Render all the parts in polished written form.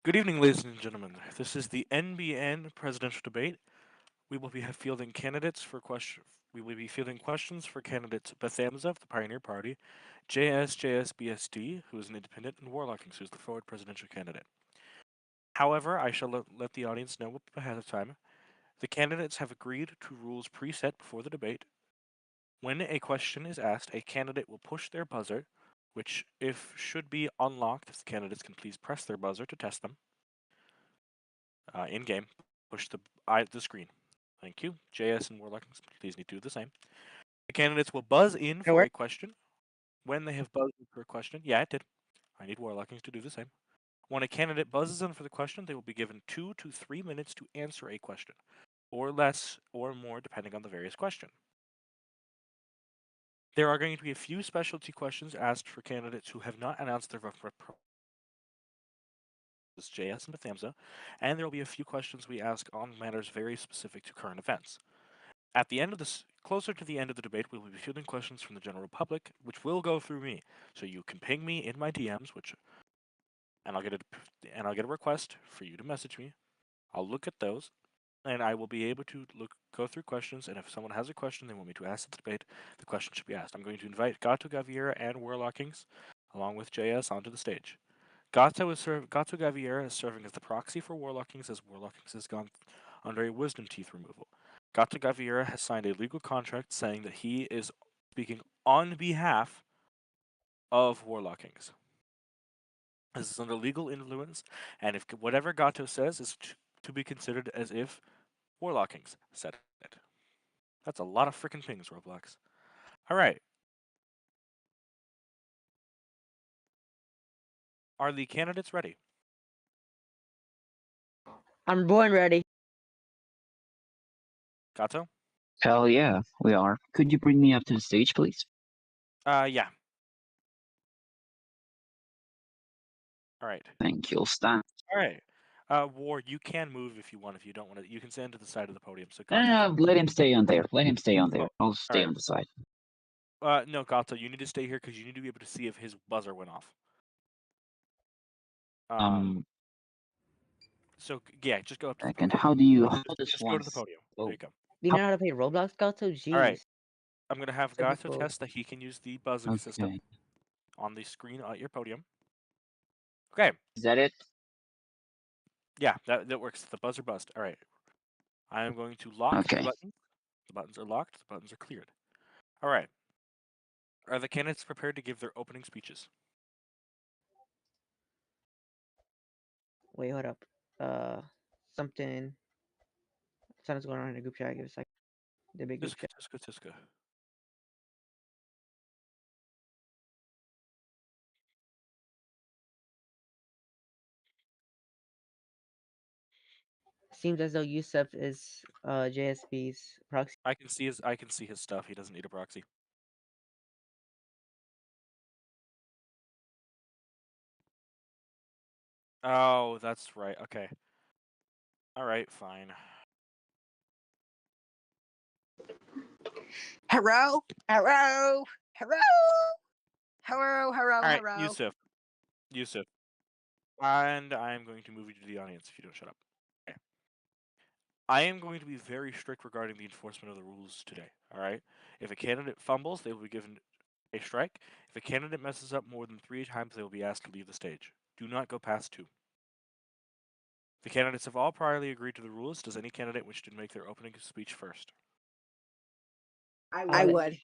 Good evening, ladies and gentlemen. This is the NBN presidential debate. We will be fielding candidates for question. We will be fielding questions for candidates Bethamza of the Pioneer Party, JSJSBSD, who is an independent, and Warlockings, who is the forward presidential candidate. However, I shall let the audience know ahead of time. The candidates have agreed to rules preset before the debate. When a question is asked, a candidate will push their buzzer, which if should be unlocked if the candidates can please press their buzzer to test them. In game, push the screen. Thank you. JS and Warlock, please need to do the same. The candidates will buzz in for a question. When they have buzzed in for a question, yeah, it did. I need Warlockings to do the same. When a candidate buzzes in for the question, they will be given 2 to 3 minutes to answer a question, or less or more depending on the various question. There are going to be a few specialty questions asked for candidates who have not announced their JS and Bethamza, and there will be a few questions we ask on matters very specific to current events. At the end of this, closer to the end of the debate, we will be fielding questions from the general public, which will go through me. So you can ping me in my DMs, and I'll get a request for you to message me. I'll look at those, and I will be able to go through questions. And if someone has a question they want me to ask at the debate, the question should be asked. I'm going to invite Gato Gaviera and Warlockings, along with JS, onto the stage. Gato Gaviera is serving as the proxy for Warlockings, as Warlockings has gone under a wisdom teeth removal. Gato Gaviera has signed a legal contract saying that he is speaking on behalf of Warlockings. This is under legal influence, and if whatever Gato says is to be considered as if Warlockings said it. That's a lot of freaking pings, Roblox. All right. Are the candidates ready? I'm born ready. Gato? Hell yeah, we are. Could you bring me up to the stage, please? Yeah. All right. Thank you, Stan. All right. War, you can move if you want. If you don't want to, you can stand to the side of the podium. So No, Gato no, can. no, let him stay on there. Let him stay on there. Oh, I'll all stay right. on the side. No, Gato, you need to stay here because you need to be able to see if his buzzer went off. Um, So yeah, just go up to the second. podium. How does Just go one? to the podium. There Oh, you go. Do you how? know how to play Roblox, Gato? All right. Jeez. I'm gonna have Gato Typical. test that he can use the buzzing system Okay. on the screen at your podium. Okay. Is that it? Yeah, that works. The buzzer buzzed. All right. I am going to lock the Okay. button. The buttons are locked. The buttons are cleared. All right. Are the candidates prepared to give their opening speeches? Wait, hold up. Something. Something's going on in the group chat. Give a second. The big group Tiska, chat. tiska, tiska. Seems as though Yusuf is JSB's proxy. I can see his stuff. He doesn't need a proxy. Oh, that's right. Okay. All right, fine. Hello, hello, hello, hello, hello, All right, hello. Yusuf. And I'm going to move you to the audience if you don't shut up. Okay. I am going to be very strict regarding the enforcement of the rules today. All right. If a candidate fumbles, they will be given a strike. If a candidate messes up more than 3 times, they will be asked to leave the stage. Do not go past 2. The candidates have all priorly agreed to the rules. Does any candidate wish to make their opening speech first? I would.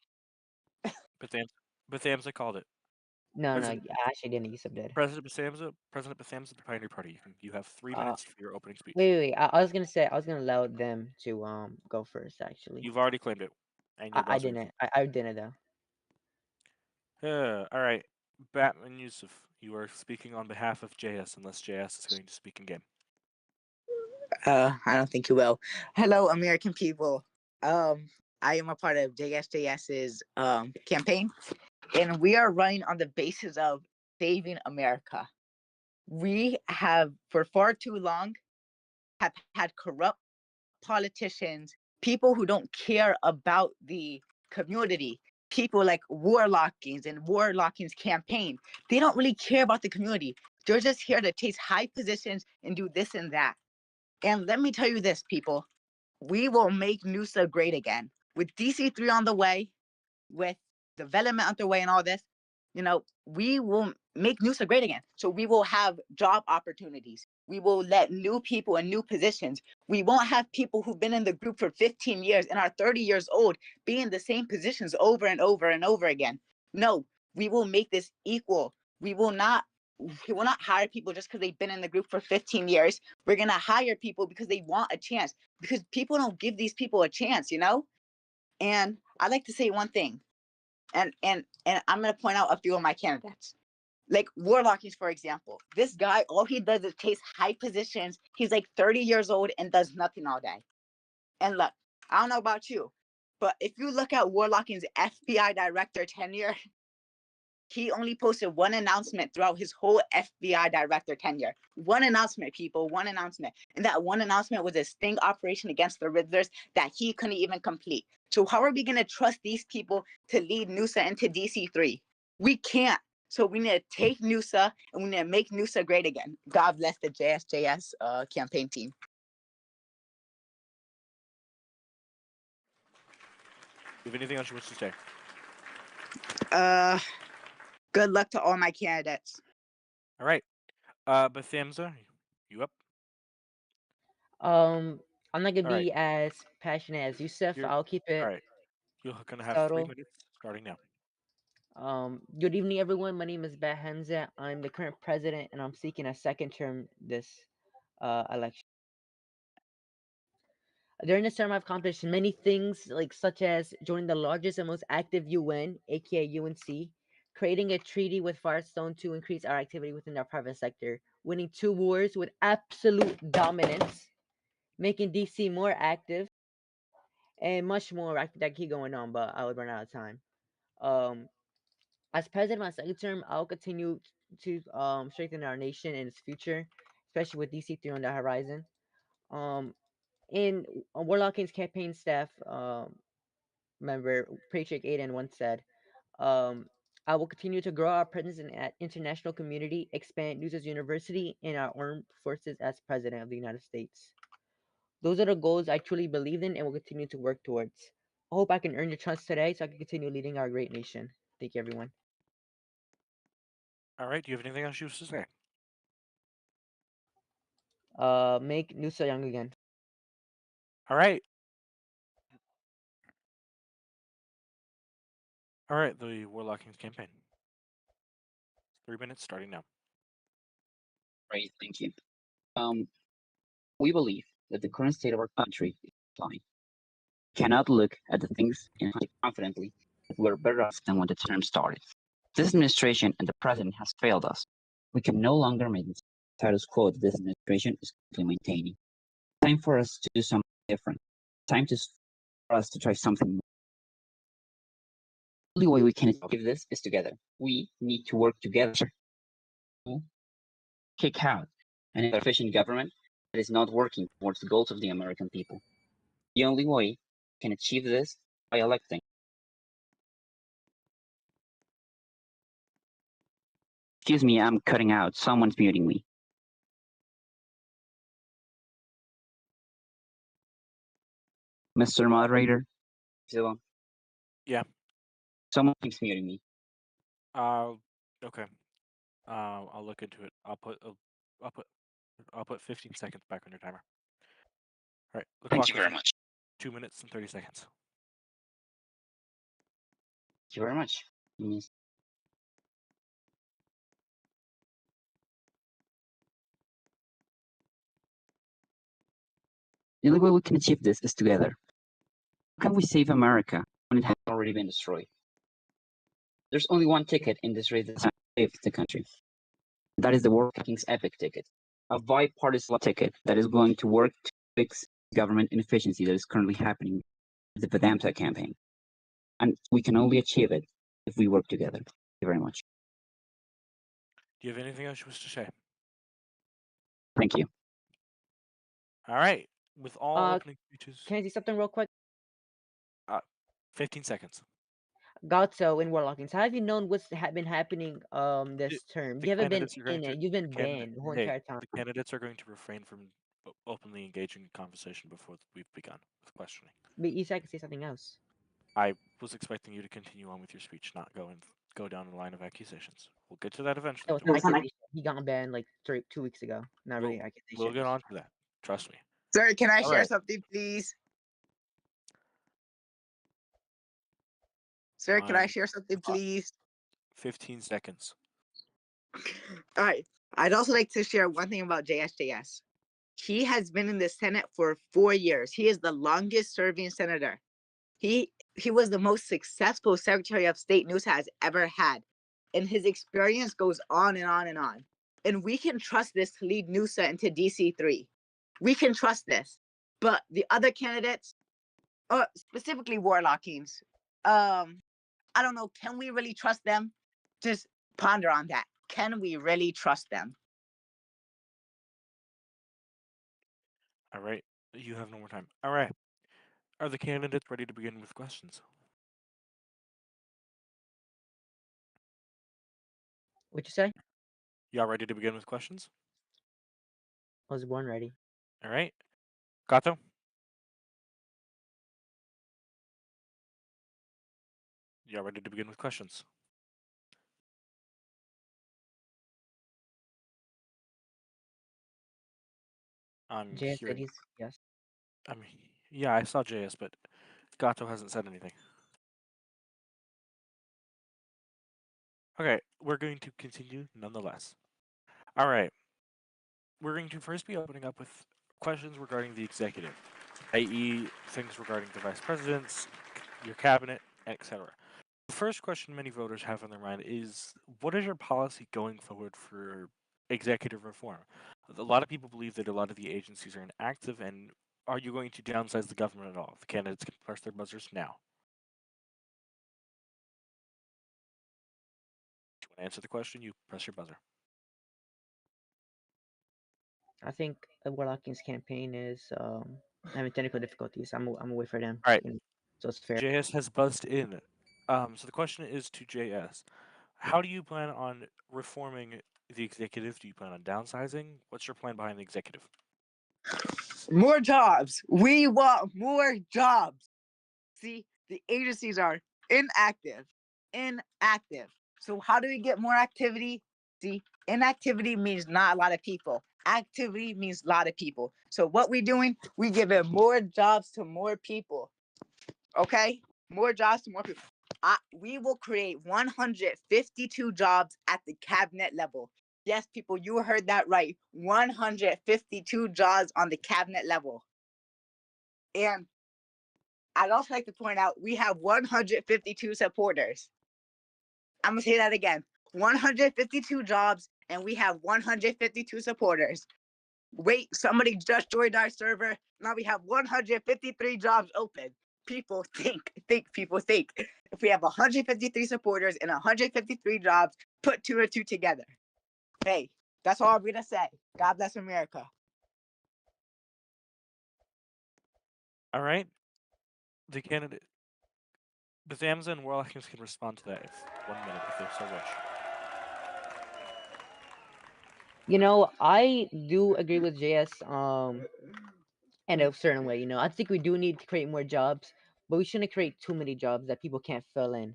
Bethamza called it. No, I President, actually didn't. Yusuf did. President Bethamza of the Pioneer Party. You have 3 minutes for your opening speech. Wait. I was gonna say I was gonna allow them to go first. Actually, You've already claimed it, and your I buzzer. didn't. I didn't though. All right, Batman Yusuf, you are speaking on behalf of JS, unless JS is going to speak in game. I don't think you will. Hello, American people. I am a part of JSJS's campaign, and we are running on the basis of saving America. We have, for far too long, have had corrupt politicians, people who don't care about the community, people like Warlockings and Warlockings campaign. They don't really care about the community. They're just here to chase high positions and do this and that. And let me tell you this, people, we will make NUSA great again. With DC3 on the way, with development underway and all this, we will make NUSA great again. So we will have job opportunities. We will let new people in new positions. We won't have people who've been in the group for 15 years and are 30 years old be in the same positions over and over and over again. No, we will make this equal. We will not hire people just because they've been in the group for 15 years. We're going to hire people because they want a chance, because people don't give these people a chance, And I'd like to say one thing, and I'm going to point out a few of my candidates. Like Warlockings, for example. This guy, all he does is chase high positions. He's like 30 years old and does nothing all day. And look, I don't know about you, but if you look at Warlocking's FBI director tenure, he only posted one announcement throughout his whole FBI director tenure. One announcement, people, one announcement. And that one announcement was a sting operation against the Riddlers that he couldn't even complete. So how are we going to trust these people to lead NUSA into DC3? We can't. So we need to take NUSA and we need to make NUSA great again. God bless the JSJS campaign team. Do you have anything else you wish to say? Good luck to all my candidates. All right. Bethamza, you up? I'm not gonna All right. be as passionate as Yusuf. You're- I'll keep it All right. You're going to have 3 subtle. minutes starting now. Good evening, everyone. My name is Bat Hamza. I'm the current president, and I'm seeking a second term this election. During this term, I've accomplished many things, such as joining the largest and most active UN, aka UNC, creating a treaty with Firestone to increase our activity within our private sector, winning 2 wars with absolute dominance, making DC more active, and much more. I could keep going on, but I would run out of time. As president of my second term, I'll continue to strengthen our nation and its future, especially with DC3 on the horizon. In Warlock King's campaign staff member Patrick Aiden once said, I will continue to grow our presence in the international community, expand NUSA's university, and our armed forces as president of the United States. Those are the goals I truly believe in and will continue to work towards. I hope I can earn your trust today so I can continue leading our great nation. Thank you, everyone. All right. Do you have anything else you wish to say? Make NUSA young again. All right. All right. The Warlockings campaign. 3 minutes starting now. Great, thank you. We believe that the current state of our country is declining. We cannot look at the things and say confidently that we're better off than when the term started. This administration and the president has failed us. We can no longer maintain the status quo that this administration is currently maintaining. Time for us to do something different. Time for us to try something more. The only way we can achieve this is together. We need to work together to kick out an inefficient government that is not working towards the goals of the American people. The only way we can achieve this by electing. Excuse me, I'm cutting out. Someone's muting me. Mr. Moderator? Zilla? Yeah. Someone keeps muting me. Okay. I'll look into it. I'll put 15 seconds back on your timer. All right. The Thank clock you is very much. 2 minutes and 30 seconds. Thank you very much. Yes. The only way we can achieve this is together. How can we save America when it has already been destroyed? There's only one ticket in this race that saves the country. That is the Warlock King's Epic ticket, a bipartisan ticket that is going to work to fix government inefficiency that is currently happening with the Vedanta campaign. And we can only achieve it if we work together. Thank you very much. Do you have anything else you wish to say? Thank you. All right. With all opening speeches, Can I say something real quick? 15 seconds. Gato in Warlockings, how have you known what's been happening The, this term? the You haven't been candidates are going in to it. You've been candidate. banned the whole Hey, entire time. the candidates are going to refrain from openly engaging in conversation before we've begun with questioning. But you said I could say something else. I was expecting you to continue on with your speech, not go down the line of accusations. We'll get to that eventually. That was don't worry. accusation. He got banned like 2 weeks ago. Not really accusation. We'll get on to that. Trust me. Sir, can I All share right. something, please? Sir, can I Fine. share something, please? 15 seconds. All right. I'd also like to share one thing about JSJS. He has been in the Senate for 4 years. He is the longest serving senator. He was the most successful Secretary of State Noosa has ever had. And his experience goes on and on and on. And we can trust this to lead Noosa into DC3. We can trust this. But the other candidates, specifically Warlockings, I don't know, can we really trust them? Just ponder on that. Can we really trust them? All right. You have no more time. All right. Are the candidates ready to begin with questions? What'd you say? Y'all ready to begin with questions? I was born ready. All right. Gato? Y'all ready to begin with questions? I'm JS said hearing. he's yes. Yeah, I saw JS, but Gato hasn't said anything. Okay, we're going to continue nonetheless. All right. We're going to first be opening up with questions regarding the executive, i.e., things regarding the vice presidents, your cabinet, etc. The first question many voters have on their mind is, what is your policy going forward for executive reform? A lot of people believe that a lot of the agencies are inactive, and are you going to downsize the government at all? The candidates can press their buzzers now. If you want to answer the question, you press your buzzer. I think the Warlockings campaign is having technical difficulties. I'm gonna wait for them. All right. So it's fair. JS has buzzed in. So the question is to JS. How do you plan on reforming the executive? Do you plan on downsizing? What's your plan behind the executive? More jobs. We want more jobs. See, the agencies are inactive. Inactive. So how do we get more activity? See, inactivity means not a lot of people. Activity means a lot of people. So what we doing? We giving more jobs to more people. Okay? More jobs to more people. We will create 152 jobs at the cabinet level. Yes, people, you heard that right. 152 jobs on the cabinet level. And I'd also like to point out we have 152 supporters. I'm gonna say that again. 152 jobs and we have 152 supporters. Wait, somebody just joined our server. Now we have 153 jobs open. People think, people think. If we have 153 supporters and 153 jobs, put 2 and 2 together. Hey, that's all I'm gonna say. God bless America. All right. The candidate, the Amazon Warlockings can respond to that if 1 minute if they so wish. I do agree with JS in a certain way. I think we do need to create more jobs, but we shouldn't create too many jobs that people can't fill in.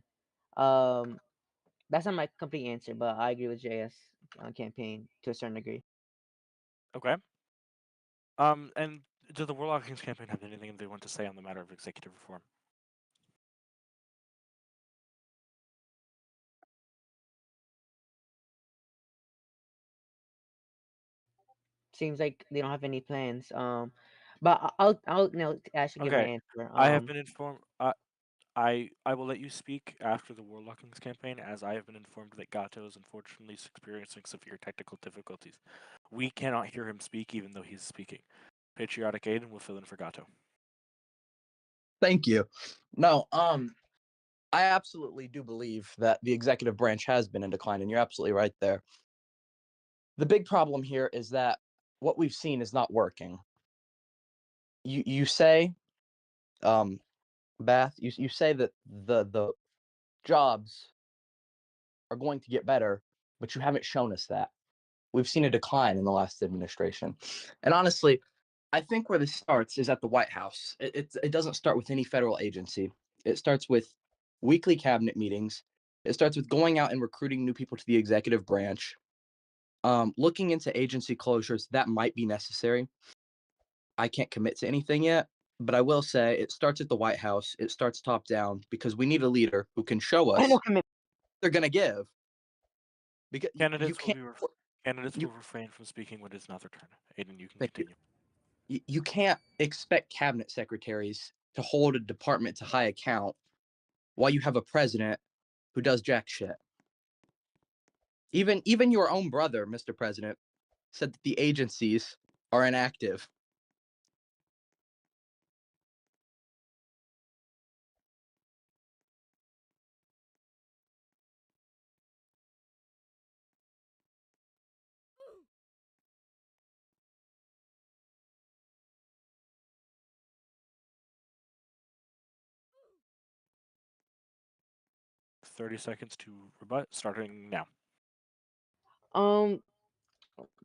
That's not my complete answer, but I agree with JS on campaign to a certain degree. Okay. And does the Warlockings campaign have anything they want to say on the matter of executive reform? Seems like they don't have any plans. But I'll actually give my Okay. answer. I have been informed. I will let you speak after the Warlockings campaign, as I have been informed that Gato is unfortunately experiencing severe technical difficulties. We cannot hear him speak, even though he's speaking. Patriotic Aiden will fill in for Gato. Thank you. No, I absolutely do believe that the executive branch has been in decline, and you're absolutely right there. The big problem here is that what we've seen is not working. You say, Bath, you say that the jobs are going to get better, but you haven't shown us that. We've seen a decline in the last administration. And honestly, I think where this starts is at the White House. It doesn't start with any federal agency. It starts with weekly cabinet meetings. It starts with going out and recruiting new people to the executive branch, looking into agency closures that might be necessary. I can't commit to anything yet, but I will say it starts at the White House. It starts top down because we need a leader who can show us I know commitment. they're going to give. Because you Candidates will can't be candidates you will refrain from speaking when it's not their turn. Aiden, you can thank you. continue. You can't expect cabinet secretaries to hold a department to high account while you have a president who does jack shit. Even your own brother, Mr. President, said that the agencies are inactive. – 30 seconds to rebut, starting now. Um,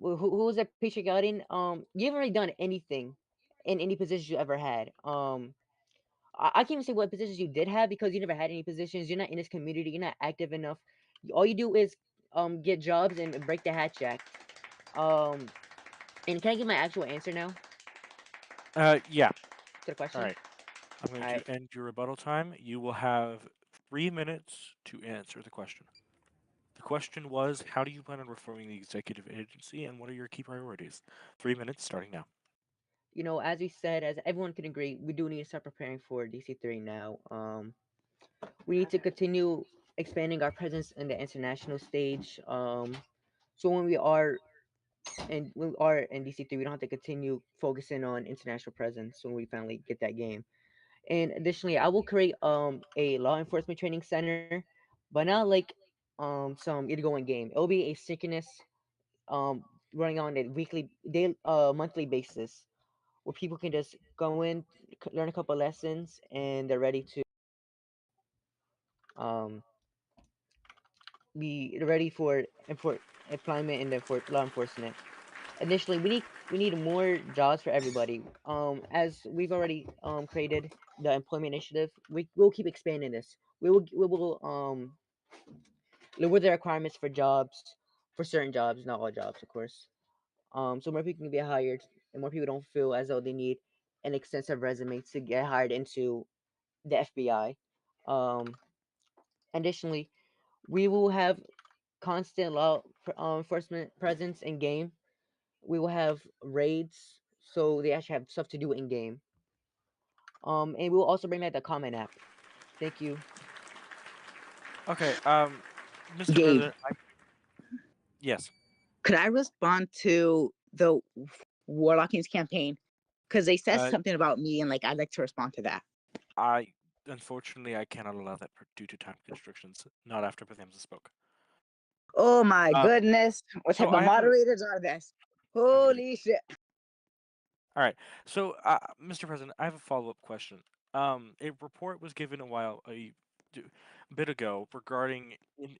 who was that Patriot Guardian? You haven't really done anything in any positions you ever had. I can't even say what positions you did have because you never had any positions. You're not in this community. You're not active enough. All you do is get jobs and break the Hatch Act. And can I give my actual answer now Yeah. to the question? All right. I'm going Alright. to end your rebuttal time. You will have 3 minutes to answer the question. The question was, how do you plan on reforming the executive agency, and what are your key priorities? 3 minutes, starting now. You know, as we said, as everyone can agree, we do need to start preparing for DC3 now. We need to continue expanding our presence in the international stage. So when we are in DC3, we don't have to continue focusing on international presence when we finally get that game. And additionally, I will create a law enforcement training center, but not like some going game. It'll be a synchronous running on a monthly basis where people can just go in, learn a couple lessons, and they're ready to um be ready for employment and then for law enforcement. Additionally, we need more jobs for everybody. As we've already created the employment initiative, we'll keep expanding this. We will lower the requirements for jobs for certain jobs, not all jobs, of course. So more people can be hired, and more people don't feel as though they need an extensive resume to get hired into the FBI. Um, Additionally, we will have constant law enforcement presence in game. We will have raids, so they actually have stuff to do in game. And we will also bring back the comment app. Thank you. Okay, Mr. Gabe, President, yes. could I respond to the Warlockings campaign? Because they said Uh, something about me, and like I'd like to respond to that. Unfortunately, I cannot allow that due to time constrictions. Not after Pathamsa spoke. Oh my goodness! What so type I of have a- moderators are this? Holy shit! All right. So, Mr. President, I have a follow-up question. A report was given a bit ago regarding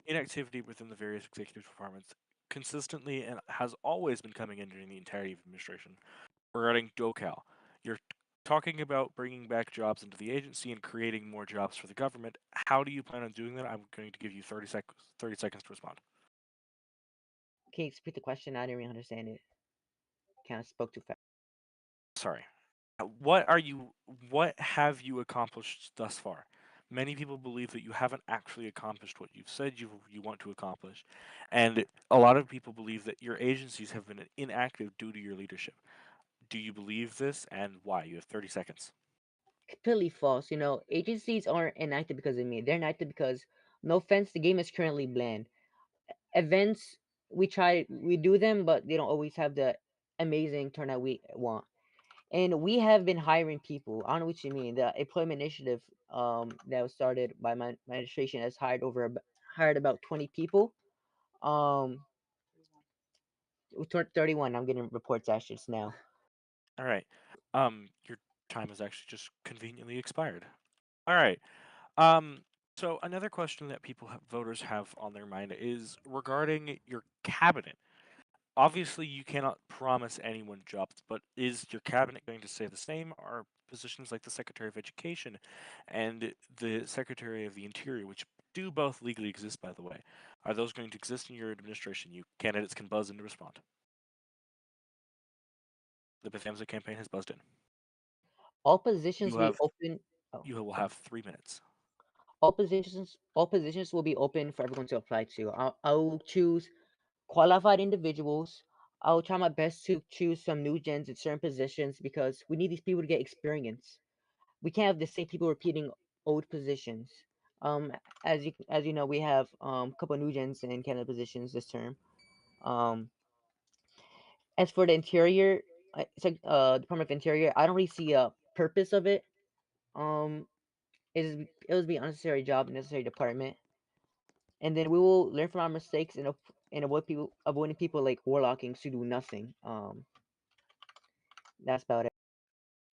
inactivity within the various executive departments consistently and has always been coming in during the entirety of administration regarding DOCAL. You're talking about bringing back jobs into the agency and creating more jobs for the government. How do you plan on doing that? I'm going to give you 30 seconds to respond. Can you repeat the question? I didn't really understand it. Kind of spoke too fast. Sorry. What have you accomplished thus far? Many people believe that you haven't actually accomplished what you've said you want to accomplish, and a lot of people believe that your agencies have been inactive due to your leadership. Do you believe this, and why? You have 30 seconds. Completely false. You know, agencies aren't inactive because of me. They're inactive because, no offense, the game is currently bland. Events, we do them, but they don't always have the amazing turnout we want. And we have been hiring people. I don't know what you mean. The employment initiative that was started by my administration has hired about 20 people. Um 31. I'm getting reports actually just now. All right. Your time has actually just conveniently expired. All right. Um, So another question that voters have on their mind is regarding your cabinet. Obviously, you cannot promise anyone jobs, but is your cabinet going to stay the same? Are positions like the Secretary of Education and the Secretary of the Interior, which do both legally exist, by the way, are those going to exist in your administration? You candidates can buzz in to respond. The Bethamza campaign has buzzed in. All positions You will be have open. Oh, you will sorry. have 3 minutes. All positions will be open for everyone to apply to. I'll choose qualified individuals. I'll try my best to choose some new gens in certain positions because we need these people to get experience. We can't have the same people repeating old positions. As you know, we have a couple new gens in Canada positions this term. As for the interior, Department of Interior, I don't really see a purpose of it. It was be unnecessary job, necessary department, and then we will learn from our mistakes and avoiding people like warlocking to do nothing. That's about it.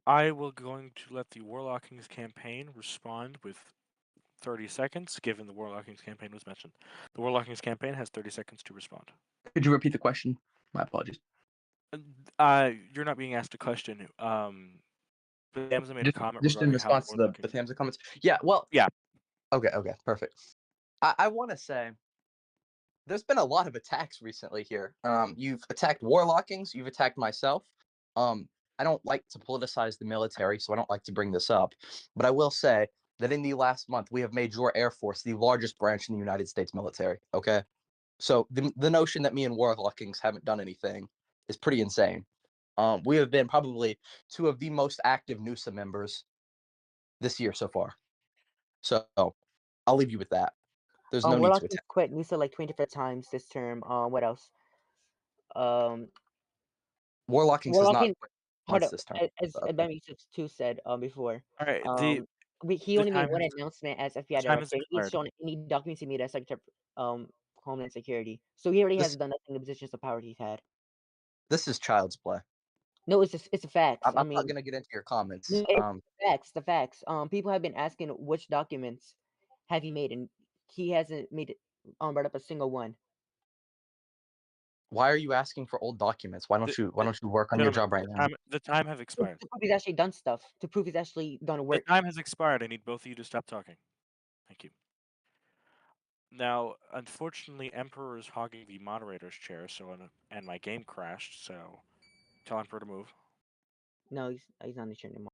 I will going to let the Warlockings campaign respond with 30 seconds, given the Warlockings campaign was mentioned. The Warlockings campaign has 30 seconds to respond. Could you repeat the question? My apologies. You're not being asked a question. Bethamza made a comment Just in regarding how response to the Warlockings. Bethamza comments. Yeah, well. Yeah. Okay, perfect. I want to say there's been a lot of attacks recently here. You've attacked Warlockings, you've attacked myself. I don't like to politicize the military, so I don't like to bring this up. But I will say that in the last month, we have made your Air Force the largest branch in the United States military. Okay, so the notion that me and Warlockings haven't done anything is pretty insane. We have been probably two of the most active NUSA members this year so far. So I'll leave you with that. There's no need to Warlockings attack. quit NUSA like 20 different times this term. What else? Warlockings has not Warlocking. quit Hold once up, this term. as Okay. Ben too said before. All right. He the only made time one has- announcement as the FBI time has director. He's expired. shown any documents he made as Secretary of Homeland Security. So he already This- has done nothing in the positions of power he's had. This is child's play. No, it's a fact. I'm I not mean, gonna get into your comments. no, it's the facts. People have been asking which documents have he made, and he hasn't made brought up a single one. Why are you asking for old documents? Why don't you work on your job right now? The time has expired. To prove he's actually done stuff. To prove he's actually done The work. time has expired. I need both of you to stop talking. Thank you. Now, unfortunately, Emperor is hogging the moderator's chair, and my game crashed. So, tell Emperor to move. No, he's not the chair anymore.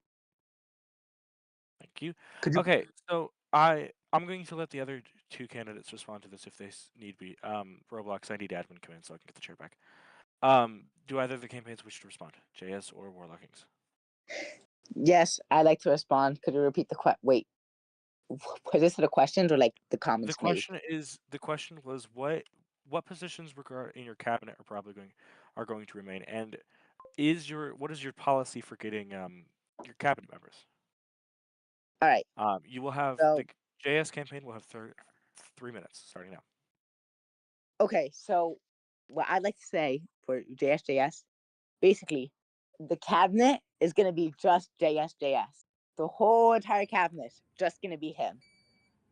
Thank you. Could you? Okay, so I'm going to let the other two candidates respond to this if they need be. Roblox, I need admin come in so I can get the chair back. Do either of the campaigns wish to respond, JS or Warlockings? Yes, I'd like to respond. Could you repeat the wait? Was this the questions or like the comments made? The question was what positions in your cabinet are going to remain, and what is your policy for getting your cabinet members? All right. You will have So- the JS campaign will have 3 minutes starting now. Okay, so what I'd like to say for JSJS, basically, the cabinet is gonna be just JSJS. The whole entire cabinet's just gonna be him.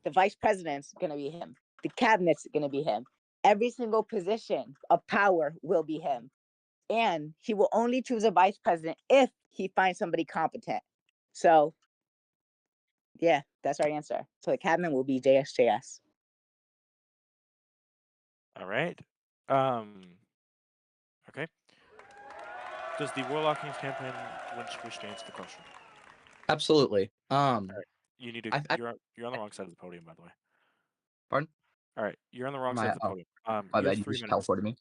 The vice president's gonna be him. The cabinet's gonna be him. Every single position of power will be him. And he will only choose a vice president if he finds somebody competent. So yeah, that's our answer. So the cabinet will be JSJS. All right. Okay. Does the Warlockings campaign wish to answer the question? Absolutely. You need to. You're on the wrong side of the podium, by the way. Pardon? All right, you're on the wrong side of the podium. My You bad. have You 3 just minutes. teleported me.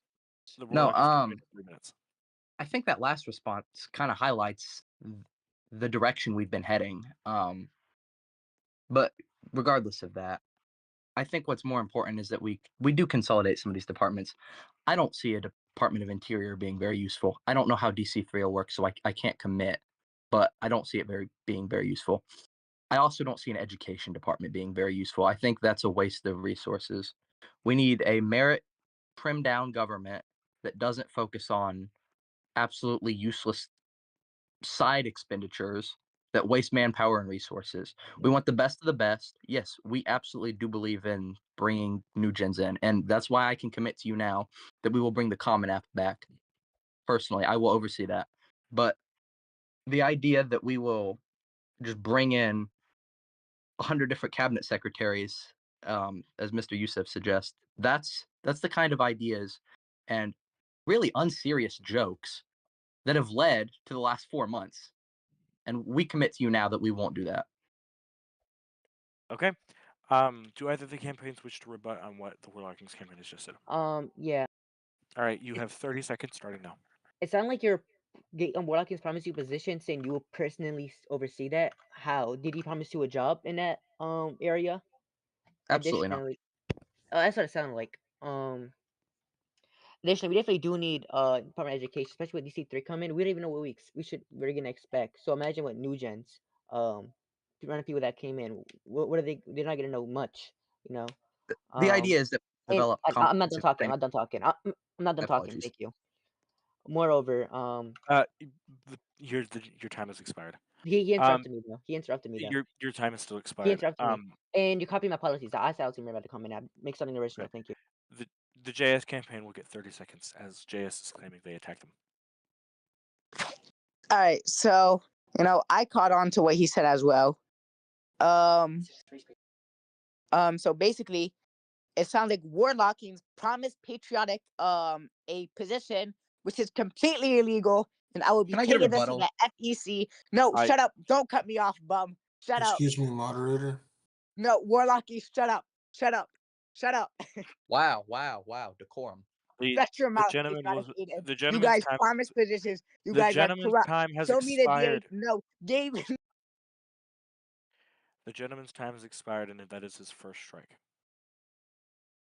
The No, Warlockings campaign has 3 minutes. I think that last response kind of highlights the direction we've been heading. But regardless of that, I think what's more important is that we do consolidate some of these departments. I don't see a Department of Interior being very useful. I don't know how DC3 will work, so I can't commit, but I don't see it being very useful. I also don't see an education department being very useful. I think that's a waste of resources. We need a merit trimmed down government that doesn't focus on absolutely useless side expenditures that waste manpower and resources. We want the best of the best. Yes, we absolutely do believe in bringing new gens in, and that's why I can commit to you now that we will bring the Common App back. Personally, I will oversee that. But the idea that we will just bring in 100 different cabinet secretaries, as Mr. Youssef suggests, that's the kind of ideas and really unserious jokes that have led to the last 4 months. And we commit to you now that we won't do that. Okay. Do either of the campaigns wish to rebut on what the Warlock Kings campaign has just said? Yeah. All right, you have 30 seconds starting now. It sounded like Warlock has promised you a position, saying you will personally oversee that. How did he promise you a job in that area? Absolutely not. Additionally, that's what it sounded like. Additionally, we definitely do need Department of Education, especially with DC3 coming. We don't even know what we're gonna expect. So imagine what new gens, random people that came in. What are they? They're not gonna know much, you know. The idea is that we And develop I'm not done comprehensive talking. I'm training. not done talking. I'm not done My talking. apologies. Thank you. Moreover, Your time has expired. he interrupted me though. He interrupted me though. Your time is still He expired. interrupted me. And you copied my policies. I said I was about to comment. Make something original. Okay. Thank you. The JS campaign will get 30 seconds as JS is claiming they attacked them. All right, so I caught on to what he said as well. So basically, it sounds like Warlockings promised patriotic a position which is completely illegal, and I will be Can I get a taking this to rebuttal? the FEC. No, shut up! Don't cut me off, bum. Shut up! Excuse me, moderator. No, Warlockies, shut up! Shut up! Shut up! Wow, decorum. Shut your The mouth, gentleman was patriotic the You gentleman's guys time. promised positions. You The guys are gentleman's corrupt. time has Show me the DA. expired. No, David. The gentleman's time has expired, and that is his first strike.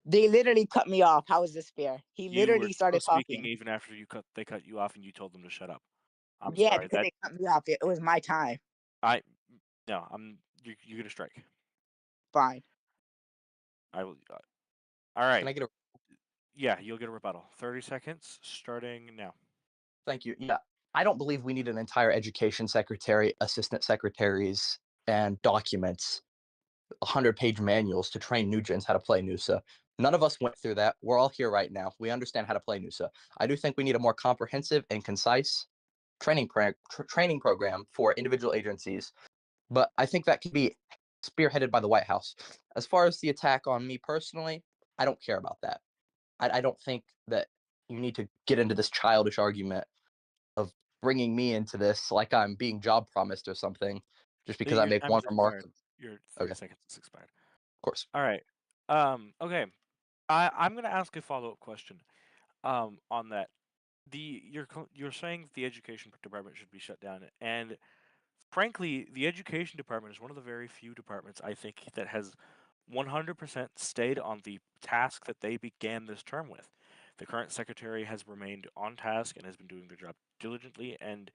They literally cut me off. How is this fair? He You were literally started still speaking talking. even after they cut you off, and you told them to shut up. I'm Yeah, sorry. because they cut me off. It was my time. You get a strike. Fine. I will. All right. Can I get a Yeah, you'll get a rebuttal. 30 seconds starting now. Thank you. Yeah. I don't believe we need an entire education secretary, assistant secretaries, and documents, 100-page manuals to train new gens how to play Noosa. None of us went through that. We're all here right now. We understand how to play Noosa. I do think we need a more comprehensive and concise training program for individual agencies, but I think that can be spearheaded by the White House. As far as the attack on me personally, I don't care about that. I don't think that you need to get into this childish argument of bringing me into this like I'm being job promised or something just because I Your make time one has remark. expired. Your 30 Okay. seconds has expired. Of course. All right. Okay. I'm gonna ask a follow-up question. On that, you're saying the education department should be shut down, and frankly, the education department is one of the very few departments I think that has 100% stayed on the task that they began this term with. The current secretary has remained on task and has been doing their job diligently, and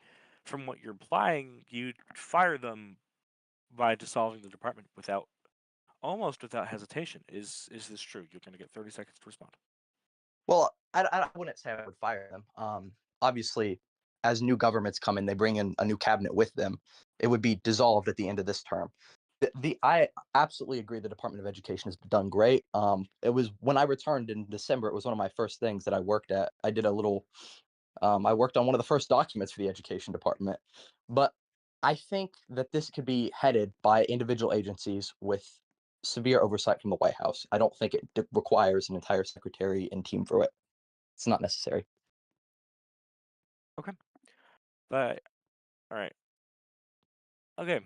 from what you're implying, you'd fire them by dissolving the department almost without hesitation. Is this true? You're going to get 30 seconds to respond. Well, I wouldn't say I would fire them. Obviously, as new governments come in, they bring in a new cabinet with them. It would be dissolved at the end of this term. I absolutely agree. The Department of Education has done great. It was when I returned in December. It was one of my first things that I worked at. I did a little. I worked on one of the first documents for the Education Department, but I think that this could be headed by individual agencies with severe oversight from the White House. I don't think it requires an entire secretary and team for it. It's not necessary. But all right. Okay.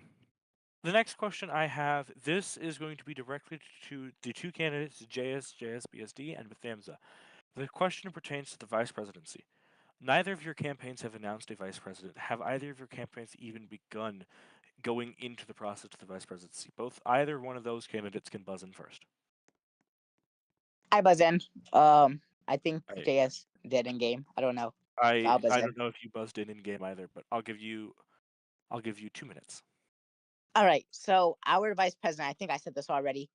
The next question I have, this is going to be directly to the two candidates, JS, BSD, and Bethamza. The question pertains to the vice presidency. Neither of your campaigns have announced a vice president. Have either of your campaigns even begun going into the process of the vice presidency? Either one of those candidates can buzz in first. I buzz in. I think I- JS did in game. I don't know. I I'll buzz in. don't know if you buzzed in game either, but I'll give you 2 minutes. All right. So our vice president, I think I said this already.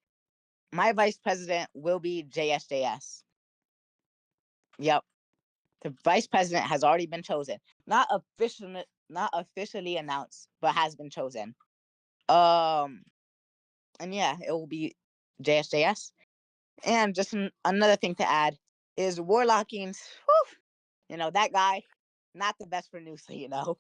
My vice president will be JSJS. Yep. The vice president has already been chosen. Not not officially announced, but has been chosen. Um, and yeah, it will be JSJS. And just another thing to add is Warlockings. Whew, that guy, not the best for Noosa.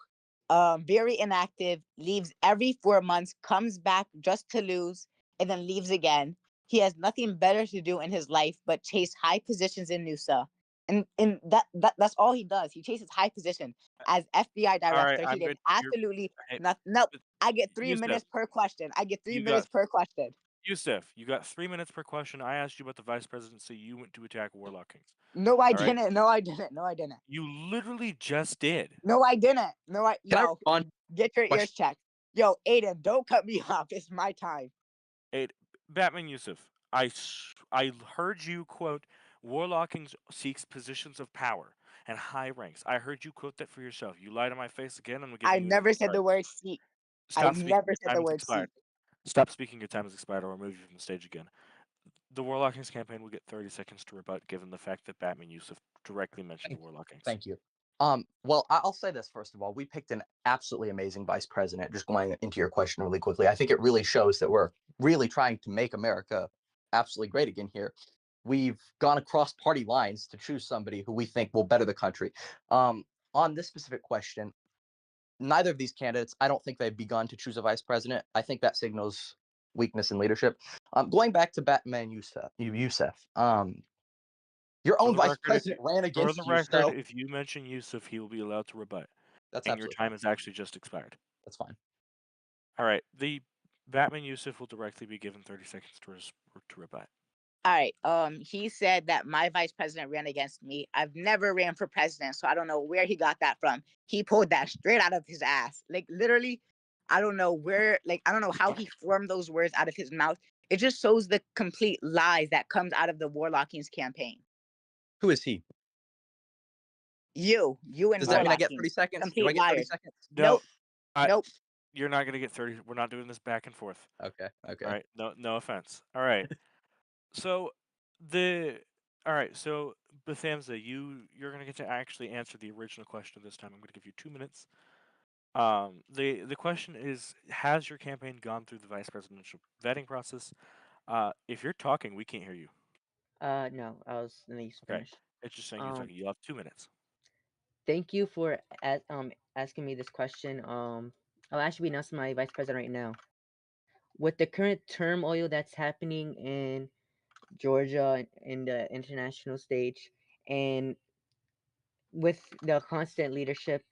Very inactive, leaves every 4 months, comes back just to lose, and then leaves again. He has nothing better to do in his life but chase high positions in Noosa. And that's all he does. He chases high position. As FBI All right, director, he I'm did good. absolutely Hey, nothing. Nope. but I get 3 minutes Yusuf, per question. I get three you minutes got per question. Yusuf, you got 3 minutes per question. I asked you about the vice presidency. You went to attack Warlock Kings. No, I All right, didn't. No, I didn't. No, I didn't. you literally just did. No, I didn't. No, Can I yo, respond? get your ears Question. checked. Yo, Aiden, don't cut me off. It's my time. It, Batman Yusuf, I heard you quote, Warlock Kings seeks positions of power and high ranks. I heard you quote that for yourself. You lied to my face again. I'm I giving you never another said card. the word seat. I Stop speaking. never Your said time the has word expired. seat. Stop speaking. Your time has expired. I'll remove you from the stage again. The Warlock Kings campaign will get 30 seconds to rebut, given the fact that Batman Yusuf directly mentioned the Warlock Kings. Thank you. Well, I'll say this first of all. We picked an absolutely amazing vice president. Just going into your question really quickly, I think it really shows that we're really trying to make America absolutely great again here. We've gone across party lines to choose somebody who we think will better the country. On this specific question, neither of these candidates, I don't think they've begun to choose a vice president. I think that signals weakness in leadership. Going back to Batman Youssef, your For own the vice record, president ran for the against you, record, so if you mention Yusuf, he will be allowed to rebut, that's and your absolutely time fine. has actually just expired. That's fine. All right, the Batman Yusuf will directly be given 30 seconds to rebut. All right. He said that my vice president ran against me. I've never ran for president, so I don't know where he got that from. He pulled that straight out of his ass. Like literally, I don't know where, I don't know how he formed those words out of his mouth. It just shows the complete lies that comes out of the Warlockings campaign. Who is he? You and Does that mean I get Warlockings. 30 seconds? Do Complete I get 30 liars. seconds? No, Nope. I, Nope. you're not gonna get 30. We're not doing this back and forth. Okay. Okay. All right, no offense. All right, so the all right, so Bethamza, you're gonna get to actually answer the original question this time. I'm gonna give you 2 minutes. The question is, has your campaign gone through the vice presidential vetting process? If you're talking, we can't hear you. No, I was let me Okay, finish. it's just saying you're Um, talking. You'll have 2 minutes. thank you for asking me this question. I'll actually be announcing my vice president right now. With the current turmoil that's happening in Georgia in the international stage, and with the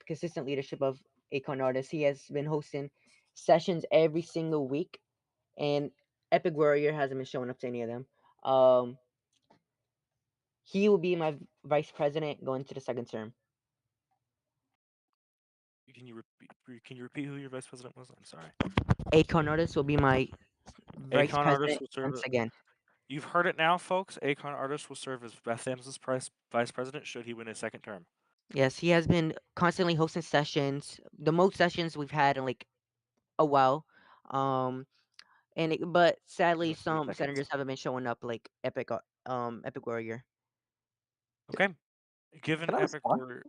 consistent leadership of Akon Artist, he has been hosting sessions every single week, and Epic Warrior hasn't been showing up to any of them. Um, he will be my vice president going to the second term. Can you repeat who your vice president was? I'm sorry. Akon Artist will be my vice Akon Artist president will serve. once again. You've heard it now, folks. Akon Artist will serve as Beth Ams's vice president should he win his second term. Yes, he has been constantly hosting sessions, the most sessions we've had in like a while. Um, but You sadly, have 30 some seconds. senators haven't been showing up, like Epic Warrior. Okay. Given Can I Epic respond? Warrior,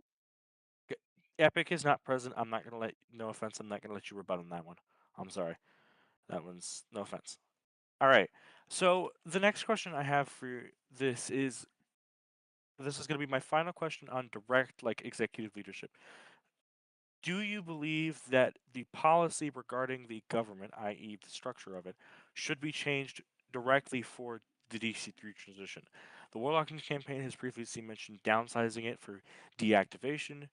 Epic is not present. I'm not gonna let. No offense. I'm not gonna let you rebut on that one. I'm sorry. That one's no offense. All right. So the next question I have for this is going to be my final question on direct executive leadership. Do you believe that the policy regarding the government, i.e., the structure of it, should be changed directly for the DC3 transition? The Warlocking campaign has previously mentioned downsizing it for deactivation.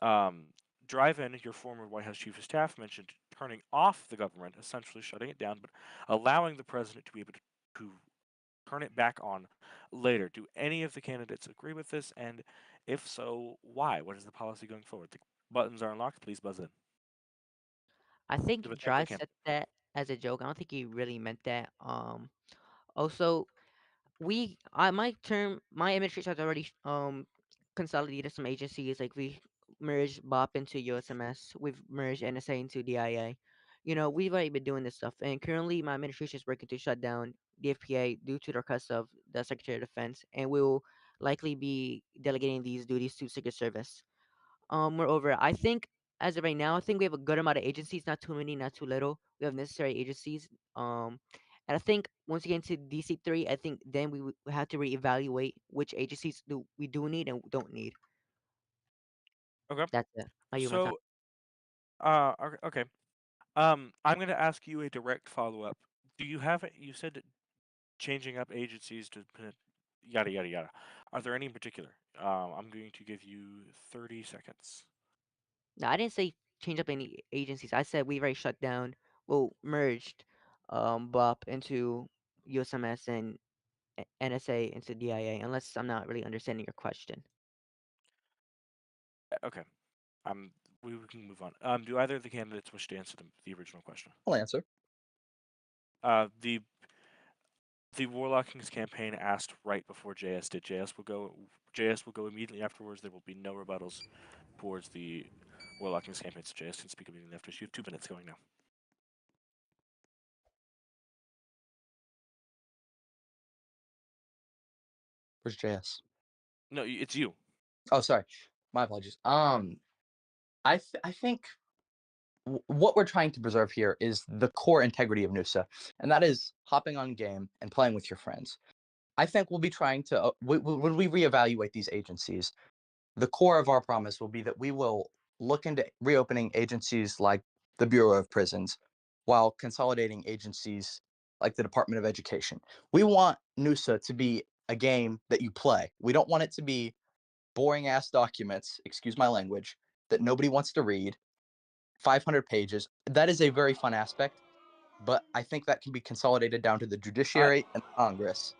Um, Drive-In, your former White House chief of staff, mentioned turning off the government, essentially shutting it down, but allowing the president to be able to turn it back on later. Do any of the candidates agree with this? And if so, why? What is the policy going forward? The buttons are unlocked. Please buzz in. I think The Bethesda Drive camp. said that as a joke. I don't think he really meant that. Also, my administration has already consolidated some agencies. Like we merged BOP into USMS. We've merged NSA into DIA. We've already been doing this stuff, and currently my administration is working to shut down the FPA due to the request of the Secretary of Defense, and we will likely be delegating these duties to Secret Service. Moreover, I think as of right now, I think we have a good amount of agencies, not too many, not too little. We have necessary agencies. And I think once you get into DC3, I think then we have to reevaluate which agencies do we do need and don't need. Okay. That's it. Are you my time? So, okay. I'm going to ask you a direct follow up. Do you have it? You said changing up agencies to yada yada yada. Are there any in particular? I'm going to give you 30 seconds. No, I didn't say change up any agencies. I said we've already shut down, well, merged, BOP into USMS and NSA into DIA. Unless I'm not really understanding your question. Okay. We can move on. Do either of the candidates wish to answer the original question? I'll answer. The Warlock Kings campaign asked right before JS did. JS will go immediately afterwards. There will be no rebuttals towards the Warlock Kings campaign. So JS can speak immediately after. So you have 2 minutes going now. Where's JS? No, it's you. Oh, sorry. My apologies. I think what we're trying to preserve here is the core integrity of Noosa, and that is hopping on game and playing with your friends. I think we'll be trying to when we reevaluate these agencies, the core of our promise will be that we will look into reopening agencies like the Bureau of Prisons while consolidating agencies like the Department of Education. We want Noosa to be a game that you play. We don't want it to be boring ass documents, excuse my language, that nobody wants to read, 500 pages. That is a very fun aspect, but I think that can be consolidated down to the judiciary and Congress.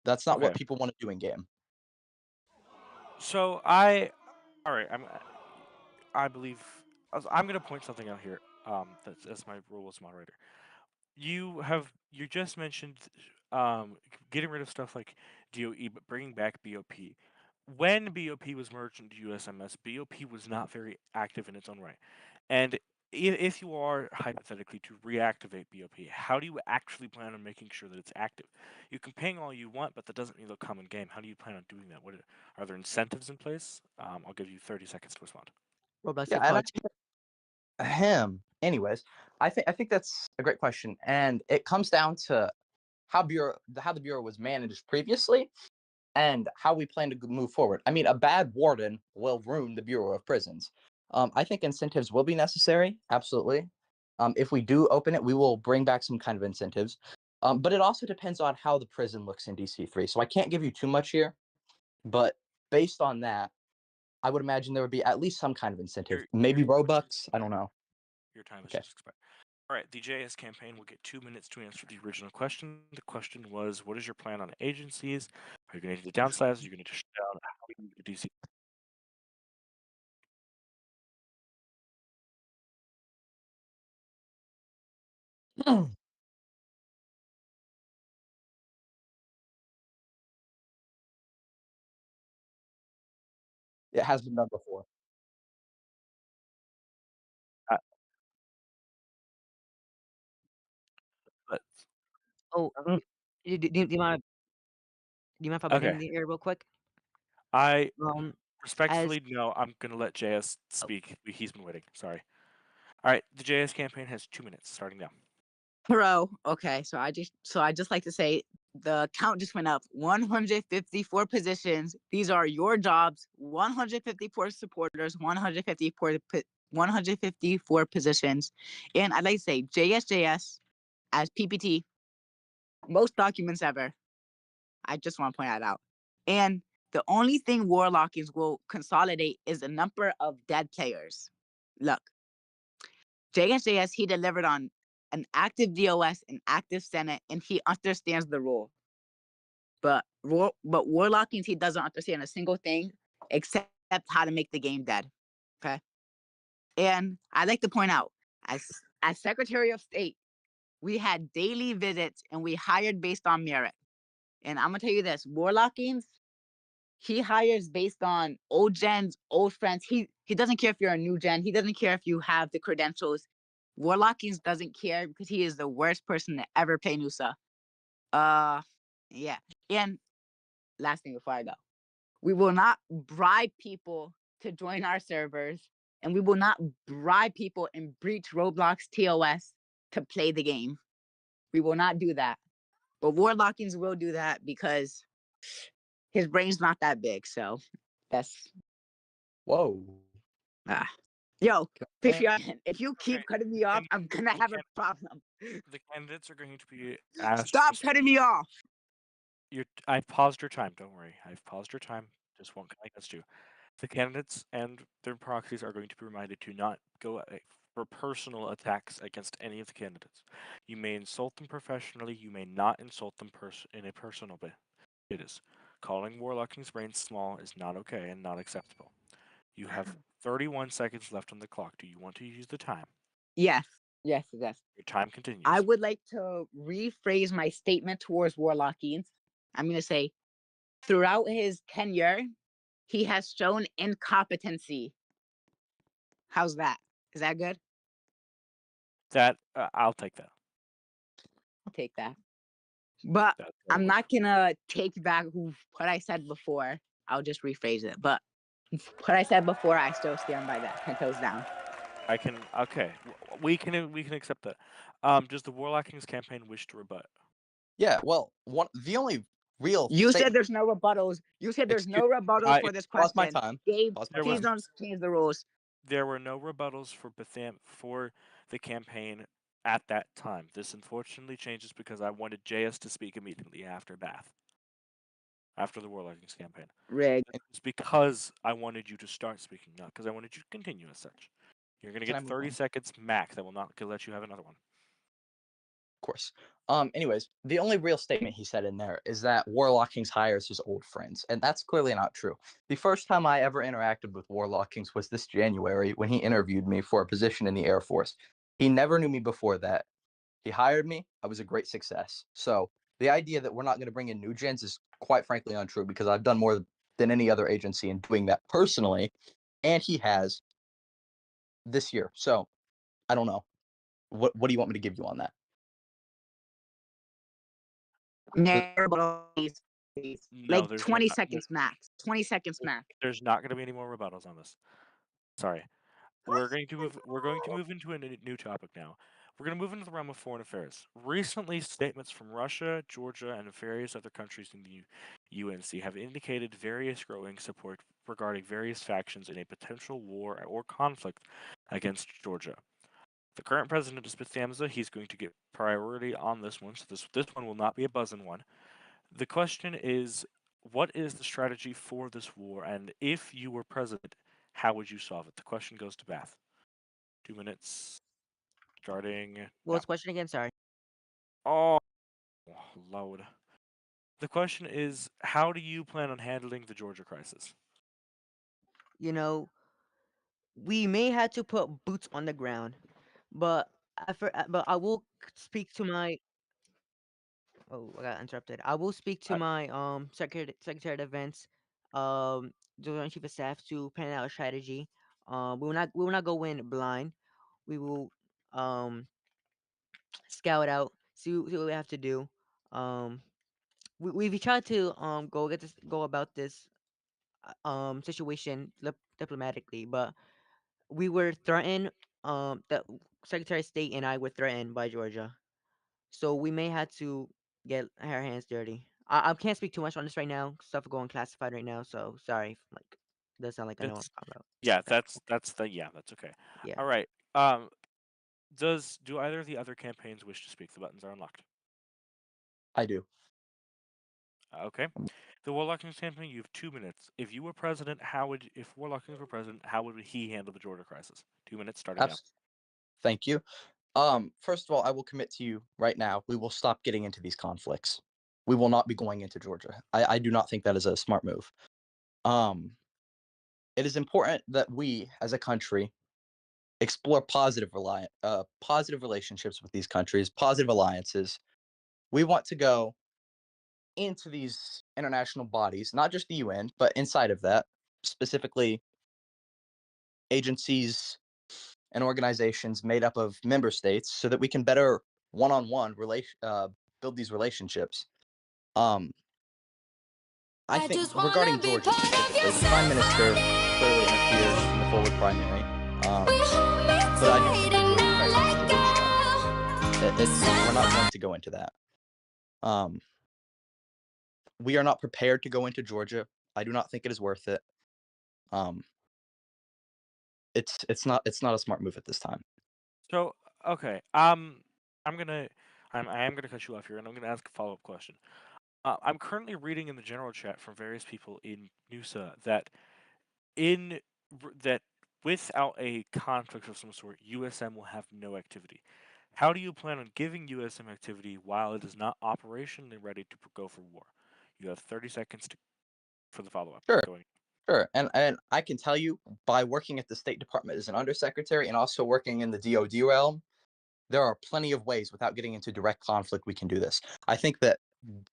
That's not what Okay. people want to do in game. So all right. I believe I'm going to point something out here. That's my role as moderator. You just mentioned getting rid of stuff like DOE, but bringing back BOP. When BOP was merged into USMS, BOP was not very active in its own right. And if you are hypothetically to reactivate BOP, how do you actually plan on making sure that it's active? You can ping all you want, but that doesn't mean they'll come in game. How do you plan on doing that? Are there incentives in place? I'll give you 30 seconds to respond. Roblox Yeah, and psychology. anyways, I think that's a great question, and it comes down to how the Bureau was managed previously and how we plan to move forward. I mean, a bad warden will ruin the Bureau of Prisons. I think incentives will be necessary, absolutely. If we do open it, we will bring back some kind of incentives. But it also depends on how the prison looks in DC3. So I can't give you too much here, but based on that, I would imagine there would be at least some kind of incentive. Maybe Robux. I don't know. Your time has Okay. just expired. All right, the JS campaign will get 2 minutes to answer the original question. The question was, what is your plan on agencies? Are you going to need to downsize? Are you going to shut down? How are you going to DC? It has been done before. Uh, but, Oh, Mhm. do you mind? Do you mind if I butt okay, in here real quick? I As respectfully no. I'm going to let JS speak. He's been waiting. Sorry. All right, the JS campaign has 2 minutes starting now. Bro, okay, so I just like to say the count just went up 154 positions. These are your jobs. 154 supporters, 154 positions. And I'd like to say JSJS as PPT, most documents ever. I just want to point that out. And the only thing Warlockings will consolidate is the number of dead players. Look, JSJS, he delivered on an active DOS, an active Senate, and he understands the rule. But Warlockings, he doesn't understand a single thing except how to make the game dead. Okay. And I'd like to point out, as Secretary of State, we had daily visits and we hired based on merit. And I'm gonna tell you this, Warlockings, he hires based on old gens, old friends. He doesn't care if you're a new gen. He doesn't care if you have the credentials. Warlockings doesn't care because he is the worst person to ever play Noosa. Yeah. And last thing before I go, we will not bribe people to join our servers. and we will not bribe people and breach Roblox TOS to play the game. We will not do that. But Warlockings will do that because his brain's not that big. So that's Whoa. yo, Okay. Patreon, if you keep Okay, cutting me off, I'm gonna we have a can't- problem. The candidates are going to be asked. Stop to cutting me off. I've paused your time. Don't worry. I've paused your time. Just won't count against you. The candidates and their proxies are going to be reminded to not go for personal attacks against any of the candidates. You may insult them professionally. You may not insult them in a personal way. It is. Calling Warlocking's brain small is not okay and not acceptable. You have 31 seconds left on the clock. Do you want to use the time? Yes. Your time continues. I would like to rephrase my statement towards Warlockings. I'm gonna say, throughout his tenure, he has shown incompetency. How's that? Is that good? That I'll take that. I'll take that. But That'll I'm work. not gonna take back what I said before. I'll just rephrase it. But what I said before, I still stand by that. 10 toes down. I can. Okay, we can accept that. Does the Warlockings campaign wish to rebut? Yeah, well, the only real You state- said there's no rebuttals. You said there's no rebuttals for this pause question. my time. Gabe, Pause my please time. don't change the rules. There were no rebuttals for for the campaign at that time. This unfortunately changes because I wanted JS to speak immediately after Bath. After the Warlockings campaign. Rigged. It's because I wanted you to start speaking, not because I wanted you to continue as such. You're going to Can I get move 30 on? seconds max. I will not let you have another one. Of course. Anyways, the only real statement he said in there is that Warlockings hires his old friends, and that's clearly not true. The first time I ever interacted with Warlockings was this January when he interviewed me for a position in the Air Force. He never knew me before that. He hired me. I was a great success. So the idea that we're not going to bring in new gens is quite frankly untrue because I've done more than any other agency in doing that personally, and he has this year. So I don't know. What do you want me to give you on that? No rebuttals, please. No, Like there's 20 not- seconds max. 20 seconds max. There's not going to be any more rebuttals on this. Sorry. We're going to move into a new topic now. We're going to move into the realm of foreign affairs. Recently, statements from Russia, Georgia, and various other countries in the UNC have indicated various growing support regarding various factions in a potential war or conflict against Georgia. The current president is Spithamza. He's going to get priority on this one, so this one will not be a buzzing one. The question is, what is the strategy for this war, and if you were president, how would you solve it? The question goes to Bath. 2 minutes, starting What now. was the question again? Sorry. Oh, load. The question is, how do you plan on handling the Georgia crisis? You know, we may have to put boots on the ground, but but I will speak to my. Oh, I got interrupted. I will speak to my secretary of defense, Joint Chief of Staff to plan out a strategy. We will not go in blind. We will scout out, see what we have to do. Um, we've tried to go about this situation diplomatically, but we were threatened. The Secretary of State and I were threatened by Georgia, so we may have to get our hands dirty. I can't speak too much on this right now. Stuff going classified right now, so sorry. Like, does sound like I know what That's I'm talking about. yeah, that's okay. Yeah. All right. Do either of the other campaigns wish to speak? The buttons are unlocked. I do. Okay. The Warlockings campaign, you have 2 minutes. If you were president, if Warlockings were president, how would he handle the Georgia crisis? 2 minutes starting now. Thank you. First of all, I will commit to you right now, we will stop getting into these conflicts. We will not be going into Georgia. I do not think that is a smart move. It is important that we, as a country, explore positive relationships with these countries, positive alliances. We want to go into these international bodies, not just the UN, but inside of that, specifically agencies and organizations made up of member states, so that we can better one-on-one build these relationships. I think regarding Georgia specifically, the Prime Minister clearly interfered in the forward primary. But I do think it's we're not going to go into that. We are not prepared to go into Georgia. I do not think it is worth it. It's not a smart move at this time. So, okay. I am gonna cut you off here, and I'm gonna ask a follow-up question. I'm currently reading in the general chat from various people in NUSA that that without a conflict of some sort, USM will have no activity. How do you plan on giving USM activity while it is not operationally ready to go for war? You have 30 seconds for the follow-up. Sure. Going. Sure, and I can tell you, by working at the State Department as an undersecretary and also working in the DoD realm, there are plenty of ways without getting into direct conflict we can do this. I think that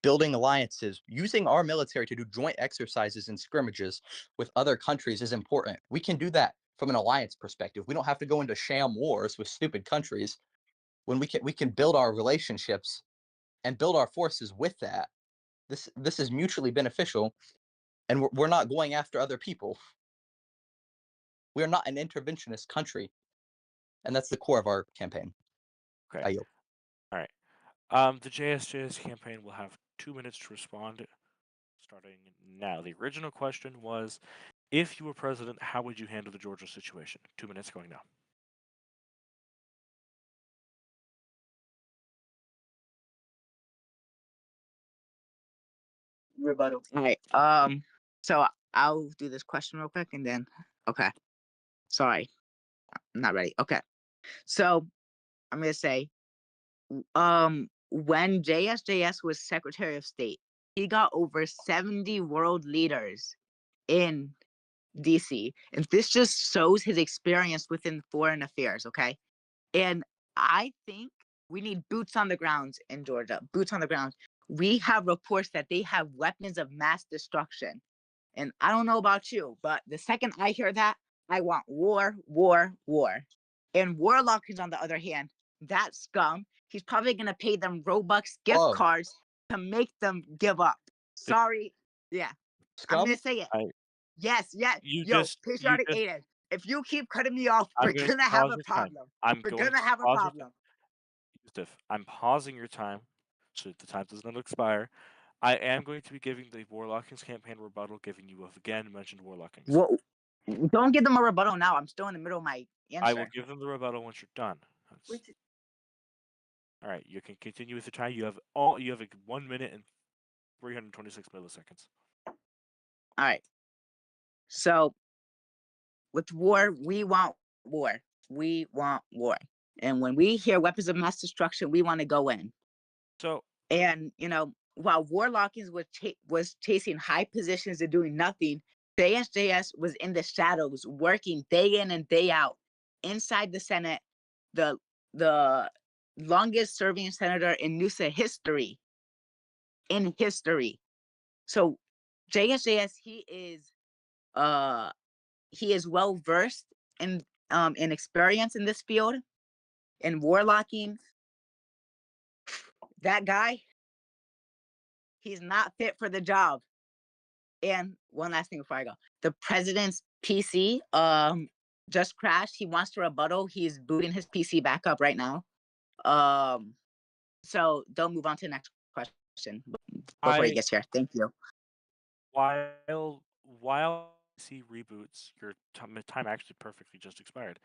building alliances, using our military to do joint exercises and scrimmages with other countries is important. We can do that from an alliance perspective. We don't have to go into sham wars with stupid countries. When we can build our relationships and build our forces with that. This is mutually beneficial, and we're not going after other people. We are not an interventionist country, and that's the core of our campaign. Okay. I yield. All right. The JSJS campaign will have 2 minutes to respond, starting now. The original question was, if you were president, how would you handle the Georgia situation? 2 minutes going now. Rebuttal. All right. So I'll do this question real quick and then okay. Sorry. I'm not ready. Okay. So I'm gonna say when JSJS was Secretary of State, he got over 70 world leaders in DC. And this just shows his experience within foreign affairs, okay? And I think we need boots on the ground in Georgia. Boots on the ground. We have reports that they have weapons of mass destruction. And I don't know about you, but the second I hear that, I want war, war, war. And Warlock is on the other hand, that scum, he's probably gonna pay them Robux gift Oh. cards to make them give up. Sorry. Yeah. I'm Scum? gonna say it. Yes. You Yo, just- you patriotic just- Aiden. If you keep cutting me off, I'm we're gonna gonna have pause a your time. problem. We're gonna have a problem. Yusuf, I'm pausing your time, so the time does not expire. I am going to be giving the Warlockings campaign rebuttal, giving you again mentioned Warlockings. Well, don't give them a rebuttal now. I'm still in the middle of my answer. I will give them the rebuttal once you're done. All right, you can continue with the time. You have 1 minute and 326 milliseconds. All right. So with war, we want war. We want war. And when we hear weapons of mass destruction, we want to go in. So, and while Warlockings was chasing high positions and doing nothing, JSJS was in the shadows, working day in and day out inside the Senate, the longest serving senator in NUSA history. So JSJS, he is well versed in experience in this field. And Warlocking, that guy, he's not fit for the job. And one last thing before I go. The president's PC just crashed. He wants to rebuttal. He's booting his PC back up right now. So don't move on to the next question before he gets here. Thank you. While PC reboots, your time actually perfectly just expired.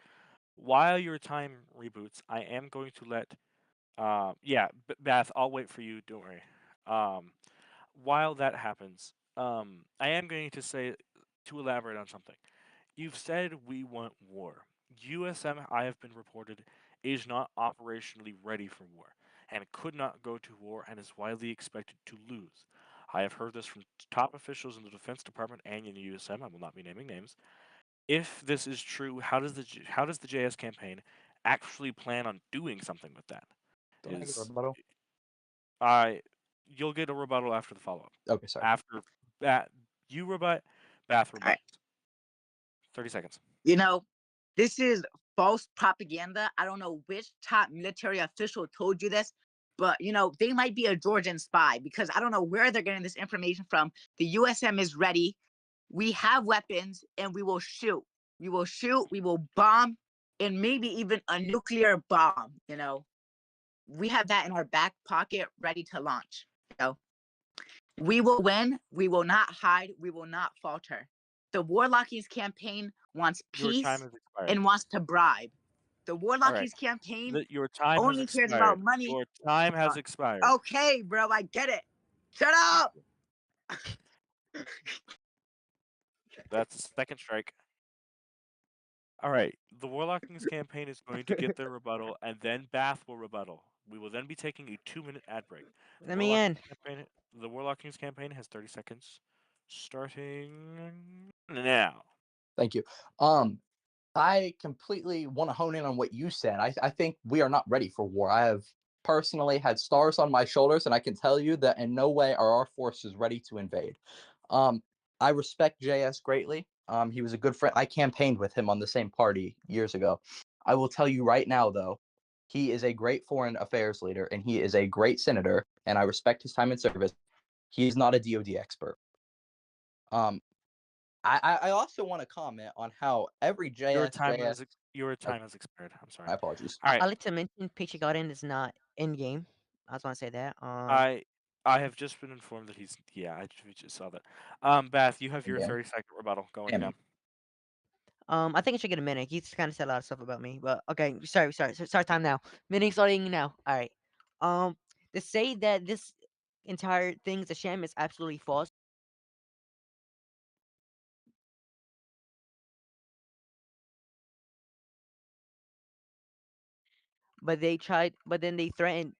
While your time reboots, I am going to let Bath, I'll wait for you, don't worry. While that happens, I am going to elaborate on something. You've said we want war. USM, I have been reported, is not operationally ready for war, and could not go to war and is widely expected to lose. I have heard this from top officials in the Defense Department and in USM. I will not be naming names. If this is true, how does the JS campaign actually plan on doing something with that? Don't I get a rebuttal? You'll get a rebuttal after the follow-up. Okay, sorry. After you rebut, Bath rebut. Right. 30 seconds. This is false propaganda. I don't know which top military official told you this, but they might be a Georgian spy, because I don't know where they're getting this information from. The USM is ready. We have weapons and we will shoot. we will shoot, we will bomb, and maybe even a nuclear bomb. We have that in our back pocket ready to launch. We will win. We will not hide. We will not falter. The Warlockies campaign wants Your peace time has expired. and wants to bribe. The All Warlockies right. campaign Your time has only cares expired. about money. Your time has expired. Okay, bro, I get it. Shut up. That's the second strike. All right. The Warlock Kings campaign is going to get their rebuttal, and then Bath will rebuttal. We will then be taking a 2-minute ad break. Let me in. The Warlock Kings campaign has 30 seconds, starting now. Thank you. I completely want to hone in on what you said. I think we are not ready for war. I have personally had stars on my shoulders, and I can tell you that in no way are our forces ready to invade. I respect JS greatly. He was a good friend. I campaigned with him on the same party years ago. I will tell you right now, though, he is a great foreign affairs leader, and he is a great senator, and I respect his time in service. He is not a DoD expert. I also want to comment on how every Your JS time has expired. I'm sorry. My apologies. All right. I'd like to mention Patriot Garden is not in game. I just want to say that. I have just been informed that he's. Yeah, we just saw that. Bath, you have your Okay. 30-second rebuttal going Damn now. it. I think I should get a minute. He's kind of said a lot of stuff about me, but okay. Sorry. Start time now. Minute starting now. All right. To say that this entire thing is a sham is absolutely false. But they tried. But then they threatened.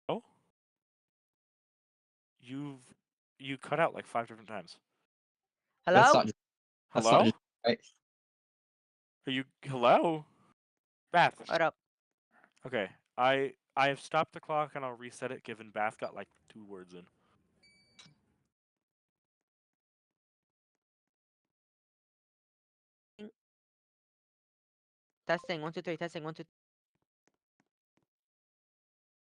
Oh, you cut out like 5 different times. That's Hello. not. That's not Hello? right. Are you hello? Bath. What up? Okay. I have stopped the clock and I'll reset it. Given Bath got like 2 words in. Testing 1 2 3. Testing 1 2.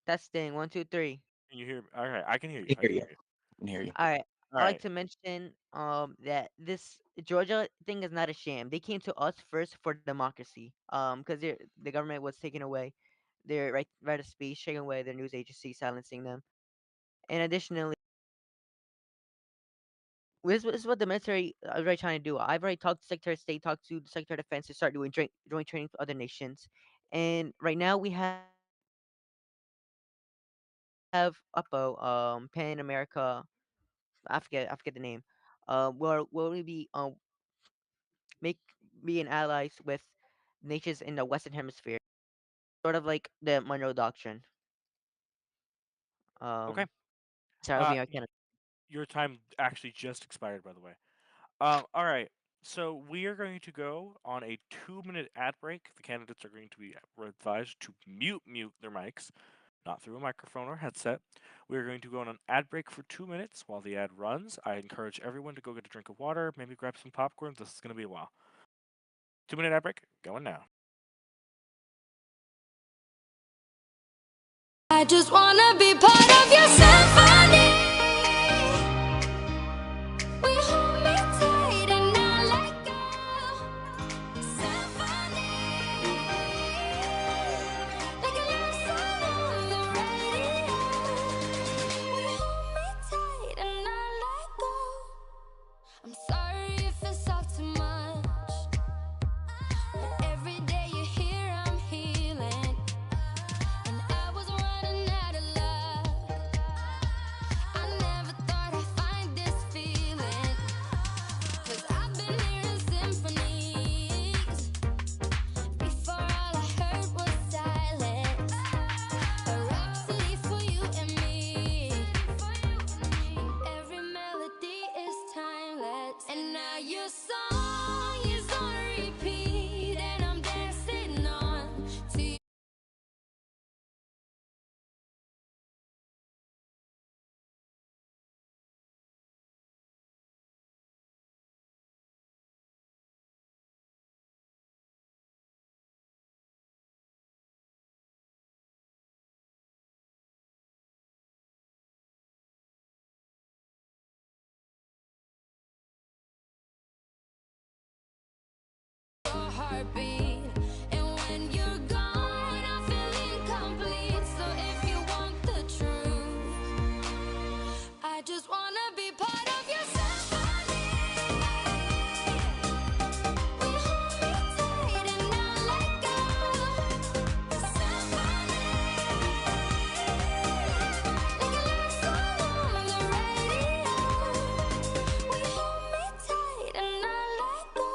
Testing 1 2 3. Can you hear? All right, I can hear you. I can hear you. I can hear you. All right. All I like right. to mention that this Georgia thing is not a sham. They came to us first for democracy. Because the government was taking away their right of speech, taking away their news agency, silencing them. And additionally, this is what the military are already trying to do. I've already talked to Secretary of State, talked to the Secretary of Defense to start doing joint training with other nations. And right now we have UPO, Pan America. I forget the name. Will we be make being allies with nations in the Western Hemisphere, sort of like the Monroe Doctrine. Okay. Sorry, Uh, I can't. your time actually just expired, by the way. All right. So we are going to go on a 2-minute ad break. The candidates are going to be advised to mute their mics, not through a microphone or headset. We are going to go on an ad break for 2 minutes while the ad runs. I encourage everyone to go get a drink of water, maybe grab some popcorn. This is going to be a while. 2-minute ad break, going now. I just wanna be part of your symphony. We hold me tight and not let go. Symphony, like a love song on the radio. We hold me tight and not let go. I'm sorry if it's all too much, but every day you're here, I'm healing. And I was running out of luck. heartbeat. And when you're gone, I feel incomplete. So if you want the truth, I just wanna be part of your symphony. Will you hold me tight and not let go? Symphony, like a love song on the radio. Will you hold me tight and not let go?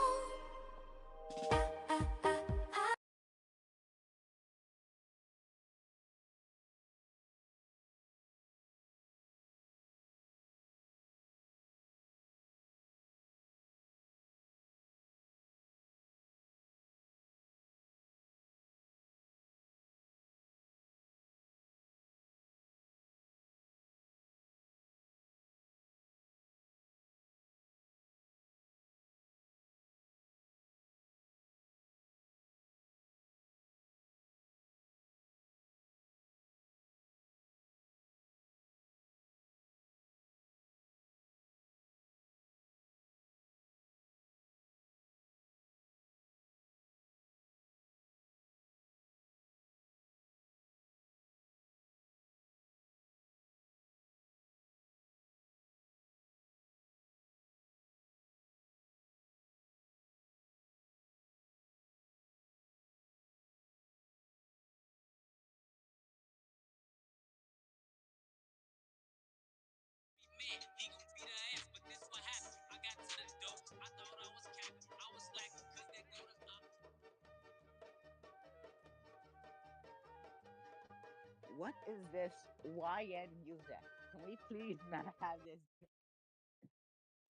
What is this YN music? Can we please not have this?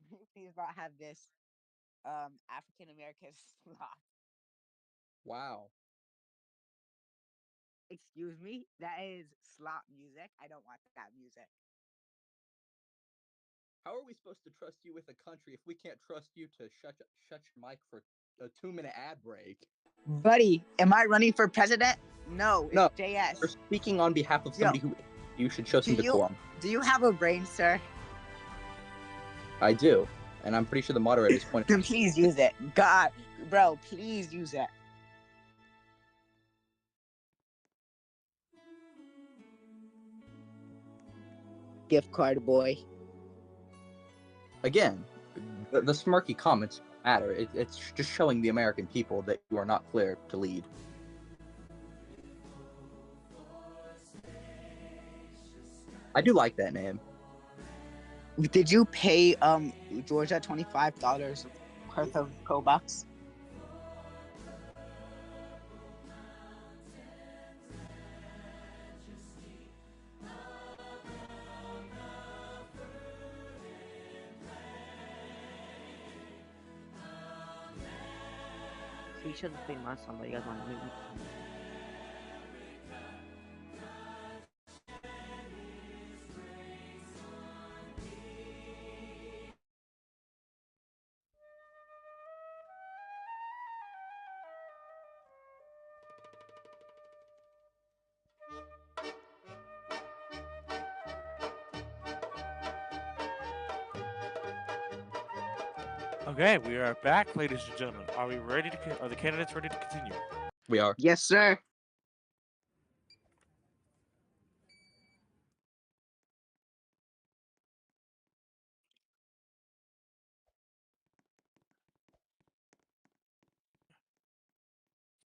Can we please not have this African American slop? Wow. Excuse me? That is slop music. I don't want that music. How are we supposed to trust you with a country if we can't trust you to shut your mic for a 2-minute ad break? Buddy, am I running for president? No, it's No, JS. you're speaking on behalf of Yo, somebody who you should show some do you- decorum. Do you have a brain, sir? I do, and I'm pretty sure the moderator is pointing. Then please use it. God, bro, please use it. Gift card boy. Again, the smirky comments don't matter. It's just showing the American people that you are not clear to lead. I do like that name. Did you pay Georgia $25 worth of Robux? So you should have played my song, but you guys want to move me. Okay, we are back, ladies and gentlemen. Are we ready to? Are the candidates ready to continue? We are. Yes, sir.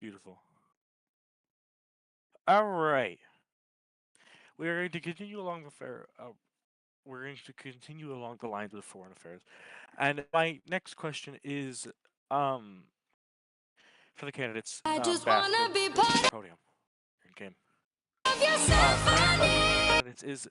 Beautiful. All right. We are going to continue along the fair. We're going to continue along the lines of foreign affairs, and my next question is, for the candidates. I just Ambassador, wanna be to part the podium. Here you of your came. symphony. Candidates is,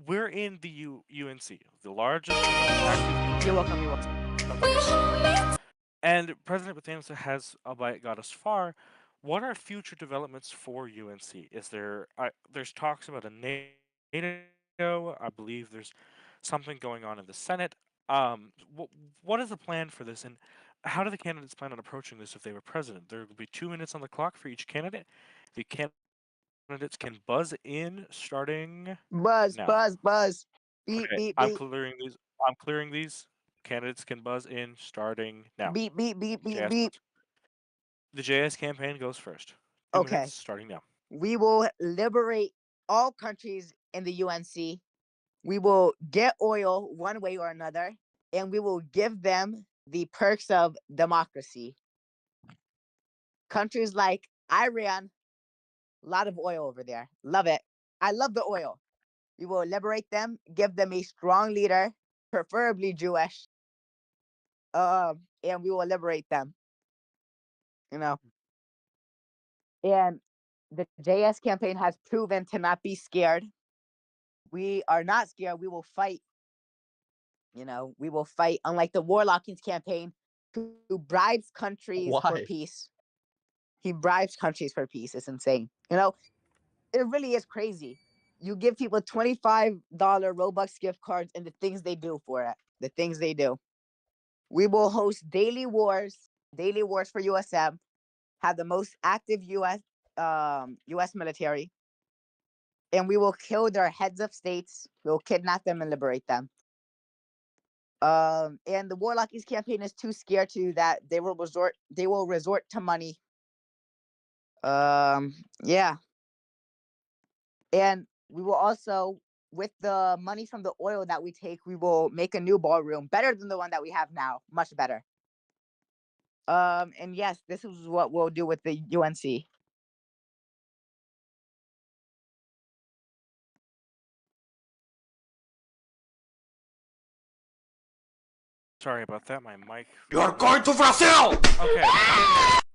we're in the UNC, the largest active. You're welcome. You're welcome. Will you hold me? And President Batamsa has albeit got us far. What are future developments for UNC? Is there there's talks about a NATO? I believe there's something going on in the Senate. What is the plan for this, and how do the candidates plan on approaching this if they were president? There will be 2 minutes on the clock for each candidate. The candidates can buzz in starting Buzz, now. buzz, buzz. Beep, Okay, beep, I'm beep. clearing these. I'm clearing these. Candidates can buzz in starting now. Beep, beep, beep, beep, JS, beep. The JS campaign goes first. 2 Okay. minutes starting now. We will liberate all countries in the UNC. We will get oil one way or another, and we will give them the perks of democracy. Countries like Iran, a lot of oil over there. Love it. I love the oil. We will liberate them, give them a strong leader, preferably Jewish, and we will liberate them. You know, and the JS campaign has proven to not be scared. We are not scared. We will fight. You know, we will fight. Unlike the Warlockings campaign, who bribes countries for Why? peace. He bribes countries for peace. It's insane. You know, it really is crazy. You give people $25 Robux gift cards and the things they do for it. The things they do. We will host daily wars for USM, have the most active US military, and we will kill their heads of states. We will kidnap them and liberate them. And the Warlockies campaign is too scared to do that. They will resort to money. Yeah. And we will also, with the money from the oil that we take, we will make a new ballroom, better than the one that we have now, much better. And yes, this is what we'll do with the UNC. Sorry about that. My mic. You're going to Brazil! Okay.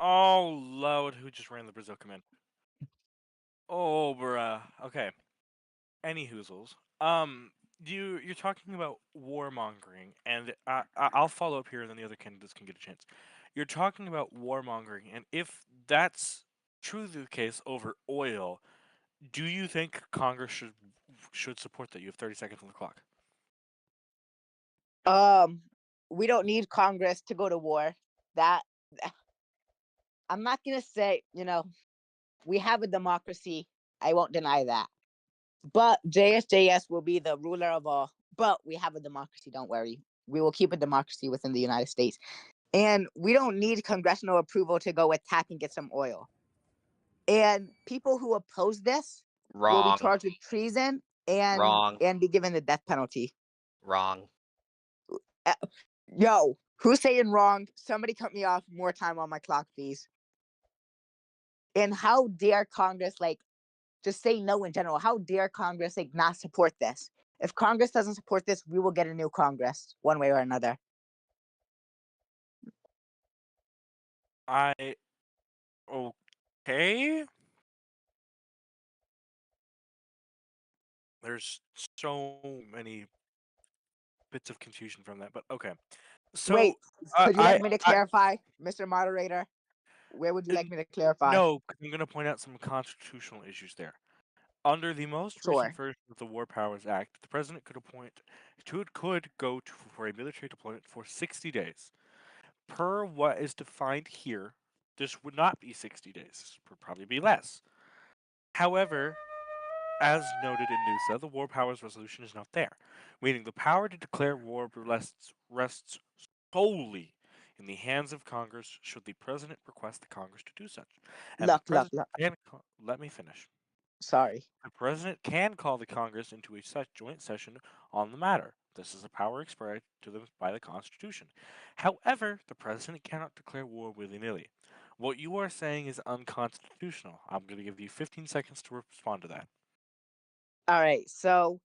Oh, Lord, who just ran the Brazil command? Oh, bruh. Okay. Any hoozles. You're talking about warmongering, and I'll follow up here, and then the other candidates can get a chance. You're talking about warmongering, and if that's truly the case over oil, do you think Congress should support that? You have 30 seconds on the clock. We don't need Congress to go to war. That I'm not gonna say, you know, we have a democracy. I won't deny that. But JSJS will be the ruler of all. But we have a democracy, don't worry. We will keep a democracy within the United States. And we don't need congressional approval to go attack and get some oil. And people who oppose this will Wrong. be charged with treason and Wrong. and be given the death penalty. Wrong. Yo, who's saying wrong? Somebody cut me off. More time on my clock, please. And how dare Congress just say no in general? How dare Congress not support this? If Congress doesn't support this, we will get a new Congress one way or another. Okay. There's so many bits of confusion from that, but okay. So Wait, could you I- like me to clarify, Mr. Moderator? Where would you like me to clarify? No, 'cause I'm going to point out some constitutional issues there. Under the most Sure. recent version of the War Powers Act, the president could go for a military deployment for 60 days. Per what is defined here, this would not be 60 days. This would probably be less. However, as noted in NUSA, the War Powers Resolution is not there, meaning the power to declare war rests solely in the hands of Congress should the president request the Congress to do such. And Look. let me finish. Sorry. The president can call the Congress into a joint session on the matter. This is a power expressed to them by the Constitution. However, the president cannot declare war willy-nilly. What you are saying is unconstitutional. I'm going to give you 15 seconds to respond to that. All right. So,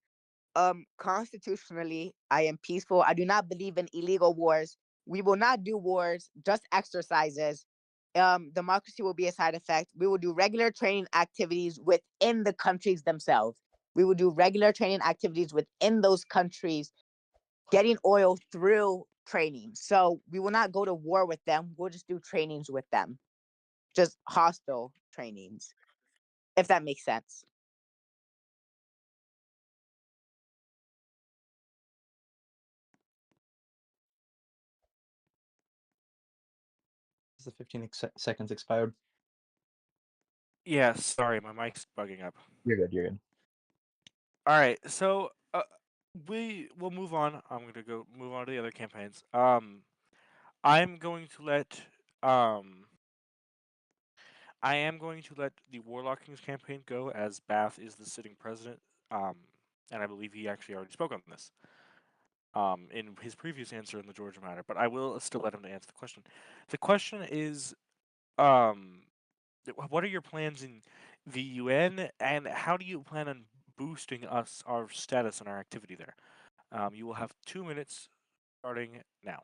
constitutionally, I am peaceful. I do not believe in illegal wars. We will not do wars, just exercises. Democracy will be a side effect. We will do regular training activities within the countries themselves. We will do regular training activities within those countries, getting oil through training. So we will not go to war with them. We'll just do trainings with them, just hostile trainings, if that makes sense. Is the 15 seconds expired? Yeah, sorry, my mic's bugging up. You're good. You're good. All right, so we will move on. I'm going to move on to the other campaigns. I'm going to let I am going to let the Warlock Kings campaign go, as Bath is the sitting president, and I believe he actually already spoke on this in his previous answer in the Georgia matter. But I will still let him to answer the question. The question is, what are your plans in the UN, and how do you plan on boosting our status and our activity there? You will have 2 minutes starting now.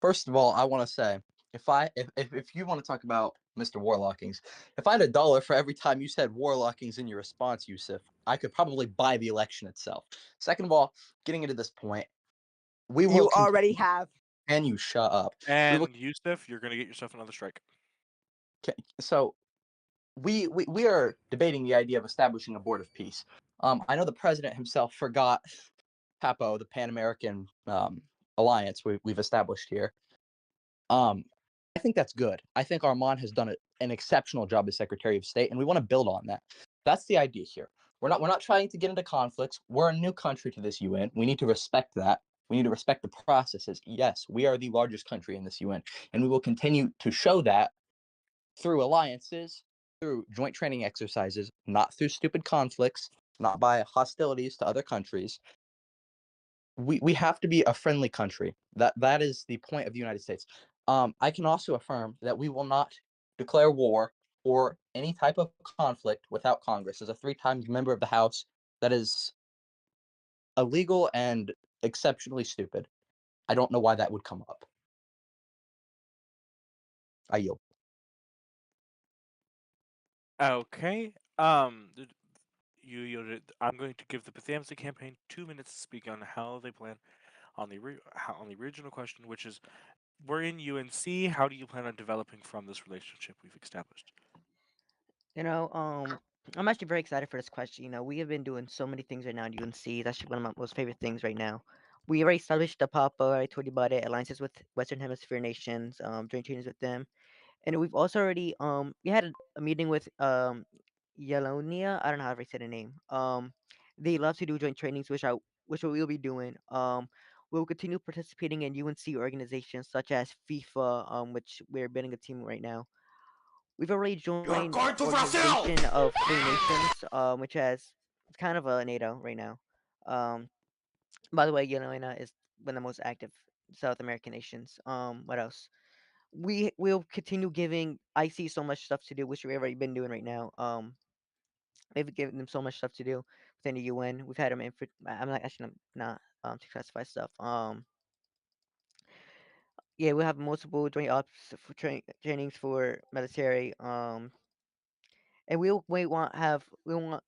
First of all, I want to say, if you want to talk about Mr. Warlockings, if I had $1 for every time you said Warlockings in your response, Yusuf, I could probably buy the election itself. Second of all, getting into this point, we will You already have. Can you shut up? And Yusuf, you're going to get yourself another strike. So we are debating the idea of establishing a board of peace. I know the president himself forgot PAPO, the Pan American alliance we've established here. I think that's good. I think Armand has done an exceptional job as Secretary of State, and we want to build on that. That's the idea here. We're not trying to get into conflicts. We're a new country to this UN. We need to respect that. We need to respect the processes. Yes, we are the largest country in this UN, and we will continue to show that through alliances, through joint training exercises, not through stupid conflicts, not by hostilities to other countries. We have to be a friendly country. That is the point of the United States. I can also affirm that we will not declare war or any type of conflict without Congress. As a 3 times member of the House, that is illegal and exceptionally stupid. I don't know why that would come up. I yield. Okay. I'm going to give the Pathamsa campaign 2 minutes to speak on how they plan on the original question, which is, we're in UNC. How do you plan on developing from this relationship we've established? I'm actually very excited for this question. We have been doing so many things right now at UNC. It's actually one of my most favorite things right now. We already established the PAPA, I told you about it, alliances with Western Hemisphere nations, joint trainings with them. And we've also already we had a meeting with Yalonia. I don't know how to say the name. They love to do joint trainings, which we will be doing. We'll continue participating in UNC organizations such as FIFA, which we're building a team right now. We've already joined going to Organization of Free Nations, which has it's kind of a NATO right now. Um, by the way, Yelena is one of the most active South American nations. What else? We'll continue giving IC so much stuff to do, which we've already been doing right now. We've given them so much stuff to do within the UN. We've had them in. I'm not actually not to classify stuff. Yeah, we have multiple joint ops for trainings for military. And we want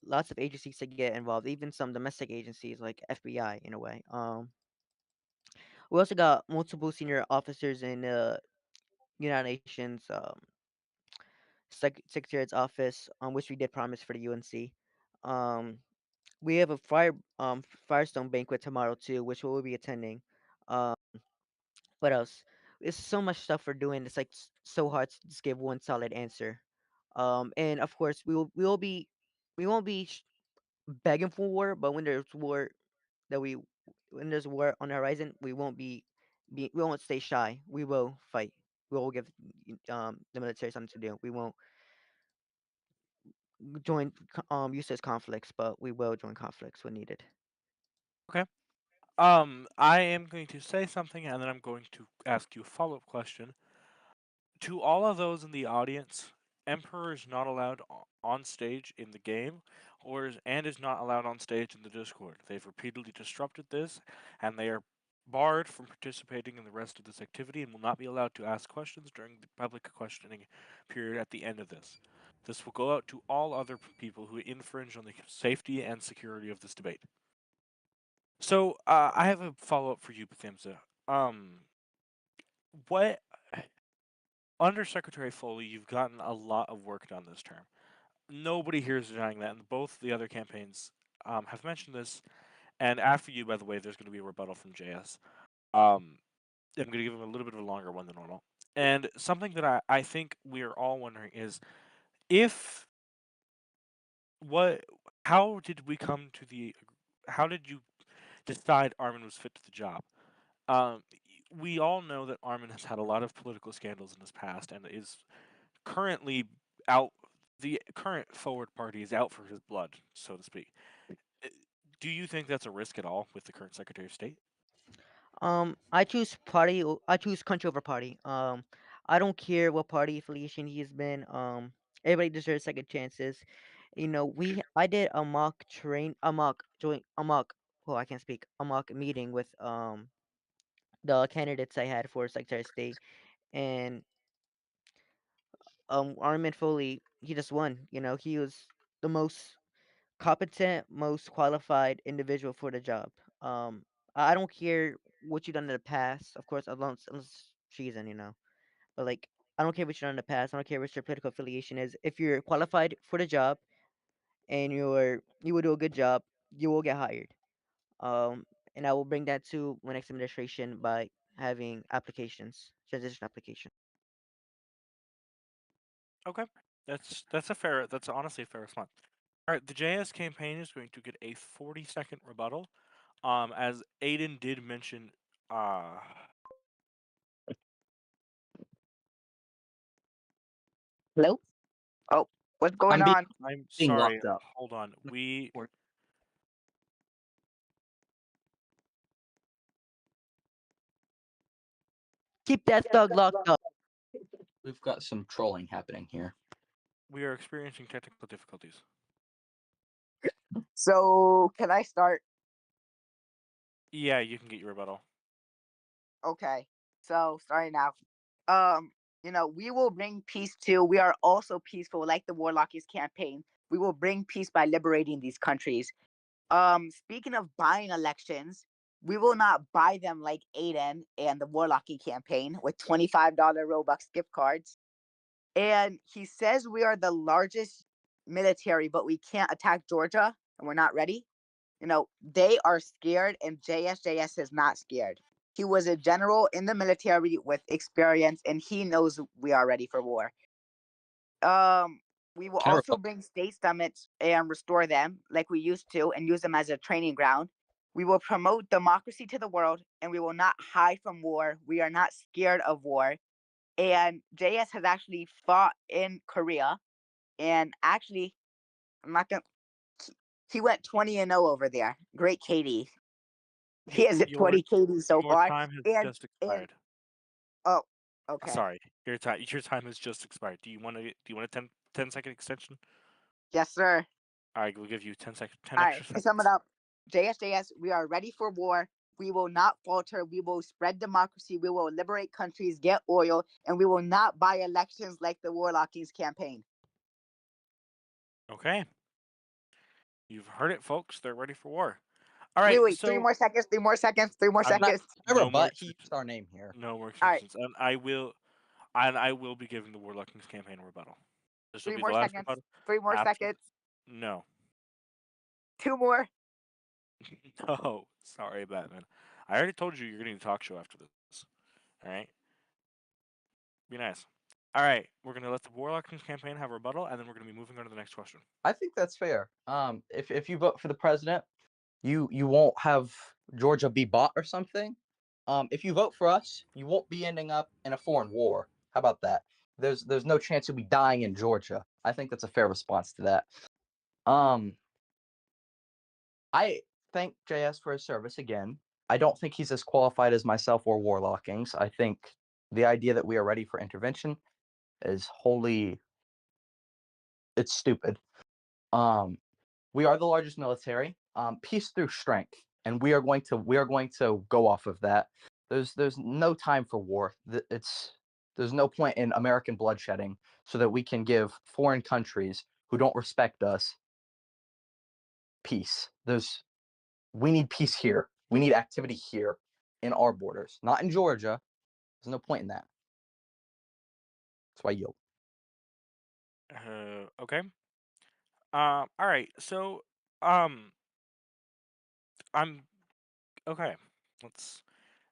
lots of agencies to get involved, even some domestic agencies like FBI in a way. We also got multiple senior officers in the United Nations Secretariat's office, which we did promise for the UNC. Um, we have a Firestone banquet tomorrow too, which we'll be attending. Um, what else? It's so much stuff we're doing. It's like so hard to just give one solid answer. And of course we won't be begging for war, but that we when there's war on the horizon, we won't stay shy. We will fight. We will give the military something to do. We won't join useless conflicts, but we will join conflicts when needed. Okay. I am going to say something, and then I'm going to ask you a follow-up question. To all of those in the audience, Emperor is not allowed on stage in the game, and is not allowed on stage in the Discord. They've repeatedly disrupted this, and they are barred from participating in the rest of this activity and will not be allowed to ask questions during the public questioning period at the end of this. This will go out to all other people who infringe on the safety and security of this debate. So, I have a follow-up for you, Pathamsa. What Under Secretary Foley, you've gotten a lot of work done this term. Nobody here is denying that, and both the other campaigns have mentioned this. And after you, by the way, there's going to be a rebuttal from JS. I'm going to give him a little bit of a longer one than normal. And something that I think we are all wondering is, how did you decide Armin was fit to the job? We all know that Armin has had a lot of political scandals in his past and is currently out. The current forward party is out for his blood, so to speak. Do you think that's a risk at all with the current Secretary of State? I choose party. I choose country over party. I don't care what party affiliation he's been. Everybody deserves second chances. I did a mock train, a mock joint, a mock. Oh, I can't speak. A mock meeting with the candidates I had for Secretary of State, and Armin Foley, he just won. He was the most competent, most qualified individual for the job. I don't care what you've done in the past, of course, unless treason. But like, I don't care what you've done in the past. I don't care what your political affiliation is. If you're qualified for the job and you will do a good job, you will get hired. Um, and I will bring that to my next administration by having applications, transition application. Okay, that's honestly a fair response. All right, the JS campaign is going to get a 40-second rebuttal. As Aiden did mention, Hello? Oh, what's going I'm being, on? I'm being sorry. locked up. Hold on. Keep that thug locked up. We've got some trolling happening here. We are experiencing technical difficulties. So, can I start? Yeah, you can get your rebuttal. Okay. So, starting now. Um, we will bring peace too. We are also peaceful, like the Warlockies campaign. We will bring peace by liberating these countries. Speaking of buying elections, we will not buy them like Aiden and the Warlocky campaign with $25 Robux gift cards. And he says we are the largest military, but we can't attack Georgia and we're not ready. They are scared, and JSJS is not scared. He was a general in the military with experience, and he knows we are ready for war. We will Can I also rebut? bring state summits and restore them like we used to and use them as a training ground. We will promote democracy to the world, and we will not hide from war. We are not scared of war. And JS has actually fought in Korea, and actually, I'm not gonna. He went 20-0 over there. Great KD. He has a Your 20 KD so your far. time has And just and expired. oh, okay. Sorry, your time has just expired. Do you want a 10-second extension? Yes, sir. All right, we'll give you 10 All right, extra to sum it seconds. up, JSJS, we are ready for war. We will not falter. We will spread democracy. We will liberate countries, get oil, and we will not buy elections like the Warlockings campaign. Okay, you've heard it, folks. They're ready for war. All right, Wait, 3 so more seconds, 3 more seconds, 3 more I'm not. seconds. Can I No more rebut? He extensions. used our name here. No more All right, extensions, and I will be giving the Warlockings campaign a rebuttal. This will 3 be the more last seconds, rebuttal. 3 more After seconds, no, 2 more. no, sorry, Batman. I already told you you're getting a talk show after this. All right, be nice. All right, we're gonna let the Warlockings campaign have a rebuttal, and then we're gonna be moving on to the next question. I think that's fair. If you vote for the president, you won't have Georgia be bought or something. If you vote for us, you won't be ending up in a foreign war. How about that? There's no chance you'll be dying in Georgia. I think that's a fair response to that. I thank JS for his service again. I don't think he's as qualified as myself or Warlockings. I think the idea that we are ready for intervention is wholly it's stupid. We are the largest military. Peace through strength, and we are going to go off of that. There's no time for war. There's no point in American bloodshedding so that we can give foreign countries who don't respect us peace. We need peace here. We need activity here in our borders, not in Georgia. There's no point in that. That's why I yield. Okay. All right. So, um, I'm okay. That's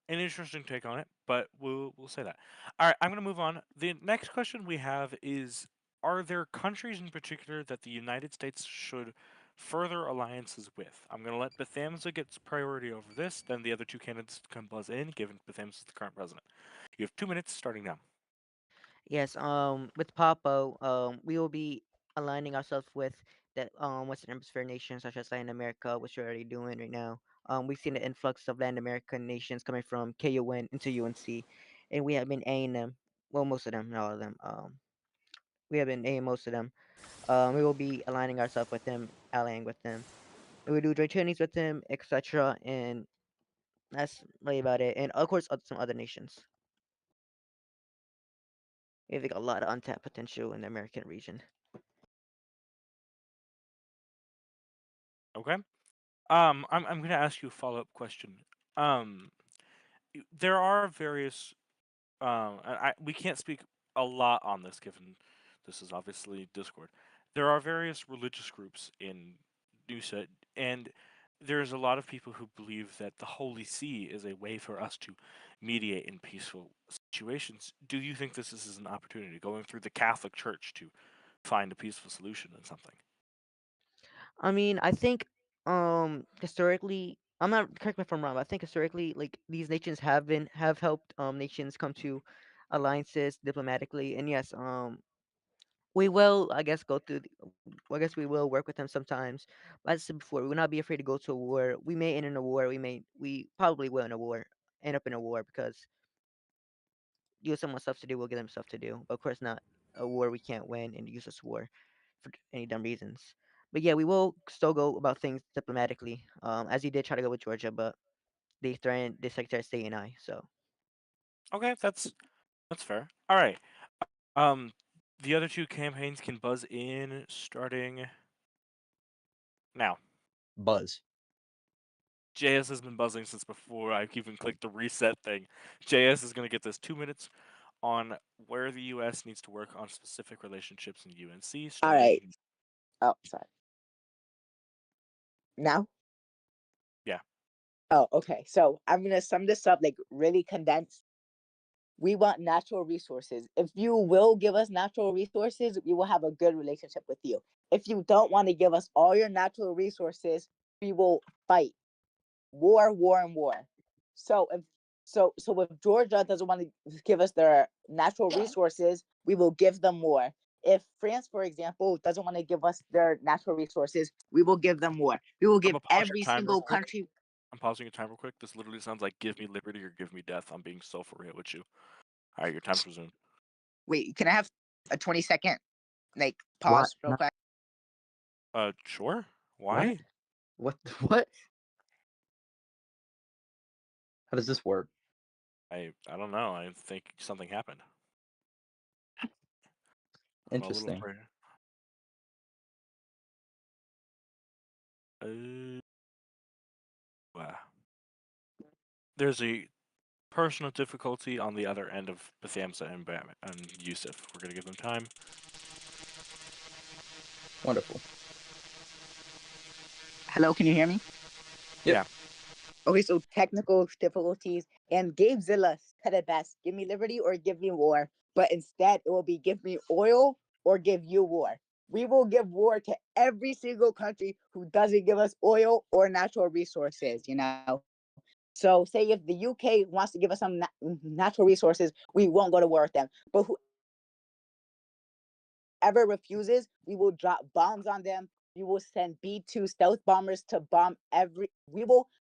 an interesting take on it, but we'll say that. All right. I'm gonna move on. The next question we have is: are there countries in particular that the United States should further alliances with? I'm gonna let Bethamza get priority over this. Then the other two candidates can buzz in, given Bethamza is the current president. You have 2 minutes starting now. Yes, with Papo, we will be aligning ourselves with the Western Hemisphere nations such as Latin America, which we're already doing right now. We've seen the influx of Latin American nations coming from KUN into UNC, and we have been aiding them. Well, most of them, not all of them. We have been aiding most of them. We will be aligning ourselves with them, allying with them. And we do joint trainings with them, etc. And that's really about it. And of course, some other nations. We have like, a lot of untapped potential in the American region. Okay. I'm gonna ask you a follow up question. Um, there are various we can't speak a lot on this given this is obviously Discord. There are various religious groups in Nusa, and there's a lot of people who believe that the Holy See is a way for us to mediate in peaceful situations. Do you think this is an opportunity, going through the Catholic Church to find a peaceful solution in something? I mean, I think historically, I'm not correct me if I'm wrong, but I think historically, like these nations have helped nations come to alliances diplomatically, and yes, we will, I guess, go through. I guess we will work with them sometimes. But as I said before, we will not be afraid to go to a war. We may end in a war. We probably will in a war, end up in a war because you someone stuff to do, we'll give them stuff to do. But of course, not a war we can't win and use this war for any dumb reasons. But yeah, we will still go about things diplomatically, as he did try to go with Georgia, but they threatened the Secretary of State and I. So Okay, that's fair. All right. Um, the other two campaigns can buzz in starting now. Buzz. JS has been buzzing since before I even clicked the reset thing. JS is going to get this 2 minutes on where the U.S. needs to work on specific relationships in UNC. All right. Starting, Oh, sorry. Now? yeah. Oh, okay. So I'm gonna sum this up like really condensed. We want natural resources. If you will give us natural resources, we will have a good relationship with you. If you don't want to give us all your natural resources, we will fight. War, war, and war. So if Georgia doesn't want to give us their natural resources, we will give them more. If France, for example, doesn't want to give us their natural resources, we will give them more. We will I'm give gonna pause your every time real single quick. country. I'm pausing your time real quick. This literally sounds like "Give me liberty" or "Give me death." I'm being so for real with you. All right, your time's resumed. Wait, can I have a 20-second like What? pause real No. quick? Sure. Why? What? What? How does this work? I don't know. I think something happened. I'm a little Interesting. afraid. Wow. There's a personal difficulty on the other end of Bethamsa and Yusuf. We're gonna give them time. Wonderful. Hello, can you hear me? Yep. Yeah. Okay, so technical difficulties, and Gabe Zilla said it best: give me liberty or give me war. But instead, it will be give me oil or give you war. We will give war to every single country who doesn't give us oil or natural resources, you know. So, say if the UK wants to give us some natural resources, we won't go to war with them. But whoever refuses, we will drop bombs on them. We will send B-2 stealth bombers to bomb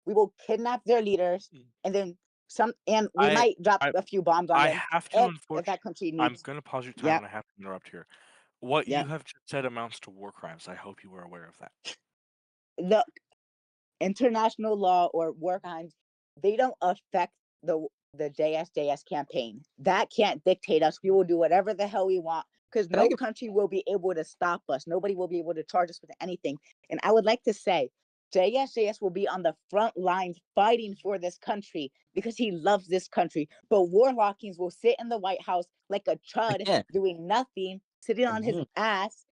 we will kidnap their leaders, and then we I might drop I a few bombs on I them. have to And if that unfortunately. country I'm needs, gonna pause your time yeah, and I have to interrupt here. What yeah. you have just said amounts to war crimes. I hope you were aware of that. Look, international law or war crimes, they don't affect the JSJS campaign. That can't dictate us. We will do whatever the hell we want because Can I no give? country will be able to stop us. Nobody will be able to charge us with anything. And I would like to say, JSJS will be on the front lines fighting for this country because he loves this country. But Warlockings will sit in the White House like a chud Again. doing nothing, sitting on his Again. ass,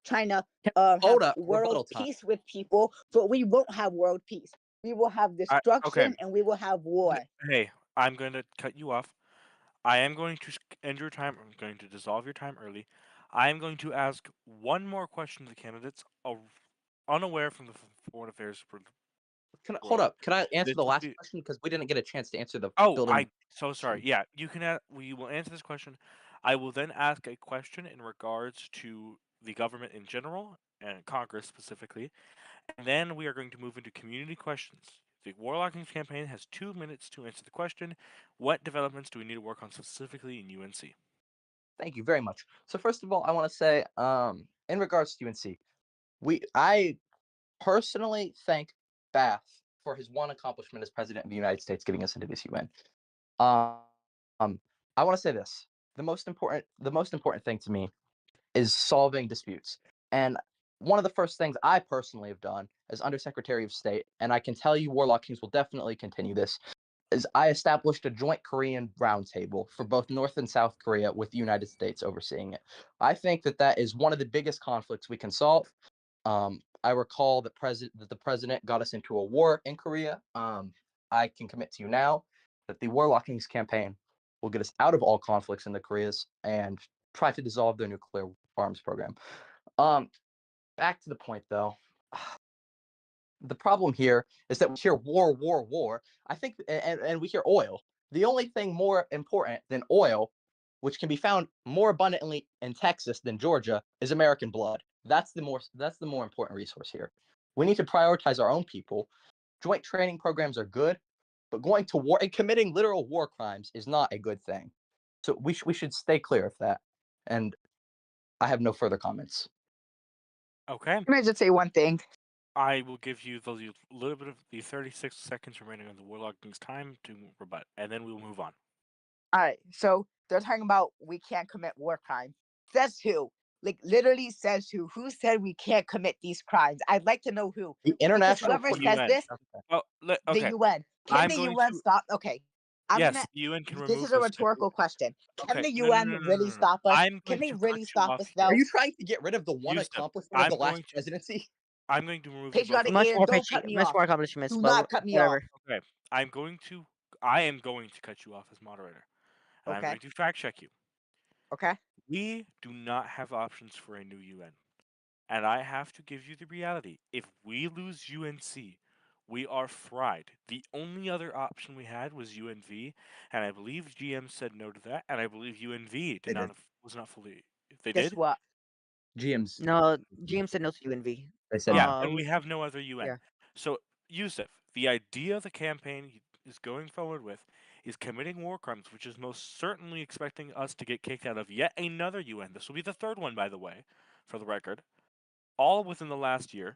trying to have Hold up. world Rebuttal time. peace with people, but we won't have world peace. We will have Okay. destruction and we will have war. Hey, I'm going to cut you off. I am going to end your time. I'm going to dissolve your time early. I am going to ask one more question to the candidates, unaware from the foreign affairs. Hold up. Can I answer This the will last be- question because we didn't get a chance to answer the Oh, building? I'm so sorry. Yeah, you can. We will answer this question. I will then ask a question in regards to the government in general and Congress specifically, and then we are going to move into community questions. The Warlock Kings campaign has 2 minutes to answer the question: what developments do we need to work on specifically in UNC? Thank you very much. So first of all, I want to say, in regards to UNC, I personally thank Bath for his one accomplishment as president of the United States, getting us into this UN. Um, I want to say this: the most important thing to me is solving disputes. And one of the first things I personally have done as Undersecretary of State, and I can tell you Warlock Kings will definitely continue this, is I established a joint Korean roundtable for both North and South Korea with the United States overseeing it. I think that is one of the biggest conflicts we can solve. I recall that the president got us into a war in Korea. I can commit to you now that the Warlock Kings campaign will get us out of all conflicts in the Koreas and try to dissolve their nuclear arms program. Back to the point though. The problem here is that we hear war, war, war. I think, and we hear oil. The only thing more important than oil, which can be found more abundantly in Texas than Georgia, is American blood. That's the more important resource here. We need to prioritize our own people. Joint training programs are good, but going to war and committing literal war crimes is not a good thing. So we should stay clear of that. And I have no further comments. Okay. Can I just say one thing? I will give you the little bit of the 36 seconds remaining on the Warlock King's time to rebut, and then we'll move on. All right, so they're talking about we can't commit war crimes. Says who? Like literally says who? Who said we can't commit these crimes? I'd like to know who. The international whoever Court of says UN. this, Oh, the okay. UN. Can I'm the going UN to. stop? Okay, I'm Yes, gonna. the UN can remove. This is a rhetorical question. Can Okay. the No, no, UN no, no, no, really no. stop us? I'm Can going they to really cut you stop off us here. though? Are you trying to get rid of the one Yusuf, accomplishment of I'm the last going to. presidency? I'm going to remove you both. Patriotic Much Aiden, more don't cut me much off. more accomplishments, Do but not cut me whatever. off. Okay. I am going to cut you off as moderator. And I'm Okay. going to fact check you. Okay. We do not have options for a new UN. And I have to give you the reality. If we lose UNC, we are fried. The only other option we had was UNV, and I believe GM said no to that, and I believe UNV They did. was not fully. They Guess did? what? GM's. No, James said no to UNV. They said Yeah, no. and we have no other UN. yeah. So, Yusuf, the idea the campaign is going forward with is committing war crimes, which is most certainly expecting us to get kicked out of yet another UN. This will be the third one, by the way, for the record. All within the last year.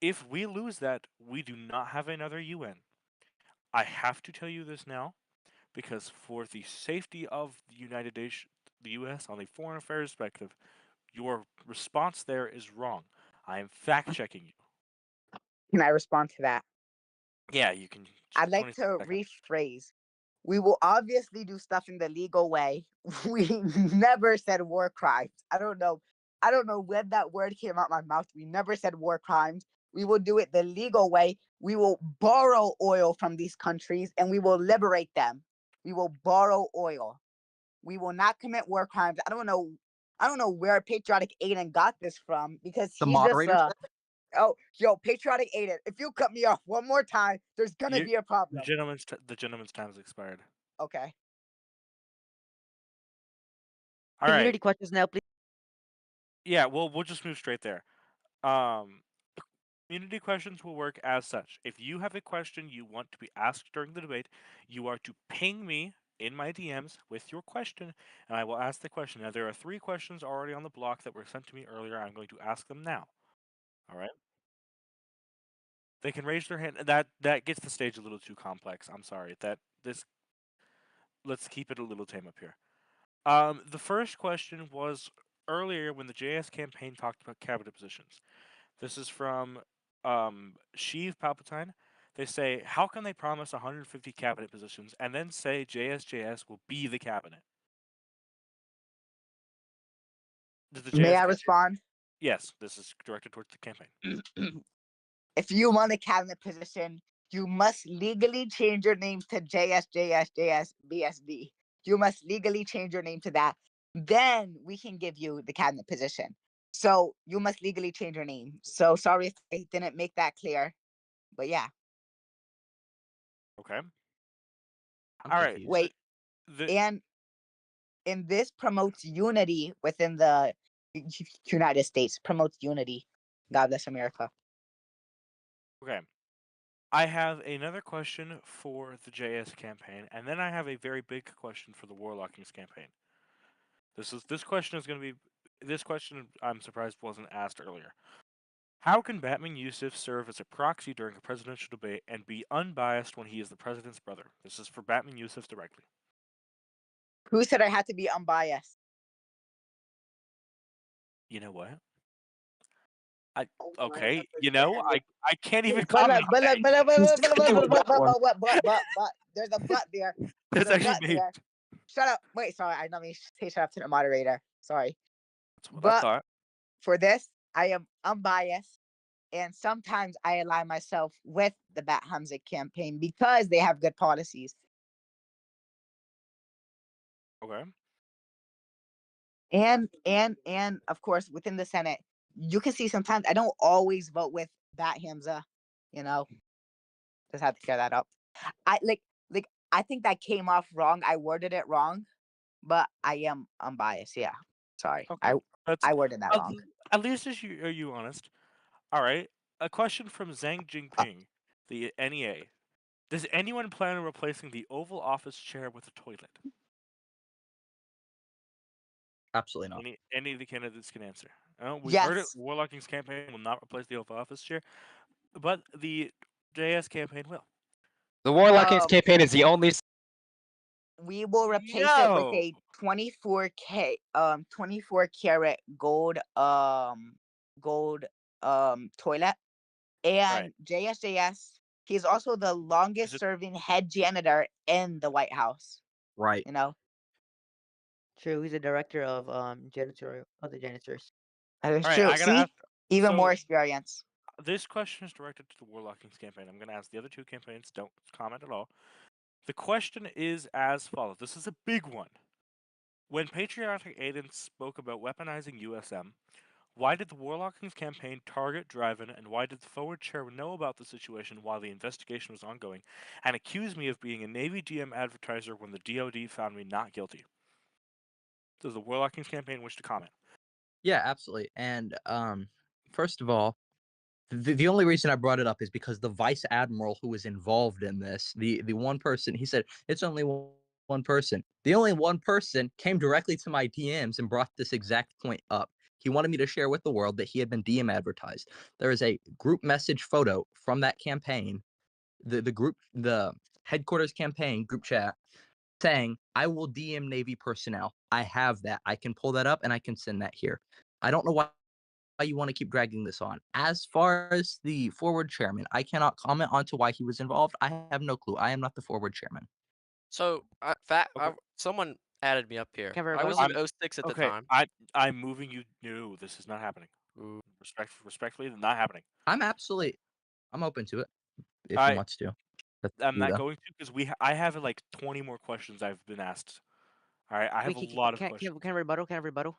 If we lose that, we do not have another UN. I have to tell you this now, because for the safety of the United Nations, the U.S. on the foreign affairs perspective, your response there is wrong. I am fact checking you. Can I respond to that? Yeah, you can. I'd like 26 to seconds. rephrase. We will obviously do stuff in the legal way. We never said war crimes. I don't know. I don't know when that word came out my mouth. We never said war crimes. We will do it the legal way. We will borrow oil from these countries and we will liberate them. We will borrow oil. We will not commit war crimes. I don't know. I don't know where Patriotic Aiden got this from because The he's just moderator. oh, yo, Patriotic Aiden. If you cut me off one more time, there's gonna You- be a The problem. gentleman's time has expired. Okay. All right. Community questions now, please. Yeah, well, we'll just move straight there. Community questions will work as such. If you have a question you want to be asked during the debate, you are to ping me in my DMs with your question, and I will ask the question. Now, there are 3 questions already on the block that were sent to me earlier. I'm going to ask them now. All right? They can raise their hand. That gets the stage a little too complex. I'm sorry. Let's keep it a little tame up here. The first question was earlier when the JS campaign talked about cabinet positions. This is from Sheev Palpatine. They say, how can they promise 150 cabinet positions and then say JSJS will be the cabinet? May I respond? Yes, this is directed towards the campaign. If you want a cabinet position, you must legally change your name to JSJSJSBSD. You must legally change your name to that. Then we can give you the cabinet position. So you must legally change your name. So sorry if I didn't make that clear. But yeah. Okay. I'm All right. confused. Wait. The, And and this promotes unity within the United States. Promotes unity. God bless America. Okay. I have another question for the JS campaign, and then I have a very big question for the Warlockings campaign. This question is going to be this question I'm surprised wasn't asked earlier. How can Batman Yusuf serve as a proxy during a presidential debate and be unbiased when he is the president's brother? This is for Batman Yusuf directly. Who said I had to be unbiased? You know what? Okay, you know, I can't even But comment on that. there's a but there. That's There's a actually but me. there. Shut up. Wait, sorry. I know me say shut up to the moderator. Sorry. That's what I But thought. for this, I am unbiased. And sometimes I align myself with the Bat Hamza campaign because they have good policies. Okay. And of course within the Senate, you can see sometimes I don't always vote with Bat Hamza, you know. Just had to clear that up. I like I think that came off wrong. I worded it wrong, but I am unbiased. Yeah. Sorry. Okay. That's I worded that wrong. at least are you honest? All right. A question from Zhang Jinping, the NEA. Does anyone plan on replacing the Oval Office chair with a toilet? Absolutely not. Any of the candidates can answer. We've heard it. Yes. Warlocking's campaign will not replace the Oval Office chair, but the JS campaign will. The Warlockings Um, campaign is the only. We will replace it with Yo! a 24 karat gold toilet. And JSJS, he's also the longest serving head janitor in the White House. Right. You know? True, he's a director of janitorial of the janitors. That's Alright, true. I gotta See? ask. Even So more experience. this question is directed to the Warlockings campaign. I'm gonna ask the other two campaigns. Don't comment at all. The question is as follows. This is a big one. When Patriotic Aiden spoke about weaponizing USM, why did the Warlockings campaign target Driven, and why did the forward chair know about the situation while the investigation was ongoing, and accuse me of being a Navy GM advertiser when the DoD found me not guilty? Does the Warlockings campaign wish to comment? Yeah, absolutely. And first of all, the only reason I brought it up is because the vice admiral who was involved in this, the one person, he said it's only one person. The only one person came directly to my DMs and brought this exact point up. He wanted me to share with the world that he had been DM advertised. There is a group message photo from that campaign, the headquarters campaign group chat, saying, I will DM Navy personnel. I have that. I can pull that up and I can send that here. I don't know why you want to keep dragging this on. As far as the forward chairman, I cannot comment on to why he was involved. I have no clue. I am not the forward chairman. So, someone added me up here. Can I was everybody- in 06 at the Okay, time. I'm moving you. No, this is not happening. Ooh. Respectfully, not happening. I'm open to it if I- he wants to. I'm not going to because I have like 20 more questions I've been asked. All right, I have Wait, a lot of can questions. I rebuttal? Can I rebuttal?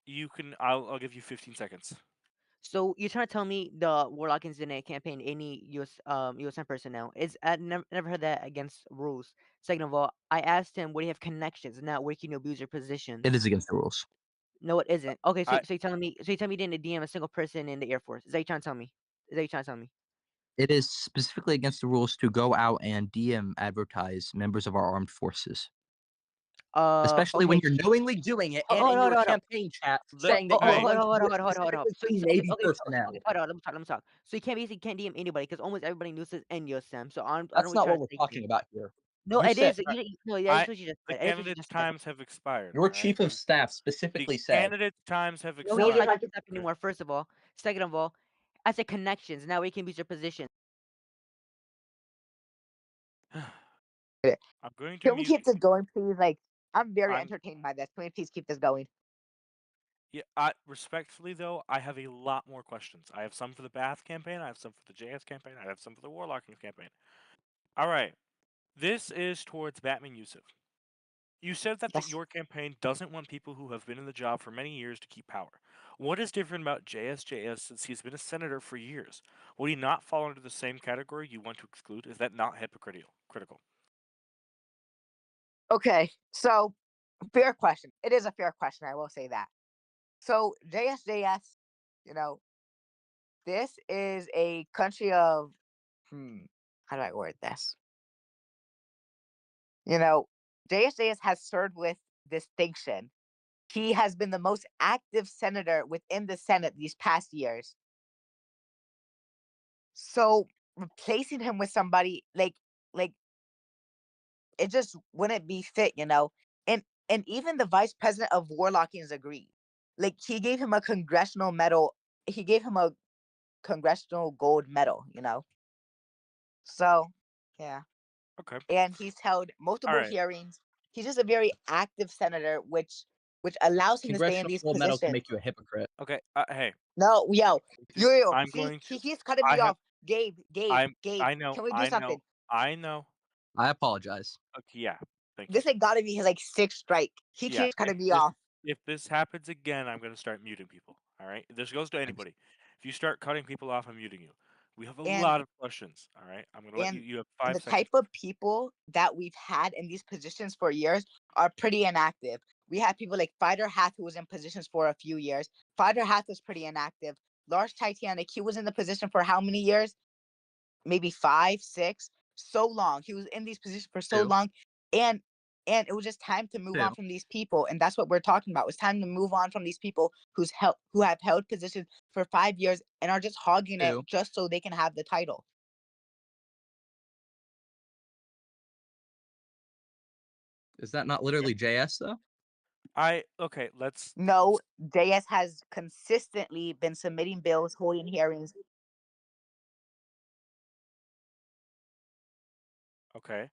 You can. I'll give you 15 seconds. So you're trying to tell me the Warlockings didn't campaign any USM personnel? I never heard that against rules. Second of all, I asked him, would he have connections, not where can you abuse your position? It is against the rules. No, it isn't. Okay, so I- you're telling me you didn't DM a single person in the Air Force? Is that you trying to tell me? It is specifically against the rules to go out and DM advertise members of our armed forces. Especially when okay. you're knowingly doing it and Hold in on, your hold on. campaign chat The- saying that Hey. you're going to Hold do on. it So, specifically okay, Navy okay, personnel. hold on, let me talk. So you can't DM anybody because almost everybody knows this in USM. So I don't That's know not you're what we're trying to say talking here. about here. No, You it said- is. No, that's what you just The said. It is what you candidate's just said. times have expired. Your all right? chief of staff The specifically said candidate's times have No, expired. he's not keep anymore. First of all, second of all, I said connections. Now we can use your position. I'm going to Can we mute. keep this going, please? Like, I'm very I'm- entertained by this. Can we please keep this going? Yeah, respectfully though, I have a lot more questions. I have some for the Bath campaign. I have some for the JS campaign. I have some for the Warlocking campaign. All right, this is towards Batman Yusuf. You said that Yes. your campaign doesn't want people who have been in the job for many years to keep power. What is different about JS since he's been a senator for years? Would he not fall into the same category you want to exclude? Is that not hypocritical? Okay, so fair question. It is a fair question. I will say that. So JSJS, you know, this is a country of how do I word this? You know, JSJS has served with distinction. He has been the most active senator within the Senate these past years. So replacing him with somebody like it just wouldn't be fit, you know. And even the vice president of Warlockings agreed. Like he gave him a congressional medal. He gave him a congressional gold medal, you know. So yeah. Okay. And he's held multiple right. hearings. He's just a very active senator, which allows him to stay in Congressional these gold medal can positions. make you a hypocrite. Okay. Hey. No, yo, I'm see, going he to. keeps cutting I me have. off. Gabe, I know. can we do I something? know. I know. I apologize. Okay. Yeah. Thank you. This ain't gotta be his like sixth strike. He Yeah. keeps cutting If me this, off. if this happens again, I'm going to start muting people. All right. This goes to anybody. If you start cutting people off, I'm muting you. We have a And lot of questions. All right. I'm going to let you. and You have and 5 the seconds. type of people that we've had in these positions for years are pretty inactive. We had people like Fighter Hath, who was in positions for a few years. Fighter Hath was pretty inactive. Lars Titanic, he was in the position for how many years? Maybe 5, 6, so long. He was in these positions for so 2. long, and it was just time to move on 2. from these people, and that's what we're talking about. It's time to move on from these people who have held positions for 5 years and are just hogging it 2. just so they can have the title. Is that not literally JS though? Okay. Let's. No, JS has consistently been submitting bills, holding hearings. Okay.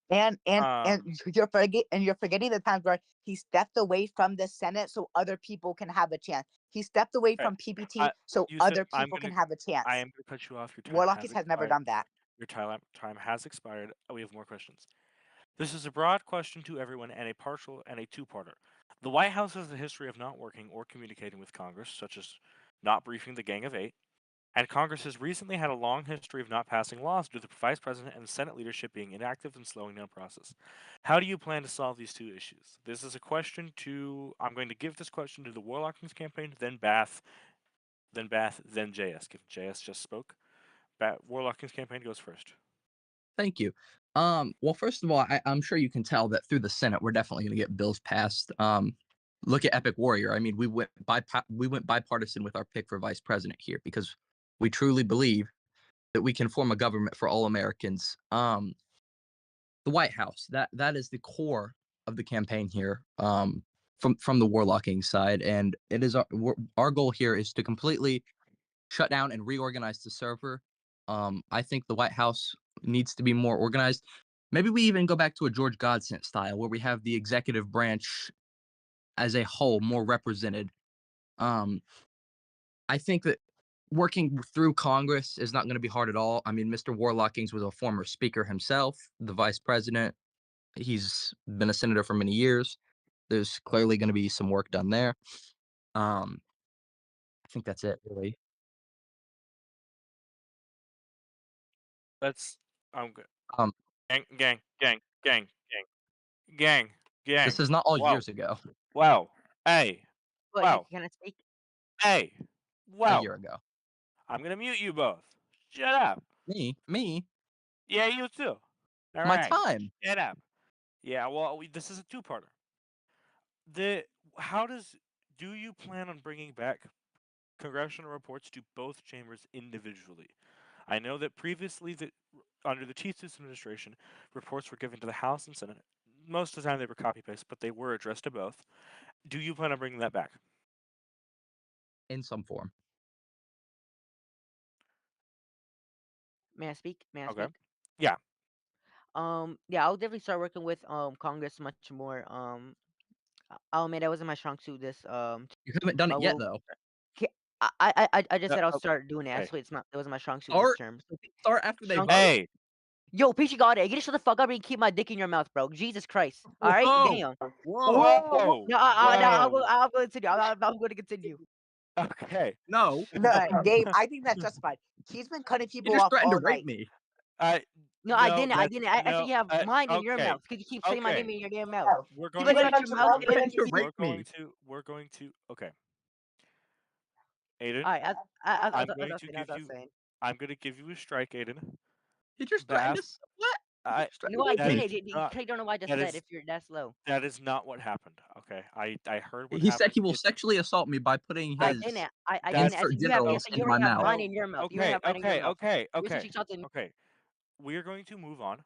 And Um. you're forgetting the times where he stepped away from the Senate so other people can have a chance. He stepped away Okay. from PPT so You said other people can have a chance. I am going to cut you off. Your time has Warlockis has never expired. done that. Your time has expired. We have more questions. This is a broad question to everyone and a partial and a two-parter. The White House has a history of not working or communicating with Congress, such as not briefing the Gang of Eight, and Congress has recently had a long history of not passing laws due to the Vice President and Senate leadership being inactive and slowing down process. How do you plan to solve these two issues? This is a question to. I'm going to give this question to the Warlockings campaign, then Bath, then JS. Given JS just spoke, Warlockings campaign goes first. Thank you. Well, first of all, I'm sure you can tell that through the Senate, we're definitely going to get bills passed. Look at Epic Warrior. I mean, we went bipartisan with our pick for vice president here because we truly believe that we can form a government for all Americans. The White House, that is the core of the campaign here. From the Warlocking side, and it is our goal here is to completely shut down and reorganize the server. I think the White House needs to be more organized. Maybe we even go back to a George Godsent style where we have the executive branch as a whole more represented. I think that working through Congress is not going to be hard at all. I mean, Mr. Warlockings was a former speaker himself, the vice president. He's been a senator for many years. There's clearly going to be some work done there. I think that's it, really. Let's. I'm good. Um, Gang. this is not all Wow. years ago. Wow. Hey. What, Wow. can I speak? Hey. A Wow. year ago. I'm gonna mute you both. Shut up. Me. Yeah, you too. All My right. time. Shut up. Yeah. Well, this is a two-parter. Do you plan on bringing back congressional reports to both chambers individually? I know that previously, under the Chief Justice administration, reports were given to the House and Senate. Most of the time they were copy-paste, but they were addressed to both. Do you plan on bringing that back? In some form. May I speak? May I Okay. speak? Yeah. Yeah, I'll definitely start working with Congress much more. I'll admit that wasn't my strong suit. This You haven't done it but yet, we'll. though. I just said I'll Okay. start doing it. I Hey. swear it wasn't my strong suit this term. Start after they Strong- vote. Hey. Yo, Peachy got it. You gotta shut the fuck up and keep my dick in your mouth, bro. Jesus Christ. All right, Whoa. damn. Whoa. No, I'm going to continue. I'm going to continue. Okay. No. No, Gabe, I think that's justified. He's been cutting You people just off threatened to all rape night. me. No, I No, didn't. I that's didn't. I said no. you have mine in your Okay, mouth because you keep saying my okay. name in your damn mouth. We're You going better to. shut your mouth. You're going to We're rape me. going to. Okay, Aiden. All right. I'm That's going what to I give was you. saying. I'm going to give you a strike, Aiden. He just threatened Bath. us. What? He I. just threatened No, to I rape That me. is didn't. You not. don't know what I just That said. is. If you're that slow, That is not what happened. Okay, I heard what He happened. said he will sexually assault me by putting I his didn't. I That's didn't. I said you have. I genitals said you into already my have mouth. mine no. in your mouth. You already Okay, have mine in your okay, mouth. okay, You said okay, she shot in. okay. We are going to move on.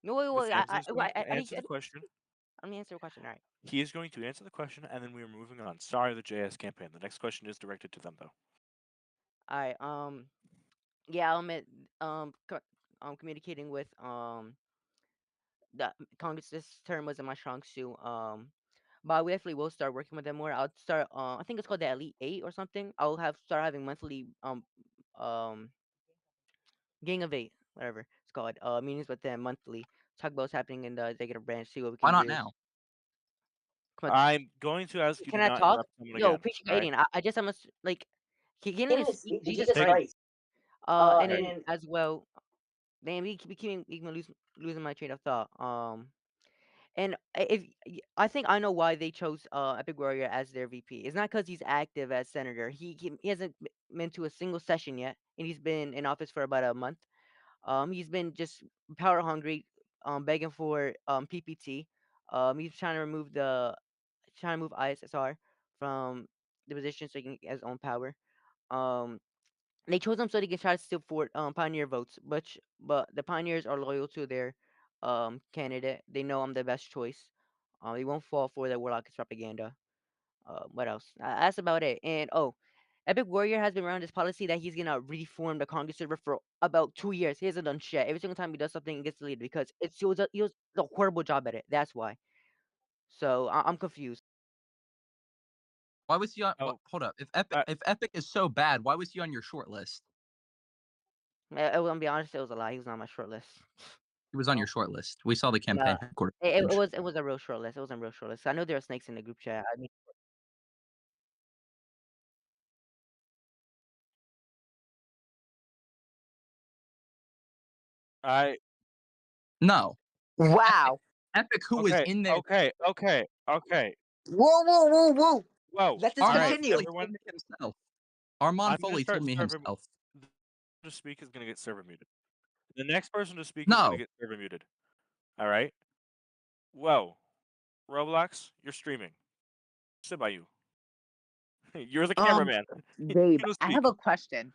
No, wait. Bethesda is going to answer the question. Let me answer the question. All right. He is going to answer the question, and then we are moving on. Sorry, the JS campaign. The next question is directed to them, though. All right. Yeah, I'll admit. Communicating with the Congress this term wasn't my strong suit. But we definitely will start working with them more. I'll start. I think it's called the Elite Eight or something. I'll start having monthly um Gang of Eight, whatever it's called. Meetings with them monthly. Talk about what's happening in the executive branch. See what we Why can not do. now? Come on. I'm going to ask you to Can I not talk? interrupt someone Yo, again. appreciating. Alright? I just almost like he getting to speak. Jesus Take- Christ. And Okay. then as well, damn, we keep even losing my train of thought. And I think I know why they chose Epic Warrior as their VP. It's not because he's active as senator. He hasn't been to a single session yet, and he's been in office for about a month. He's been just power hungry, begging for PPT. He's trying to move ISSR from the position so he can get his own power. Um, they chose him so they can try to steal for Pioneer votes, but the Pioneers are loyal to their candidate. They know I'm the best choice. They won't fall for the Warlock's propaganda. What else? That's about it. And Epic Warrior has been around this policy that he's gonna reform the Congress server for about 2 years. He hasn't done shit. Every single time he does something, it gets deleted because he was a horrible job at it. That's why. So I'm confused. Why was he on? Oh, Hold up. If uh, Epic is so bad, why was he on your short list? I'm gonna be honest, it was a lie. He was not on my short list. He was on your short list. We saw the campaign headquarters. It was a real short list. It wasn't a real short list. I know there are snakes in the group chat. I mean, I. No. Wow. Epic, who was Okay. in there? Okay. Okay. Okay. Whoa. Whoa. Let this all right, continue. Foley everyone. told me himself. Armand I'm gonna Foley start told me server. himself. The to speak is gonna get server muted. The next person to speak is No. gonna get server muted. All right. Whoa, Roblox, you're streaming. Sit by you. You're the cameraman. Gabe, You I speak. have a question.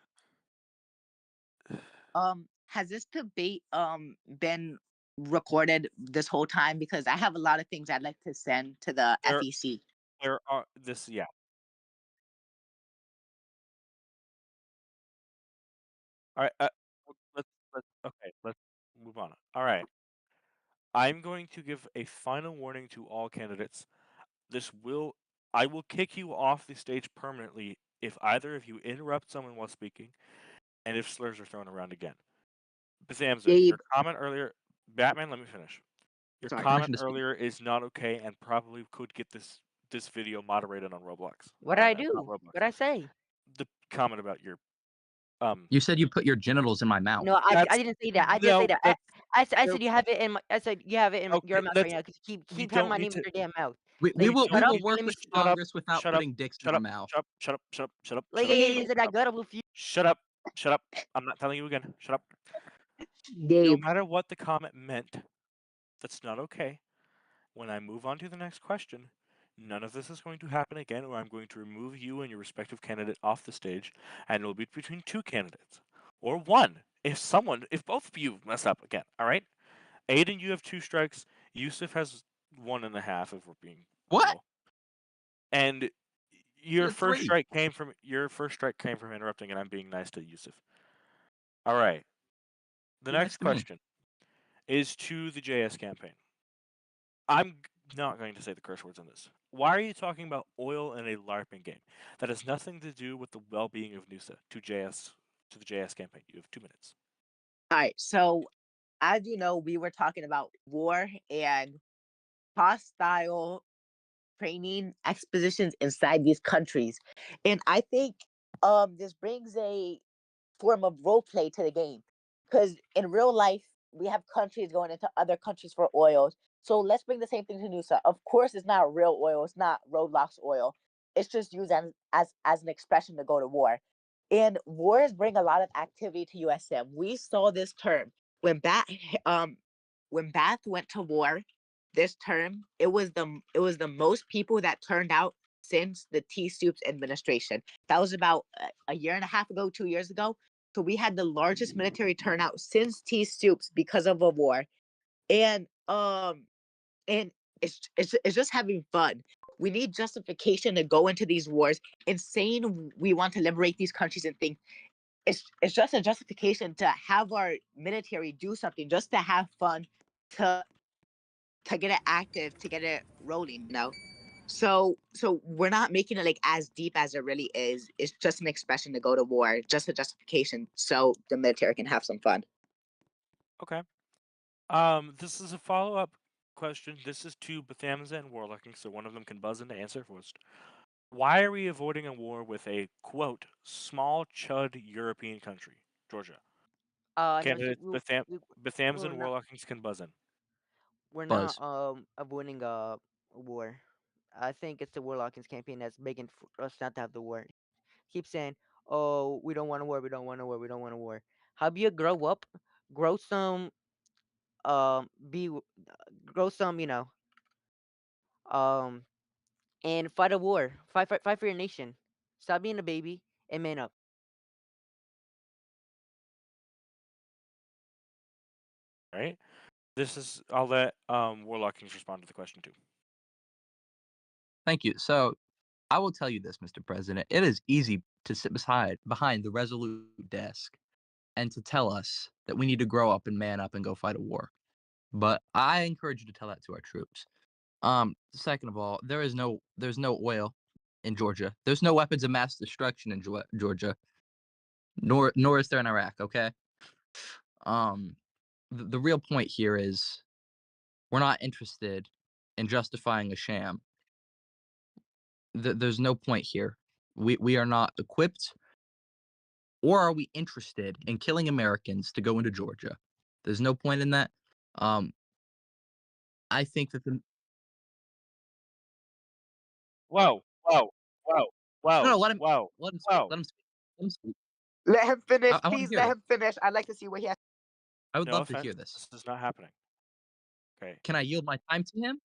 Has this debate been recorded this whole time? Because I have a lot of things I'd like to send to the There- FEC. There are this. Yeah. All right. Let's move on. All right. I'm going to give a final warning to all candidates. I will kick you off the stage permanently if either of you interrupt someone while speaking, and if slurs are thrown around again. Bzamza, your Gabe. comment earlier, Batman. Let me finish. Your Sorry, comment permission to speak. earlier is not okay, and probably could get this video moderated on Roblox. what did I Not do? Roblox. What did I say? The comment about your You said you put your genitals in my mouth. No, I That's- didn't say that. I didn't no, say that. that's- I no. said you have it in my. I said you have it in your Okay, mouth let's- right now because you we keep having don't my need name in to- your damn mouth. We Like, will shut up, work let me with shut up, Congress without shut up, putting dicks in shut our up, mouth. shut up. Like, is it that good? I'm confused. Shut up. I'm not telling you again. Shut up. No Gabe. matter what the comment meant, that's not okay. When I move on to the next question, none of this is going to happen again, or I'm going to remove you and your respective candidate off the stage, and it'll be between two candidates. Or one. If both of you mess up again, alright? Aiden, you have 2 strikes. Yusuf has 1.5 if we're being What? real. And your had first 3. strike came from interrupting, and I'm being nice to Yusuf. Alright. The Be nice next to me. question is to the JS campaign. I'm not going to say the curse words on this. Why are you talking about oil in a LARPing game? That has nothing to do with the well-being of Nusa to the JS campaign. You have 2 minutes. All right. So, as you know, we were talking about war and hostile training expositions inside these countries, and I think this brings a form of role play to the game, because in real life we have countries going into other countries for oils. So let's bring the same thing to Nusa. Of course, it's not real oil. It's not Roblox oil. It's just used as an expression to go to war. And wars bring a lot of activity to USM. We saw this term when Bath went to war. This term, it was the most people that turned out since the T. Stoops administration. That was about a year and a half ago, 2 years ago. So we had the largest military turnout since T. Stoops because of a war, and it's just having fun. We need justification to go into these wars and saying we want to liberate these countries and think it's just a justification to have our military do something just to have fun, to get it active, to get it rolling, So we're not making it like as deep as it really is. It's just an expression to go to war, just a justification so the military can have some fun. Okay. This is a follow-up question. This is to Bethamza and Warlocking, so one of them can buzz in to answer first. Why are we avoiding a war with a, quote, small chud European country? Georgia. No, Candidates Bethamza we're and not- Warlockings can buzz in. we're Buzz. not avoiding a war. I think it's the Warlockings campaign that's begging for us not to have the war. Keep saying, "Oh, we don't want a war. We don't want a war. We don't want a war." How about you grow up, grow some, be, grow some, um, and fight a war. Fight for your nation. Stop being a baby and man up. Right? I'll let Warlockings respond to the question too. Thank you. So I will tell you this, Mr. President. It is easy to sit behind the resolute desk and to tell us that we need to grow up and man up and go fight a war. But I encourage you to tell that to our troops. Second of all, there's no oil in Georgia. There's no weapons of mass destruction in Georgia. Nor is there in Iraq, okay? The real point here is we're not interested in justifying a sham. There's no point here. We are not equipped, or are we interested in killing Americans to go into Georgia? There's no point in that. I think that the Whoa, whoa, whoa, whoa, no, let him whoa, let him speak. whoa. Let him speak. Let him speak. Let him finish, I wanna please. hear Let this. him finish. I'd like to see what he has. I would No love to hear offense, this. this is not happening. Okay. Can I yield my time to him?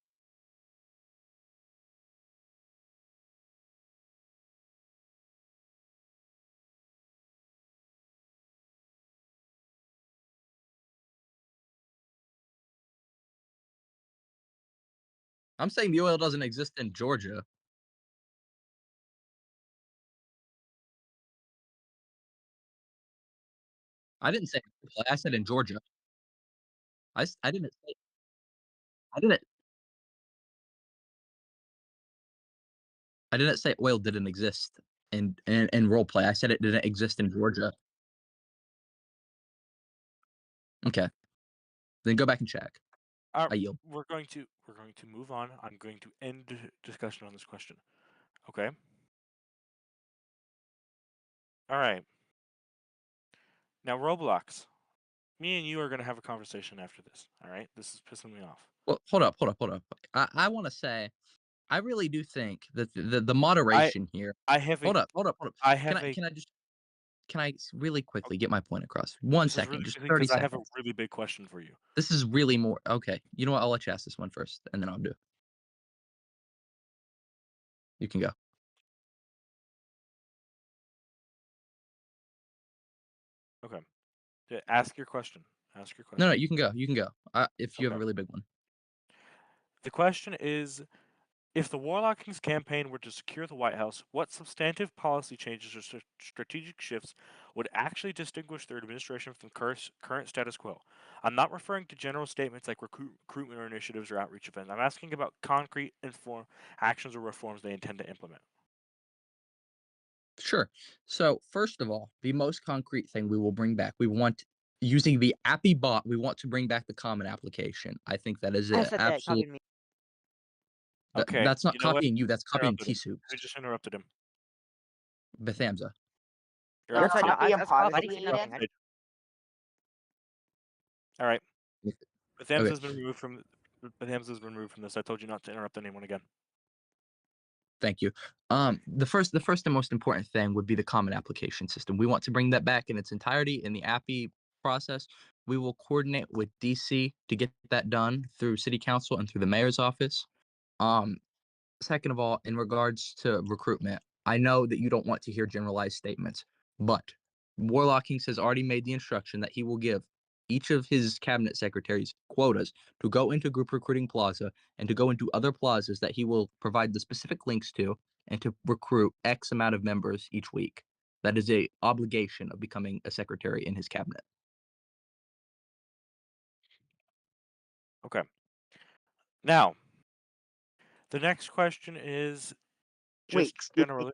I'm saying the oil doesn't exist in Georgia. I didn't say I said in Georgia. I didn't say I didn't I didn't say oil didn't exist in role play. I said it didn't exist in Georgia. Okay. Then go back and check. I yield. We're going to move on. I'm going to end discussion on this question. Okay. All right. Now Roblox, me and you are going to have a conversation after this. All right. This is pissing me off. Well, hold up. I want to say, I really do think that the moderation here. I have Hold a. up. I have Can I really quickly get my point across? 1 This is second, really just quickly 30 because I have a seconds. really big question for you. This is really more okay. You know what? I'll let you ask this one first, and then I'll do. You can go. Okay. Ask your question. Ask your question. No, you can go. You can go. If you have a Okay. really big one. The question is, if the Warlockings campaign were to secure the White House, what substantive policy changes or strategic shifts would actually distinguish their administration from current status quo? I'm not referring to general statements like recruitment or initiatives or outreach events. I'm asking about concrete actions or reforms they intend to implement. Sure. So first of all, the most concrete thing we will bring back, we want using the Appy bot, we want to bring back the common application. I think that is I an said that. absolute. Copied me. Okay. That's not You know what? copying you. That's copying Interrupted him. T-Soups. I just interrupted him. Bethamza. You're You're off stage. copying I policy didn't say You're off nothing. stage. All right. Bethams Okay. has been removed from. Bethams has been removed from this. I told you not to interrupt anyone again. Thank you. The first and most important thing would be the common application system. We want to bring that back in its entirety in the API process. We will coordinate with DC to get that done through City Council and through the Mayor's office. Second of all, in regards to recruitment, I know that you don't want to hear generalized statements, but Warlock Kings has already made the instruction that he will give each of his cabinet secretaries quotas to go into Group Recruiting Plaza and to go into other plazas that he will provide the specific links to and to recruit X amount of members each week. That is a obligation of becoming a secretary in his cabinet. Okay. Now, the next question is Wait, just excuse me. generally.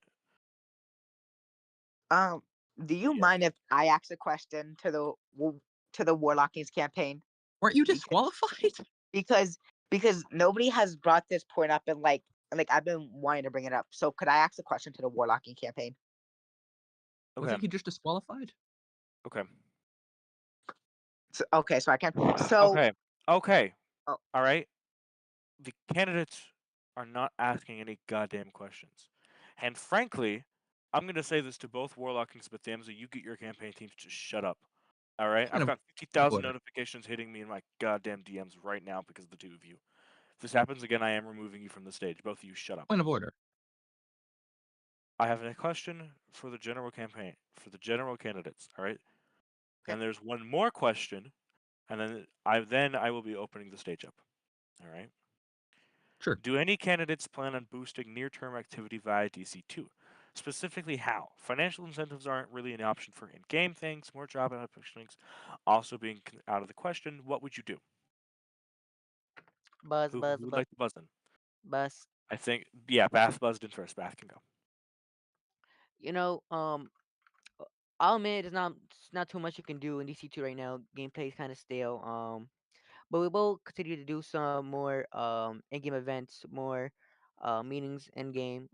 Do you Yeah. mind if I ask a question to the Warlock Kings campaign? Weren't you Beca- disqualified? Because nobody has brought this point up, and like I've been wanting to bring it up. So could I ask a question to the Warlock King campaign? Okay. Wasn't he just disqualified? Okay. So, okay, so I can. So Okay. Okay. Oh. All right. The candidates are not asking any goddamn questions. And frankly, I'm going to say this to both Warlock and Spithamza. You get your campaign teams to shut up. All right? Point I've of got 50,000 order. notifications hitting me in my goddamn DMs right now because of the two of you. If this happens again, I am removing you from the stage. Both of you shut up. Point of order. I have a question for the general campaign, for the general candidates, all right? Then there's one more question, and then I will be opening the stage up. All right? Sure. Do any candidates plan on boosting near-term activity via DC2? Specifically, how? Financial incentives aren't really an option for in-game things, more job applications also being out of the question. What would you do? Buzz, Who buzz, would buzz, like to buzz in? buzz. I think, yeah, Bath buzzed in first. Bath can go. You know, I'll admit it's not too much you can do in DC2 right now. Gameplay is kind of stale. But we will continue to do some more in-game events, more meetings in game,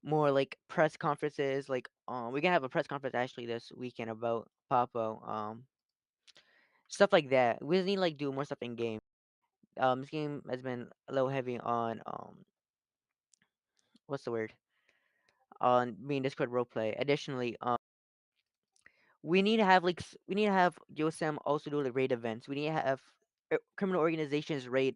more like press conferences. Like we're gonna have a press conference actually this weekend about Papo, stuff like that. We just need to, like do more stuff in game. This game has been a little heavy on what's the word, on being Discord roleplay. Additionally, we need to have we need to have Josem also do like raid events. We need to have criminal organizations raid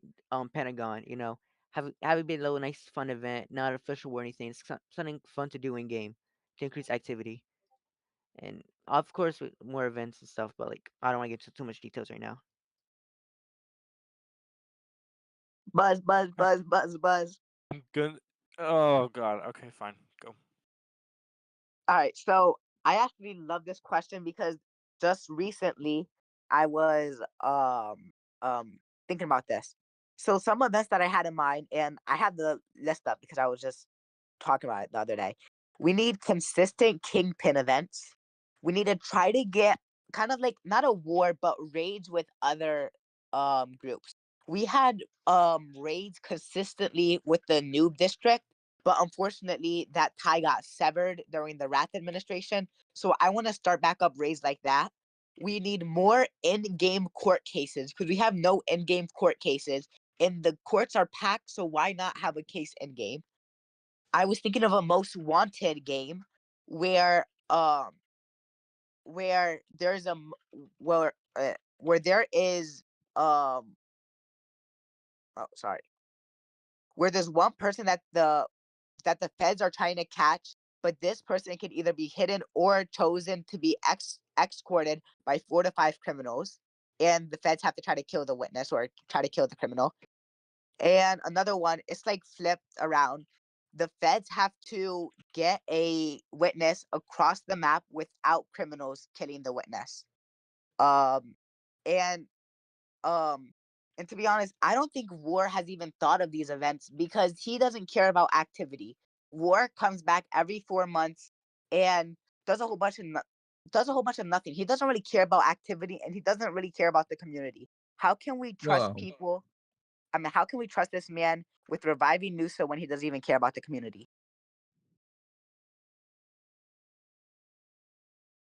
Pentagon. You know, have it be a little nice fun event, not official or anything. It's something fun to do in game to increase activity, and of course with more events and stuff. But like I don't want to get into too much details right now. buzz, buzz, buzz, buzz, buzz. I'm good. Oh, God. Okay, fine. Go. All right, so I actually love this question because just recently I was thinking about this. So some events that I had in mind, and I had the list up because I was just talking about it the other day. We need consistent kingpin events. We need to try to get kind of like not a war, but raids with other groups. We had raids consistently with the noob district, but unfortunately that tie got severed during the Wrath administration. So I want to start back up raids like that. We need more in-game court cases because we have no in-game court cases, and the courts are packed. So why not have a case in game? I was thinking of a most wanted game where where there's a where there is oh sorry, where there's one person that the feds are trying to catch, but this person can either be hidden or chosen to be escorted by 4 to 5 criminals, and the feds have to try to kill the witness or try to kill the criminal. And another one, it's like flipped around. The feds have to get a witness across the map without criminals killing the witness. Um, and um, and to be honest, I don't think War has even thought of these events because he doesn't care about activity. War comes back every 4 months and does a whole bunch of does a whole bunch of nothing. He doesn't really care about activity and he doesn't really care about the community. How can we trust Whoa. people? I mean, how can we trust this man with reviving Nusa when he doesn't even care about the community?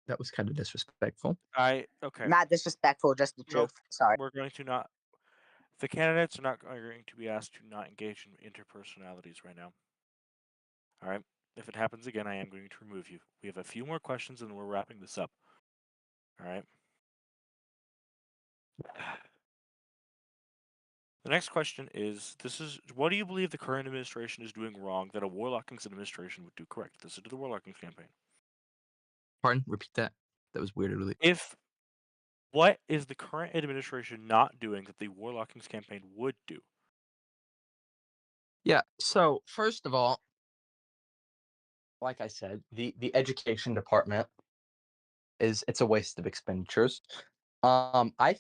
That was kind of disrespectful. Okay. Not disrespectful, just the Nope. truth. Sorry. We're going to not. The candidates are not going to be asked to not engage in interpersonalities right now. All right. If it happens again, I am going to remove you. We have a few more questions, and we're wrapping this up. All right. The next question is: what do you believe the current administration is doing wrong that a Warlockings administration would do correct? This is to the Warlockings campaign. Pardon? Repeat that. That was weird. Really. What is the current administration not doing that the Warlockings campaign would do? Yeah. So first of all, like I said, the education department it's a waste of expenditures. I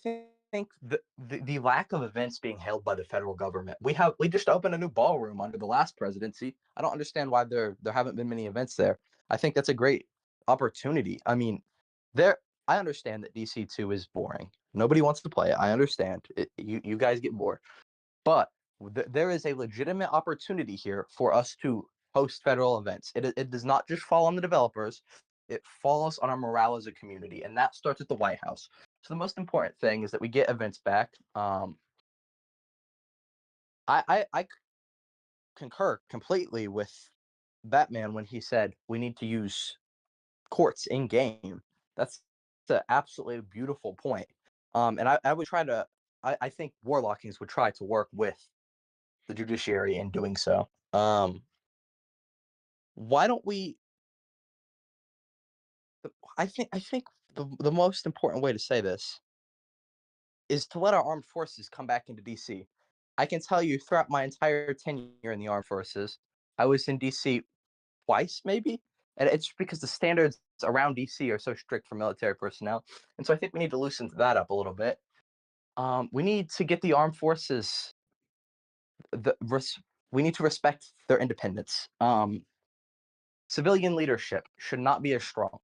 think the lack of events being held by the federal government. We just opened a new ballroom under the last presidency. I don't understand why there haven't been many events there. I think that's a great opportunity. I mean, I understand that DC2 is boring. Nobody wants to play it. I understand. You guys get bored. But there is a legitimate opportunity here for us to host federal events. It does not just fall on the developers, it falls on our morale as a community, and that starts at the White House. So the most important thing is that we get events back. I concur completely with Batman when he said we need to use courts in game. That's an absolutely beautiful point. And I would try to. I think Warlockings would try to work with the judiciary in doing so. Why don't we? I think the most important way to say this is to let our armed forces come back into DC. I can tell you throughout my entire tenure in the armed forces, I was in DC twice, maybe, and it's because the standards around DC are so strict for military personnel, and so I think we need to loosen that up a little bit. We need to get the armed forces we need to respect their independence. Civilian leadership should not be as strong.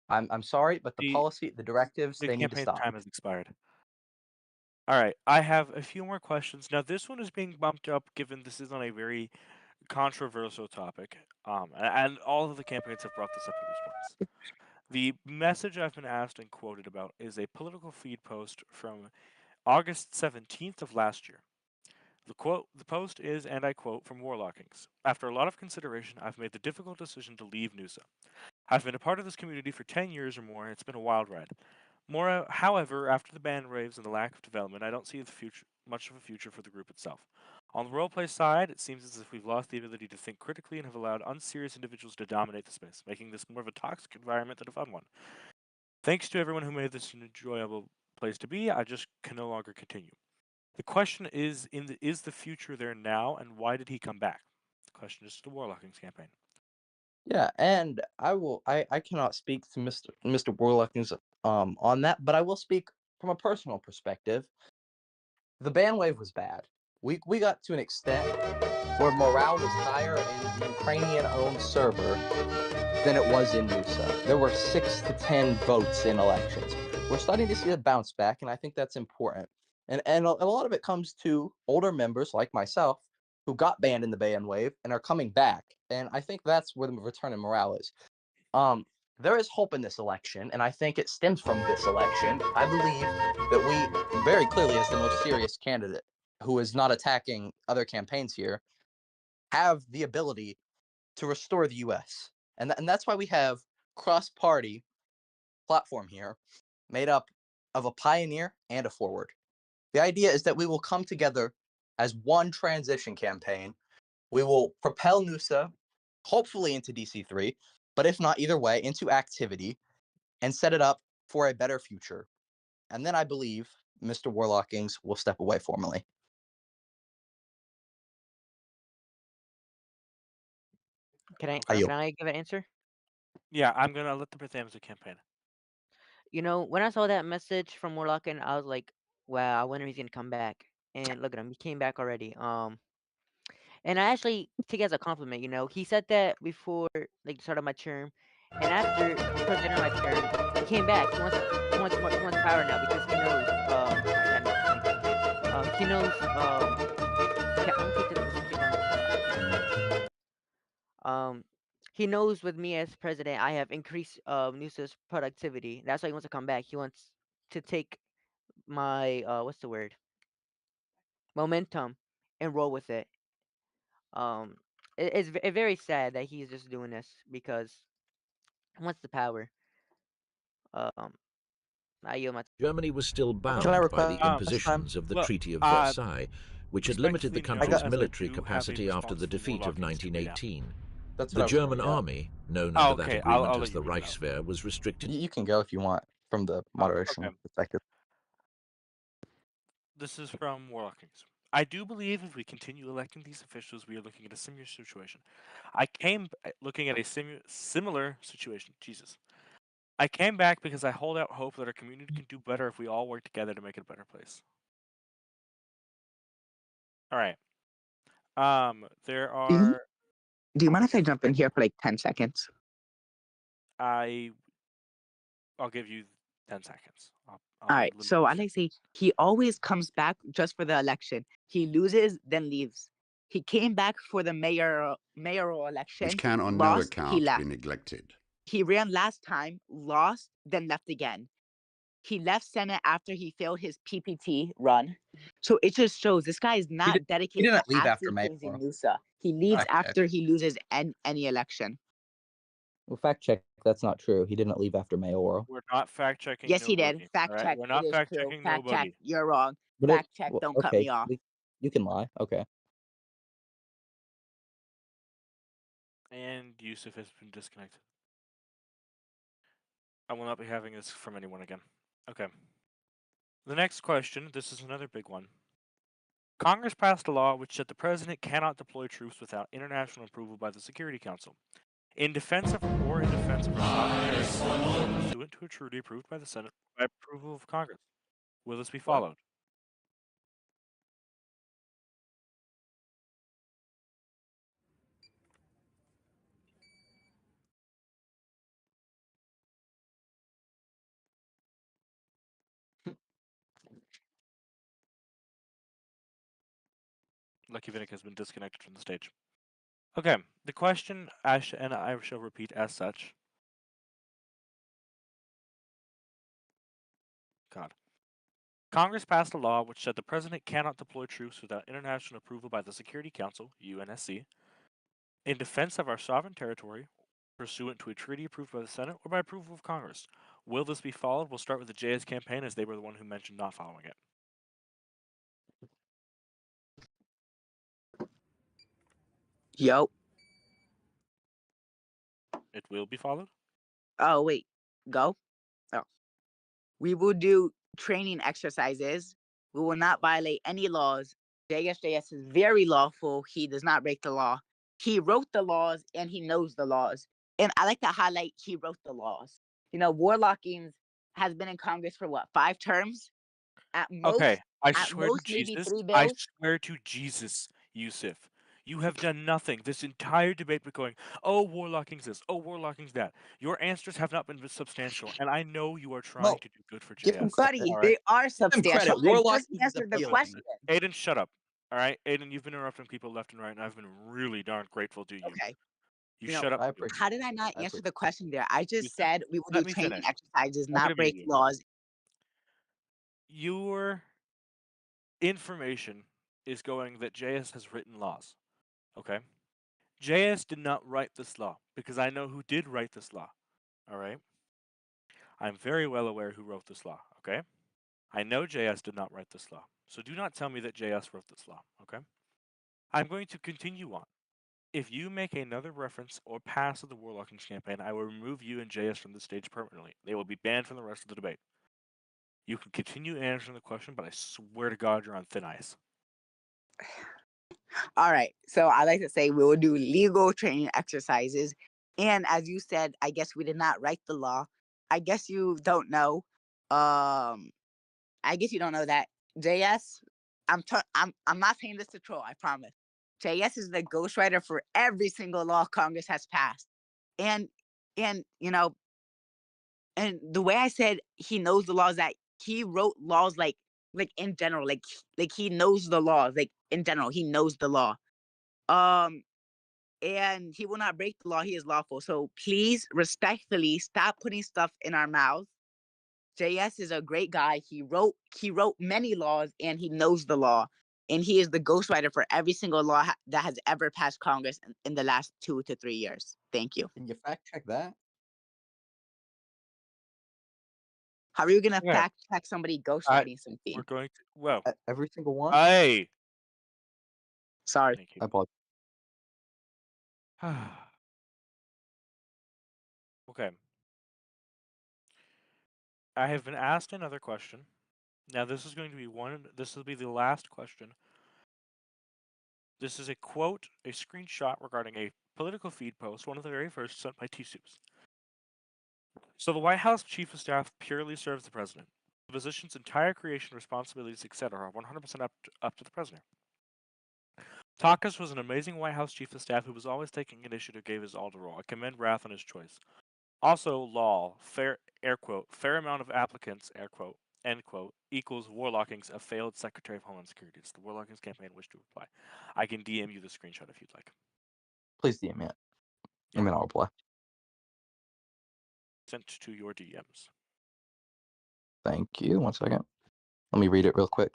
I'm sorry, but the policy, the directives, The they need to campaign stop. time has expired. All right, I have a few more questions. Now, this one is being bumped up given this is on a very controversial topic, and all of the campaigns have brought this up at least once. The message I've been asked and quoted about is a political feed post from August 17th of last year. The post is, and I quote, from Warlockings. After a lot of consideration, I've made the difficult decision to leave Noosa. I've been a part of this community for 10 years or more, and it's been a wild ride. However, after the ban waves and the lack of development, I don't see much of a future for the group itself. On the roleplay side, it seems as if we've lost the ability to think critically and have allowed unserious individuals to dominate the space, making this more of a toxic environment than a fun one. Thanks to everyone who made this an enjoyable place to be, I just can no longer continue. The question is, is the future there now, and why did he come back? The question is to the Warlockings campaign. Yeah, and I cannot speak to Mr. Warlockings on that, but I will speak from a personal perspective. The ban wave was bad. We got to an extent where morale was higher in the Ukrainian-owned server than it was in Noosa. There were 6 to 10 votes in elections. We're starting to see a bounce back, and I think that's important. And a lot of it comes to older members like myself who got banned in the ban wave and are coming back. And I think that's where the return in morale is. There is hope in this election, and I think it stems from this election. I believe that we very clearly, as the most serious candidate who is not attacking other campaigns here, have the ability to restore the U.S. And that's why we have cross-party platform here made up of a pioneer and a forward. The idea is that we will come together as one transition campaign. We will propel Noosa, hopefully into DC3, but if not, either way, into activity and set it up for a better future. And then I believe Mr. Warlockings will step away formally. Can I I yield. can I give an answer? Yeah, I'm gonna let the Berthamsa campaign. You know, when I saw that message from Warlockin, I was like, wow, I wonder if he's gonna come back. And look at him, he came back already. And I actually take it as a compliment. You know, he said that before like the start of my term, and after towards the end of my term, he came back. He wants power now because he knows. Sorry, that makes sense. He knows. Okay, I'm gonna take this. Um, he knows with me as president, I have increased Noosa's productivity. That's why he wants to come back. He wants to take my what's the word? Momentum and roll with it. Um, it's very sad that he's just doing this because he wants the power. Um, I yield my. Germany was still Can I bound by request the time? impositions of the Well, Treaty of Versailles, which had limited the respectfully, no, country's as I military do have a capacity after the response for defeat of Warlockings to read out. 1918. That's what The I was gonna German read out. army, known Oh, under that okay, agreement I'll as let the you read it out. Reichswehr, was restricted. You can go if you want from the moderation okay. perspective. This is from Warlockings. I do believe if we continue electing these officials, we are looking at a similar situation. I came looking at a similar situation. Jesus. I came back because I hold out hope that our community can do better if we all work together to make it a better place. All right. There Do you, are. do you mind if I jump in here for like 10 seconds? I'll give you 10 seconds. I'll All right. limit So it I to like to say he always comes back just for the election. He loses, then leaves. He came back for the mayoral election. Which can on no lost, he account left. be neglected. He ran last time, lost, then left again. He left Senate after he failed his PPT run. So it just shows this guy is not He dedicated didn't to leave after actually mayoral. changing Noosa. He leaves Fact check. after he loses any election. Well, fact check. That's not true. He didn't leave after mayoral. We're not fact checking. Yes, he did. nobody, Fact all right? check. We're It not is fact true. checking Fact check. nobody. You're wrong. But Fact check. Don't cut okay, me off. you can lie. Okay. And Yusuf has been disconnected. I will not be having this from anyone again. Okay. The next question, this is another big one. Congress passed a law which said the president cannot deploy troops without international approval by the Security Council. In defense of our sovereign territory, or pursuant to a treaty approved by the Senate by approval of Congress. Will this be followed? Lucky Vinnick has been disconnected from the stage. Okay, the question, and I shall repeat as such. God. Congress passed a law which said the president cannot deploy troops without international approval by the Security Council, UNSC, in defense of our sovereign territory, pursuant to a treaty approved by the Senate or by approval of Congress. Will this be followed? We'll start with the JS campaign, as they were the one who mentioned not following it. Yo. It will be followed? Oh, wait. Go. Oh. We will do training exercises. We will not violate any laws. JSJS is very lawful. He does not break the law. He wrote the laws and he knows the laws. And I like to highlight he wrote the laws. You know, Warlockings has been in Congress for what, 5 terms? At most, Okay, I at swear to most maybe Jesus, 3 I bills. swear to Jesus, Yusuf, you have done nothing this entire debate but going, oh, Warlockings this, oh, Warlockings that. Your answers have not been substantial, and I know you are trying No, to do good for give him JS. Buddy, All right? they are Give him substantial. credit. I Warlock just is answered the appealing. question. Aiden, shut up. All right, Aiden, you've been interrupting people left and right, and I've been really darn grateful to you. Okay. You You know, shut up. I and do it. appreciate How did I not I answer appreciate the question there? I just Yusuf, said we will let do me training finish. exercises, I'm gonna not break mute you. laws. Your information is going that JS has written laws. Okay? JS did not write this law because I know who did write this law. All right? I'm very well aware who wrote this law. Okay? I know JS did not write this law. So do not tell me that JS wrote this law. Okay? I'm going to continue on. If you make another reference or pass of the Warlockings campaign, I will remove you and JS from the stage permanently. They will be banned from the rest of the debate. You can continue answering the question, but I swear to God you're on thin ice. All right. So I like to say we will do legal training exercises. And as you said, I guess we did not write the law. I guess you don't know. I guess you don't know that JS. I'm not saying this to troll. I promise. JS is the ghostwriter for every single law Congress has passed, and you know, and the way I said he knows the laws, that he wrote laws like in general, like he knows the laws, like in general, he knows the law. Um, and he will not break the law. He is lawful. So please, respectfully, stop putting stuff in our mouths. JS is a great guy. He wrote many laws, and he knows the law. And he is the ghostwriter for every single law that has ever passed Congress in the last 2 to 3 years. Thank you. Can you fact check that? How are you gonna Yeah. fact check somebody ghostwriting something? We're going to. Well, Every single one? hey. Sorry. Thank I you. apologize. Okay. I have been asked another question. Now this is going to be this will be the last question. This is a quote, a screenshot regarding a political feed post, one of the very first sent by T-Soups. So the White House Chief of Staff purely serves the president. The position's entire creation, responsibilities, etc. are 100% up to the president. Takas was an amazing White House Chief of Staff who was always taking initiative, gave his all to roll. I commend Wrath on his choice. Also, lol, fair, air quote, fair amount of applicants, air quote, end quote, equals Warlockings, a failed Secretary of Homeland Security. It's the Warlockings campaign wish to reply. I can DM you the screenshot if you'd like. Please DM me it. I mean, I'll reply. Sent to your DMs. Thank you. 1 second. Let me read it real quick.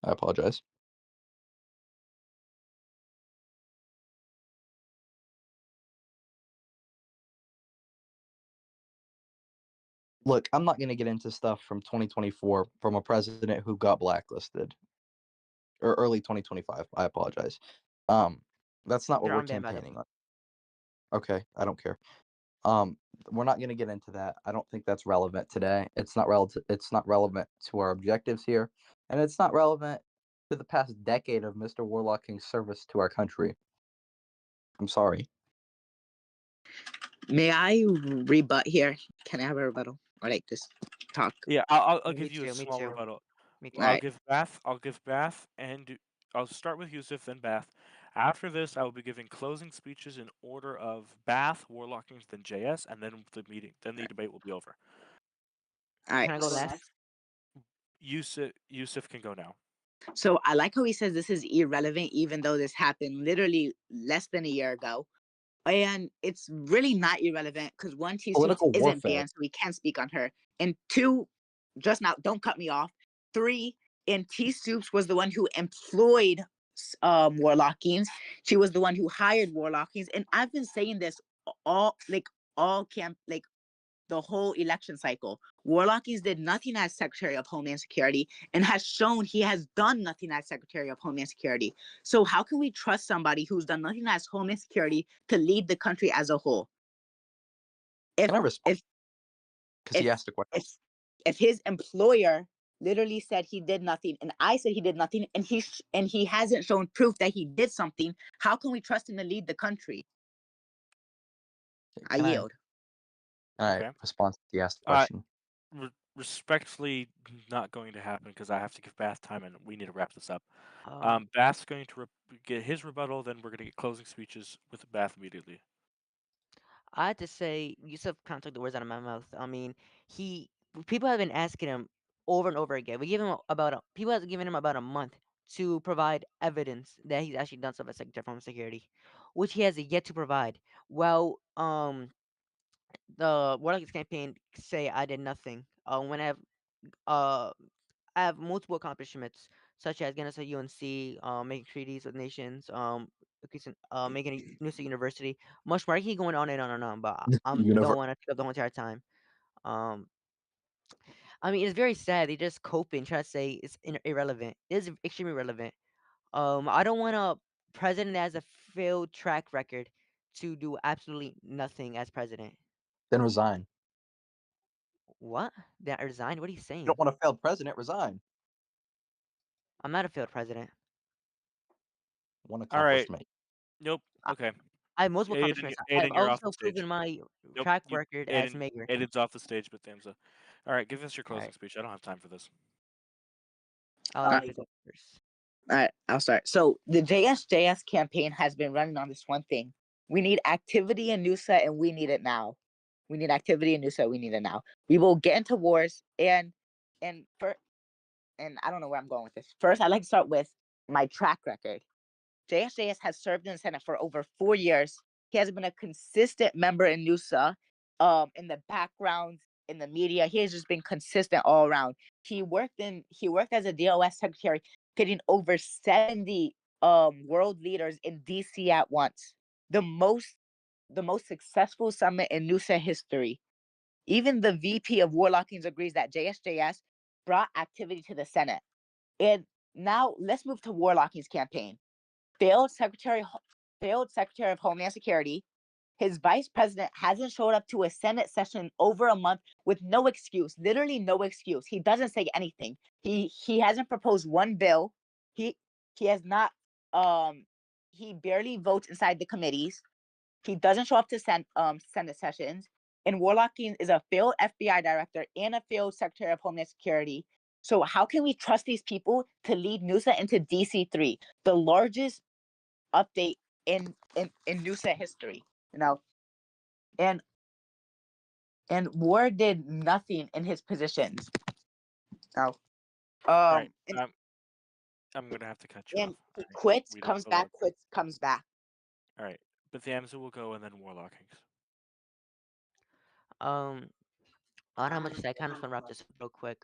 I apologize. Look, I'm not going to get into stuff from 2024 from a president who got blacklisted. Or early 2025. I apologize. That's not what You're we're on ban, by the way. campaigning on. Okay, I don't care. We're not going to get into that. I don't think that's relevant today. It's not relevant. It's not relevant to our objectives here, and it's not relevant to the past decade of Mr. Warlocking's service to our country. I'm sorry. May I rebut here? Can I have a rebuttal or like just talk? Yeah, I'll Yeah, me give you a too, me small too. rebuttal. Me too. I'll Alright. give Bath, and I'll start with Yusuf, then Bath. After this, I will be giving closing speeches in order of Bath, Warlockings, then JS, and then the meeting. Then the debate will be over. All right. Can I go last? Yusuf can go now. So I like how he says this is irrelevant, even though this happened literally less than a year ago. And it's really not irrelevant because one, T Soups Political isn't warfare. banned, so we can't speak on her. And two, just now, don't cut me off. Three, and T Soups was the one who employed Warlockings. She was the one who hired Warlockings. And I've been saying this all the whole election cycle. Warlockings did nothing as Secretary of Homeland Security and has shown he has done nothing as Secretary of Homeland Security. So how can we trust somebody who's done nothing as Homeland Security to lead the country as a whole? Can I respond? Because he asked a question. If his employer literally said he did nothing and I said he did nothing and he hasn't shown proof that he did something, how can we trust him to lead the country? I yield. All right. Okay. Response. He asked the question. Respectfully, not going to happen because I have to give Bath time, and we need to wrap this up. Um, Bath's going to get his rebuttal, then we're going to get closing speeches with Bath immediately. I had to say, Yusuf kind of took the words out of my mouth. I mean, people have been asking him over and over again. People have given him about a month to provide evidence that he's actually done stuff as Secretary of Homeland Security, which he has yet to provide. Well, the Warlock's campaign say I did nothing. When I have multiple accomplishments, such as getting us a UNC, making treaties with nations, making a new state university, much more. I keep going on and on and on, but I don't want to take up the whole entire time. I mean, it's very sad. They just coping, try to say it's irrelevant. It's extremely relevant. I don't want a president that has a failed track record to do absolutely nothing as president. Then resign. What? That I resigned? What are you You saying? don't want a failed president. Resign. I'm not a failed president. One All right. accomplishment. Nope. Okay. I have multiple accomplishments. I have Aiden, you're off the also stage. proven my Nope, track record as Aiden, mayor. Aiden's off the stage, but Thamza. All right, give us your closing Alright. speech. I don't have time for this. Let me go first. All right, I'll start. So the JSJS campaign has been running on this one thing. We need activity in NUSA and we need it now. We need activity in NUSA, we need it now. We will get into wars and I don't know where I'm going with this. First, I'd like to start with my track record. JSJS has served in the Senate for over 4 years. He has been a consistent member in NUSA, in the background, in the media. He has just been consistent all around. He worked as a DOS secretary, getting over 70 world leaders in DC at once. The most successful summit in NUSA history. Even the VP of Warlockings agrees that JSJS brought activity to the Senate. And now let's move to Warlocking's campaign. Failed Secretary of Homeland Security. His vice president hasn't showed up to a Senate session in over a month with no excuse, literally no excuse. He doesn't say anything. He hasn't proposed one bill. He has not. He barely votes inside the committees. He doesn't show up to Senate sessions. And Warlocking is a failed FBI director and a failed Secretary of Homeland Security. So how can we trust these people to lead NUSA into DC3, the largest update in NUSA history? And Ward did nothing in his positions. Now, Right. I'm gonna have to cut you and off. he Alright, quits, we don't comes have a back, lot- quits, comes back. All right, but Thamsa will go and then Warlockings. On how much I kind of want to wrap this up real quick.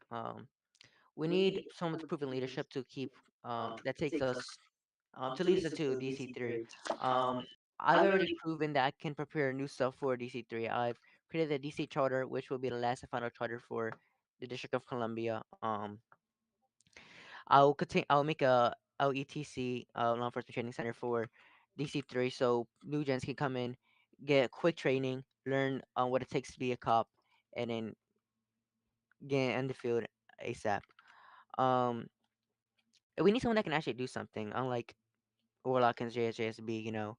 We need someone with proven leadership to keep that takes us to lead us into DC3. I've already proven that I can prepare new stuff for DC3. I've created the DC charter, which will be the last and final charter for the District of Columbia. I'll continue. I'll make a LETC, Law Enforcement Training Center for DC3, so new gens can come in, get quick training, learn what it takes to be a cop, and then get in the field ASAP. Um, we need someone that can actually do something, unlike Warlock and JSJSB.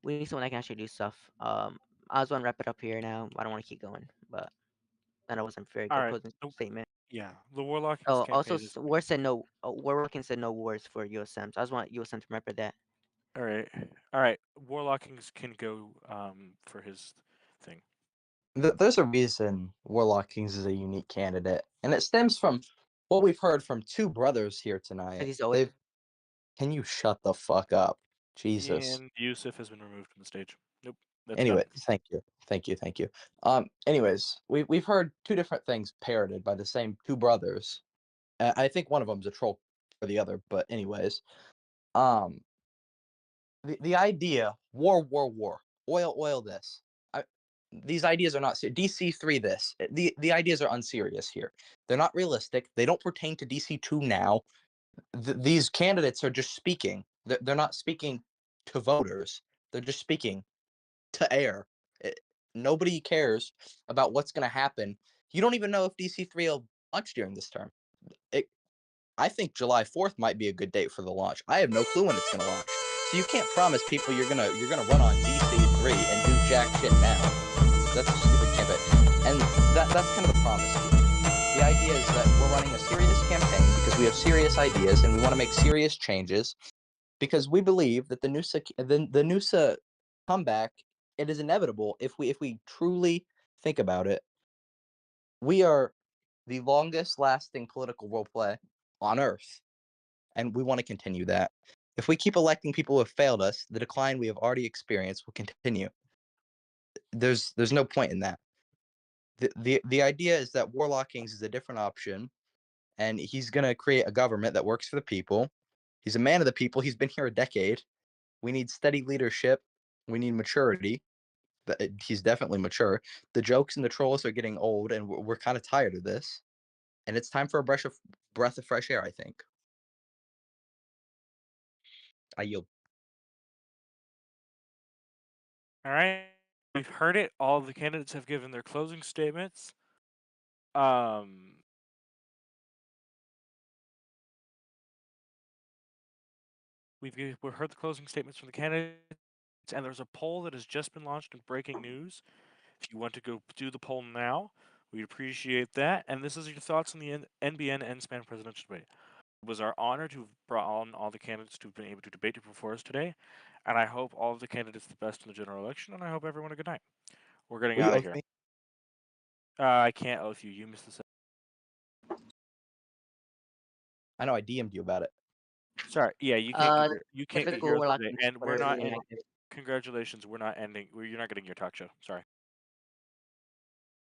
We need someone that can actually do stuff. I just want to wrap it up here now. I don't want to keep going, but that wasn't a very All good right. closing statement. Yeah, the Warlockings Oh, campaign also, is. War said no. Warlocking said no wars for USMs. I just want USM to remember that. All right. Warlockings can go for his thing. There's a reason Warlockings is a unique candidate, and it stems from what we've heard from two brothers here tonight. He's old. Can you shut the fuck up? Jesus. And Yusuf has been removed from the stage. Nope. That's Anyway, done. thank you. Anyways, we've heard two different things parroted by the same two brothers. I think one of them's a troll for the other, but anyways, the idea war, oil this. These ideas are not DC3 this. The ideas are unserious here. They're not realistic. They don't pertain to DC2 now. These candidates are just speaking. They're not speaking to voters. They're just speaking to air. Nobody cares about what's going to happen. You don't even know if DC3 will launch during this term. I think July 4th might be a good date for the launch. I have no clue when it's going to launch. So you can't promise people you're gonna run on DC3 and do jack shit now. That's a stupid campaign. And that's kind of the promise here. The idea is that we're running a serious campaign because we have serious ideas and we want to make serious changes because we believe that the NUSA comeback, it is inevitable if we truly think about it. We are the longest lasting political role play on earth, and we want to continue that. If we keep electing people who have failed us, the decline we have already experienced will continue. There's no point in that. The idea is that Warlockings is a different option, and he's gonna create a government that works for the people. He's a man of the people. He's been here a decade. We need steady leadership. We need maturity. He's definitely mature. The jokes and the trolls are getting old, and we're kind of tired of this. And it's time for a breath of fresh air, I think. I yield. All right. We've heard it. All of the candidates have given their closing statements. We've heard the closing statements from the candidates, and there's a poll that has just been launched in breaking news. If you want to go do the poll now, we'd appreciate that. And this is your thoughts on the NBN NSPAN presidential debate. It was our honor to have brought on all the candidates to have been able to debate before us today, and I hope all of the candidates the best in the general election, and I hope everyone a good night. We're getting Will you out of oath here. me? I can't oath you. You missed the. I know I DM'd you about it. Sorry. Yeah, you can't. You can't get Physical yours warlock today, and and we're Twitter not. inactive. Congratulations, we're not ending. You're not getting your talk show. Sorry.